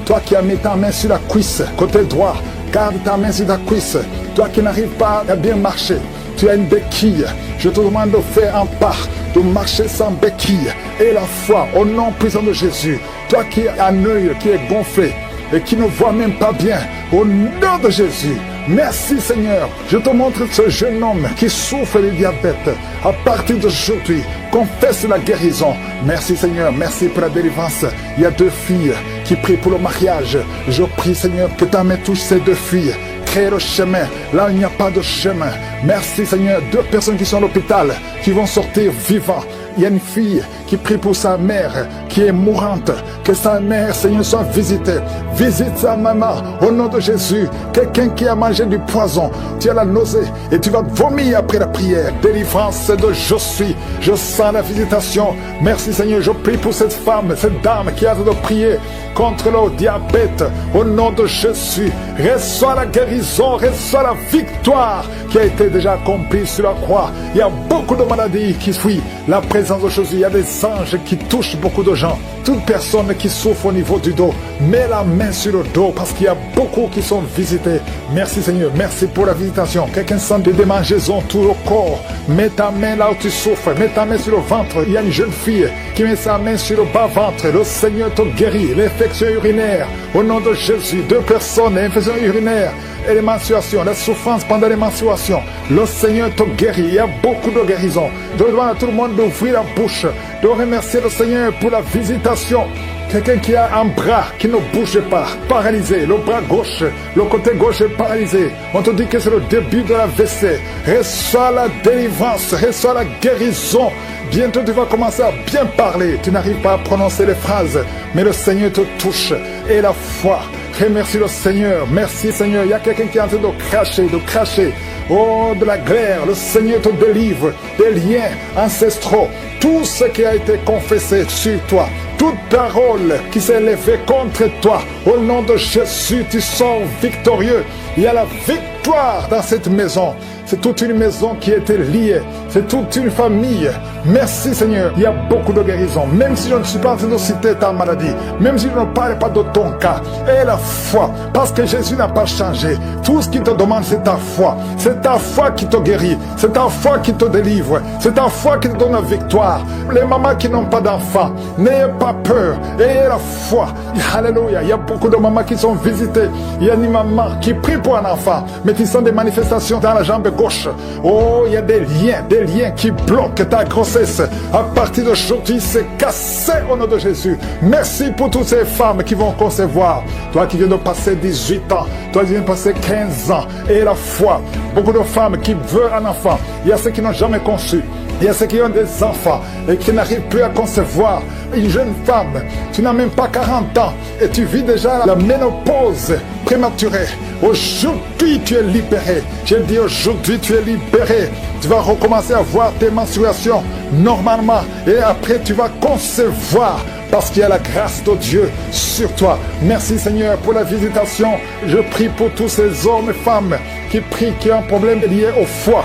Toi qui as mis ta main sur la cuisse, côté droit, garde ta main sur la cuisse. Toi qui n'arrives pas à bien marcher, tu as une béquille. Je te demande de faire un pas, de marcher sans béquille. Et la foi, au nom puissant de Jésus. Toi qui as un œil qui est gonflé et qui ne voit même pas bien, au nom de Jésus. Merci Seigneur. Je te montre ce jeune homme qui souffre de diabète. À partir d'aujourd'hui, confesse la guérison. Merci Seigneur, merci pour la délivrance. Il y a deux filles qui prient pour le mariage. Je prie Seigneur que ta main touche ces deux filles. Crée le chemin, là il n'y a pas de chemin. Merci Seigneur, deux personnes qui sont à l'hôpital, qui vont sortir vivants. Il y a une fille qui prie pour sa mère qui est mourante. Que sa mère, Seigneur, soit visitée. Visite sa maman au nom de Jésus. Quelqu'un qui a mangé du poison, tu as la nausée et tu vas vomir après la prière. Délivrance de je suis. Je sens la visitation. Merci Seigneur, je prie pour cette femme, cette dame qui a hâte de prier contre le diabète. Au nom de Jésus, reçois la guérison, reçois la victoire qui a été déjà accomplie sur la croix. Il y a beaucoup de maladies qui fuient la présence de Jésus. Il y a des anges qui touchent beaucoup de gens. Toute personne qui souffre au niveau du dos, mets la main sur le dos parce qu'il y a beaucoup qui sont visités. Merci Seigneur, merci pour la visitation. Quelqu'un sent des démangeaisons tout le corps, mets ta main là où tu souffres, mets ta main sur le ventre. Il y a une jeune fille qui met sa main sur le bas-ventre. Le Seigneur te guérit. L'infection urinaire, au nom de Jésus. Deux personnes, l'infection urinaire et les menstruations, la souffrance pendant les menstruations. Le Seigneur te guérit. Il y a beaucoup de guérisons. Je demande à tout le monde d'ouvrir la bouche, de remercier le Seigneur pour la visitation. Quelqu'un qui a un bras qui ne bouge pas, paralysé, le bras gauche, le côté gauche est paralysé. On te dit que c'est le début de la WC. Reçois la délivrance, reçois la guérison. Bientôt tu vas commencer à bien parler. Tu n'arrives pas à prononcer les phrases, mais le Seigneur te touche. Et la foi. Remercie le Seigneur. Merci Seigneur. Il y a quelqu'un qui est en train de cracher. Oh, de la glaire. Le Seigneur te délivre des liens ancestraux. Tout ce qui a été confessé sur toi. Toute parole qui s'est élevée contre toi. Au nom de Jésus, tu sors victorieux. Il y a la victoire victoire dans cette maison. C'est toute une maison qui a été liée. C'est toute une famille. Merci Seigneur. Il y a beaucoup de guérison. Même si je ne suis pas en train de citer ta maladie, même si je ne parle pas de ton cas, et la foi, parce que Jésus n'a pas changé. Tout ce qu'il te demande, c'est ta foi. C'est ta foi qui te guérit. C'est ta foi qui te délivre. C'est ta foi qui te donne la victoire. Les mamans qui n'ont pas d'enfants, n'ayez pas peur. Ayez la foi. Alléluia. Il y a beaucoup de mamans qui sont visitées. Il y a une maman qui prie pour un enfant, mais qui sont des manifestations dans la jambe gauche. Oh, il y a des liens qui bloquent ta grossesse. À partir d'aujourd'hui, c'est cassé au nom de Jésus. Merci pour toutes ces femmes qui vont concevoir. Toi qui viens de passer 18 ans, toi qui viens de passer 15 ans, et la foi. Beaucoup de femmes qui veulent un enfant. Il y a ceux qui n'ont jamais conçu. Il y a ceux qui ont des enfants et qui n'arrivent plus à concevoir. Une jeune femme, tu n'as même pas 40 ans et tu vis déjà la ménopause prématurée. Aujourd'hui, tu es libéré. J'ai dit aujourd'hui, tu es libéré. Tu vas recommencer à voir tes menstruations normalement et après, tu vas concevoir. Parce qu'il y a la grâce de Dieu sur toi. Merci Seigneur pour la visitation. Je prie pour tous ces hommes et femmes qui prient, qui ont un problème lié au foie.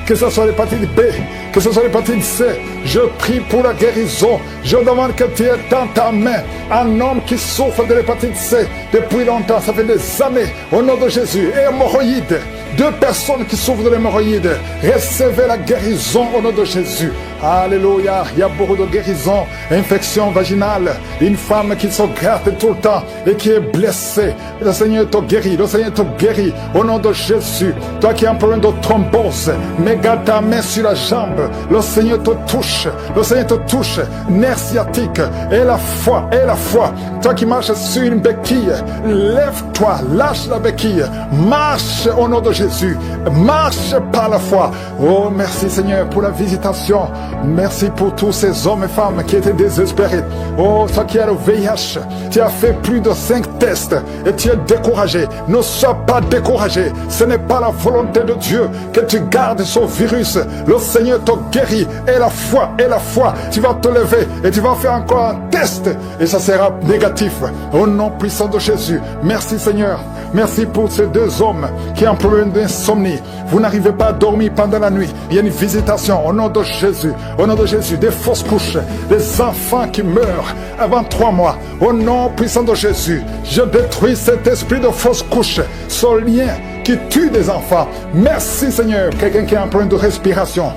Que ce soit l'hépatite B, que ce soit l'hépatite C, je prie pour la guérison. Je demande que tu aies dans ta main un homme qui souffre de l'hépatite C depuis longtemps, ça fait des années, au nom de Jésus. Et hémorroïdes, 2 personnes qui souffrent de l'hémorroïde, recevez la guérison au nom de Jésus. Alléluia, il y a beaucoup de guérisons, infection vaginale, une femme qui se gratte tout le temps et qui est blessée. Le Seigneur te guérit, le Seigneur te guérit au nom de Jésus. Toi qui as un problème de thrombose, mets ta main sur la jambe, le Seigneur te touche, le Seigneur te touche, nerf sciatique, et la foi. Toi qui marches sur une béquille, lève-toi, lâche la béquille, marche au nom de Jésus, marche par la foi. Oh, merci Seigneur pour la visitation. Merci pour tous ces hommes et femmes qui étaient désespérés. Oh, toi qui as le VIH, tu as fait plus de 5 tests et tu es découragé. Ne sois pas découragé. Ce n'est pas la volonté de Dieu que tu gardes ce virus. Le Seigneur te guérit. Et la foi, tu vas te lever et tu vas faire encore un test et ça sera négatif. Au nom puissant de Jésus. Merci Seigneur. Merci pour ces 2 hommes qui ont un problème d'insomnie. Vous n'arrivez pas à dormir pendant la nuit. Il y a une visitation au nom de Jésus. Au nom de Jésus, des fausses couches, des enfants qui meurent avant 3 mois. Au nom puissant de Jésus, je détruis cet esprit de fausses couches, ce lien qui tue des enfants. Merci Seigneur. Quelqu'un qui a un problème de respiration,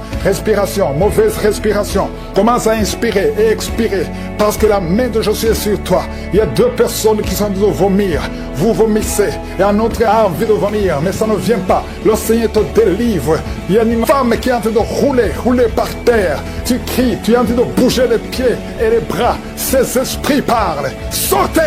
mauvaise respiration, commence à inspirer et expirer parce que la main de Jésus est sur toi. Il y a 2 personnes qui sont en train de vomir. Vous vomissez et un autre a envie de vomir, mais ça ne vient pas. Le Seigneur te délivre. Il y a une femme qui est en train de rouler par terre. Tu cries, tu es en train de bouger les pieds et les bras. Ces esprits parlent. Sortez!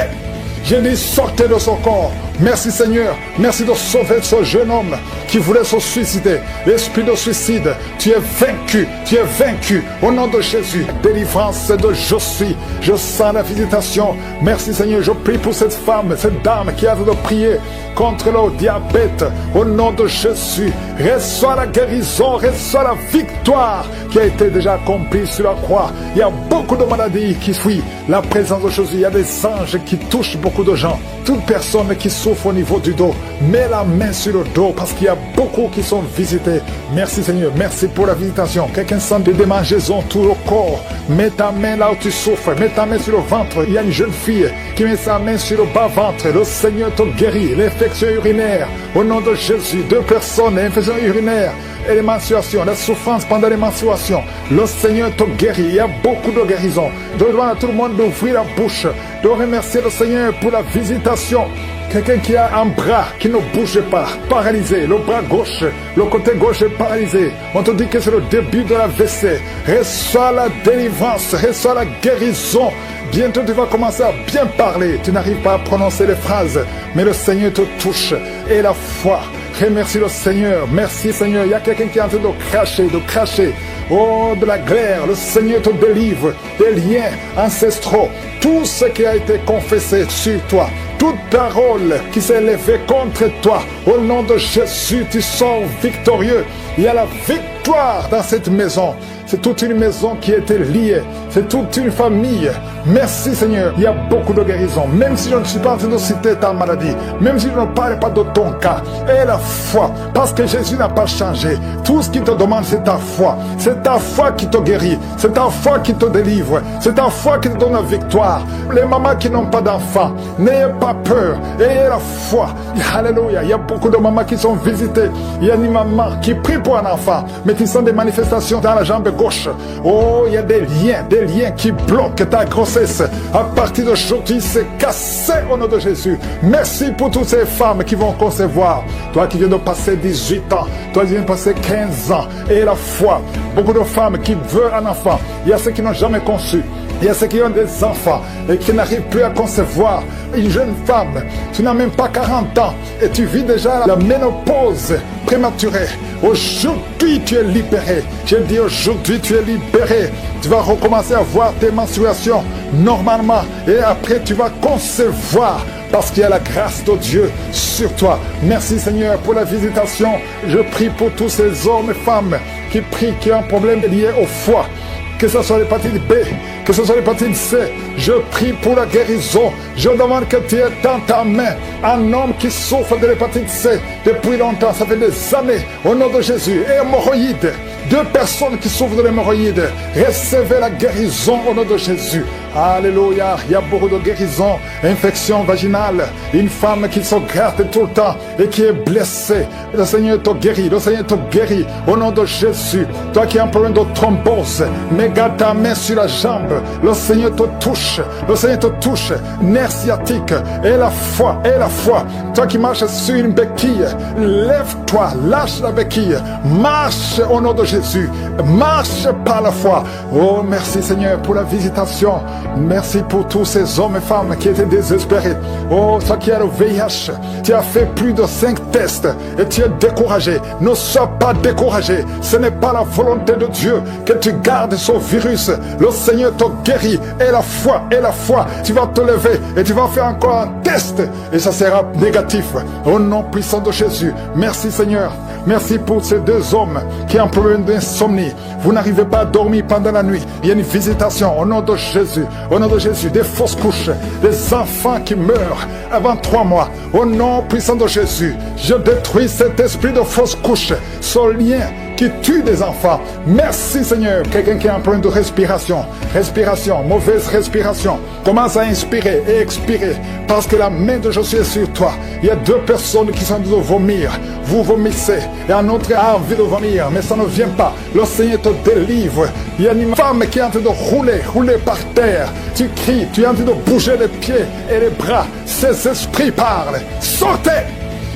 J'ai dit sortez de son corps. Merci Seigneur, merci de sauver ce jeune homme qui voulait se suicider. L'esprit de suicide, tu es vaincu au nom de Jésus. Délivrance de je sens la visitation. Merci Seigneur, je prie pour cette femme, cette dame qui a de prier contre le diabète au nom de Jésus. Reçois la guérison, reçois la victoire qui a été déjà accomplie sur la croix. Il y a beaucoup de maladies qui fuient la présence de Jésus. Il y a des anges qui touchent beaucoup de gens. Toute personne qui souffre au niveau du dos, mets la main sur le dos parce qu'il y a beaucoup qui sont visités. Merci Seigneur, merci pour la visitation. Quelqu'un sent des démangeaisons tout le corps, mets ta main là où tu souffres, mets ta main sur le ventre. Il y a une jeune fille qui met sa main sur le bas-ventre. Le Seigneur te guérit. L'infection urinaire, au nom de Jésus. 2 personnes, l'infection urinaire et les menstruations, la souffrance pendant les menstruations. Le Seigneur te guérit. Il y a beaucoup de guérisons. Je demande à tout le monde d'ouvrir la bouche, de remercier le Seigneur pour la visitation. Quelqu'un qui a un bras qui ne bouge pas, paralysé, le bras gauche, le côté gauche est paralysé. On te dit que c'est le début de la WC. Reçois la délivrance, reçois la guérison. Bientôt tu vas commencer à bien parler. Tu n'arrives pas à prononcer les phrases, mais le Seigneur te touche. Et la foi, remercie le Seigneur. Merci Seigneur. Il y a quelqu'un qui est en train de cracher. Oh, de la glaire, le Seigneur te délivre des liens ancestraux. Tout ce qui a été confessé sur toi, toute parole qui s'est levée contre toi, au nom de Jésus, tu sors victorieux. Il y a la victoire dans cette maison. C'est toute une maison qui était liée. C'est toute une famille. Merci Seigneur. Il y a beaucoup de guérisons. Même si je ne suis pas en train de citer ta maladie, même si je ne parle pas de ton cas, et la foi, parce que Jésus n'a pas changé. Tout ce qu'il te demande, c'est ta foi. C'est ta foi qui te guérit. C'est ta foi qui te délivre. C'est ta foi qui te donne la victoire. Les mamans qui n'ont pas d'enfants, n'ayez pas peur. Ayez la foi. Alléluia. Il y a beaucoup de mamans qui sont visitées. Il y a une maman qui prie pour un enfant, mais qui sont des manifestations dans la jambe gauche. Oh, il y a des liens qui bloquent ta grossesse. À partir d'aujourd'hui, c'est cassé au nom de Jésus. Merci pour toutes ces femmes qui vont concevoir. Toi qui viens de passer 18 ans, toi qui viens de passer 15 ans, et la foi. Beaucoup de femmes qui veulent un enfant. Il y a ceux qui n'ont jamais conçu. Il y a ceux qui ont des enfants et qui n'arrivent plus à concevoir. Une jeune femme, tu n'as même pas 40 ans et tu vis déjà la ménopause prématurée. Aujourd'hui, tu es libéré. Je dis aujourd'hui, tu es libéré. Tu vas recommencer à voir tes menstruations normalement et après tu vas concevoir. Parce qu'il y a la grâce de Dieu sur toi. Merci Seigneur pour la visitation. Je prie pour tous ces hommes et femmes qui prient, qui ont un problème lié au foie. Que ce soit l'hépatite B, que ce soit l'hépatite C, je prie pour la guérison. Je demande que tu aies dans ta main un homme qui souffre de l'hépatite C depuis longtemps, ça fait des années, au nom de Jésus. Et hémorroïdes, 2 personnes qui souffrent de l'hémorroïde, recevez la guérison au nom de Jésus. Alléluia, il y a beaucoup de guérisons, infection vaginale, une femme qui se gratte tout le temps et qui est blessée. Le Seigneur te guérit, le Seigneur te guérit au nom de Jésus. Toi qui as un problème de thrombose, mais garde ta main sur la jambe, le Seigneur te touche, le Seigneur te touche, nerf sciatique, et la foi. Toi qui marches sur une béquille, lève-toi, lâche la béquille, marche au nom de Jésus, marche par la foi. Oh merci Seigneur pour la visitation. Merci pour tous ces hommes et femmes qui étaient désespérés. Oh, toi qui as le VIH, tu as fait plus de 5 tests et tu es découragé. Ne sois pas découragé. Ce n'est pas la volonté de Dieu que tu gardes ce virus. Le Seigneur te guérit. Et la foi, tu vas te lever et tu vas faire encore un test et ça sera négatif. Au nom puissant de Jésus. Merci Seigneur. Merci pour ces 2 hommes qui ont un problème d'insomnie. Vous n'arrivez pas à dormir pendant la nuit. Il y a une visitation au nom de Jésus. Au nom de Jésus, des fausses couches, des enfants qui meurent avant 3 mois. Au nom puissant de Jésus, je détruis cet esprit de fausses couches, ce lien qui tue des enfants. Merci Seigneur. Quelqu'un qui a un problème de respiration, mauvaise respiration, commence à inspirer et expirer parce que la main de Jésus est sur toi. Il y a 2 personnes qui sont en train de vomir. Vous vomissez et un autre a envie de vomir, mais ça ne vient pas. Le Seigneur te délivre. Il y a une femme qui est en train de rouler par terre. Tu cries, tu es en train de bouger les pieds et les bras. Ces esprits parlent. Sortez!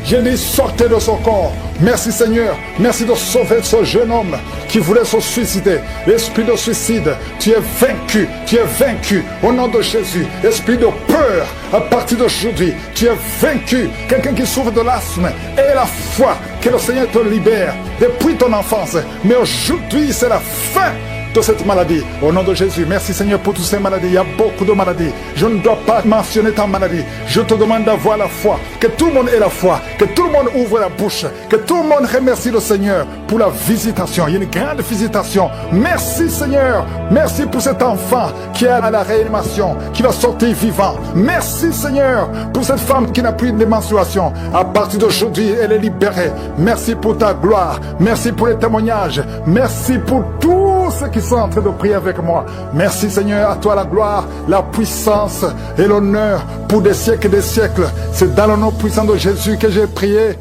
Je dis sortez de son corps. Merci Seigneur. Merci de sauver ce jeune homme qui voulait se suicider. L'esprit de suicide, tu es vaincu. Tu es vaincu au nom de Jésus. Esprit de peur, à partir d'aujourd'hui, tu es vaincu. Quelqu'un qui souffre de l'asthme, et la foi que le Seigneur te libère depuis ton enfance. Mais aujourd'hui, c'est la fin de cette maladie. Au nom de Jésus, merci Seigneur pour toutes ces maladies. Il y a beaucoup de maladies. Je ne dois pas mentionner ta maladie. Je te demande d'avoir la foi. Que tout le monde ait la foi. Que tout le monde ouvre la bouche. Que tout le monde remercie le Seigneur pour la visitation. Il y a une grande visitation. Merci Seigneur. Merci pour cet enfant qui est à la réanimation, qui va sortir vivant. Merci Seigneur pour cette femme qui n'a plus de menstruation. À partir d'aujourd'hui, elle est libérée. Merci pour ta gloire. Merci pour les témoignages. Merci pour tous ceux qui sont en train de prier avec moi. Merci Seigneur, à toi la gloire, la puissance et l'honneur pour des siècles et des siècles. C'est dans le nom puissant de Jésus que j'ai prié.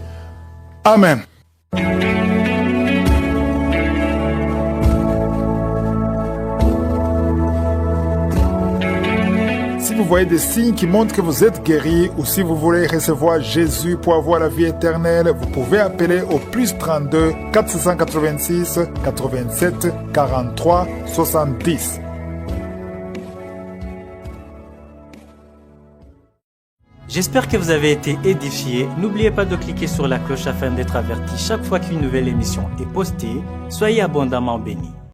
Amen. Si vous voyez des signes qui montrent que vous êtes guéri ou si vous voulez recevoir Jésus pour avoir la vie éternelle, vous pouvez appeler au plus 32 486 87 43 70. J'espère que vous avez été édifiés. N'oubliez pas de cliquer sur la cloche afin d'être averti chaque fois qu'une nouvelle émission est postée. Soyez abondamment bénis.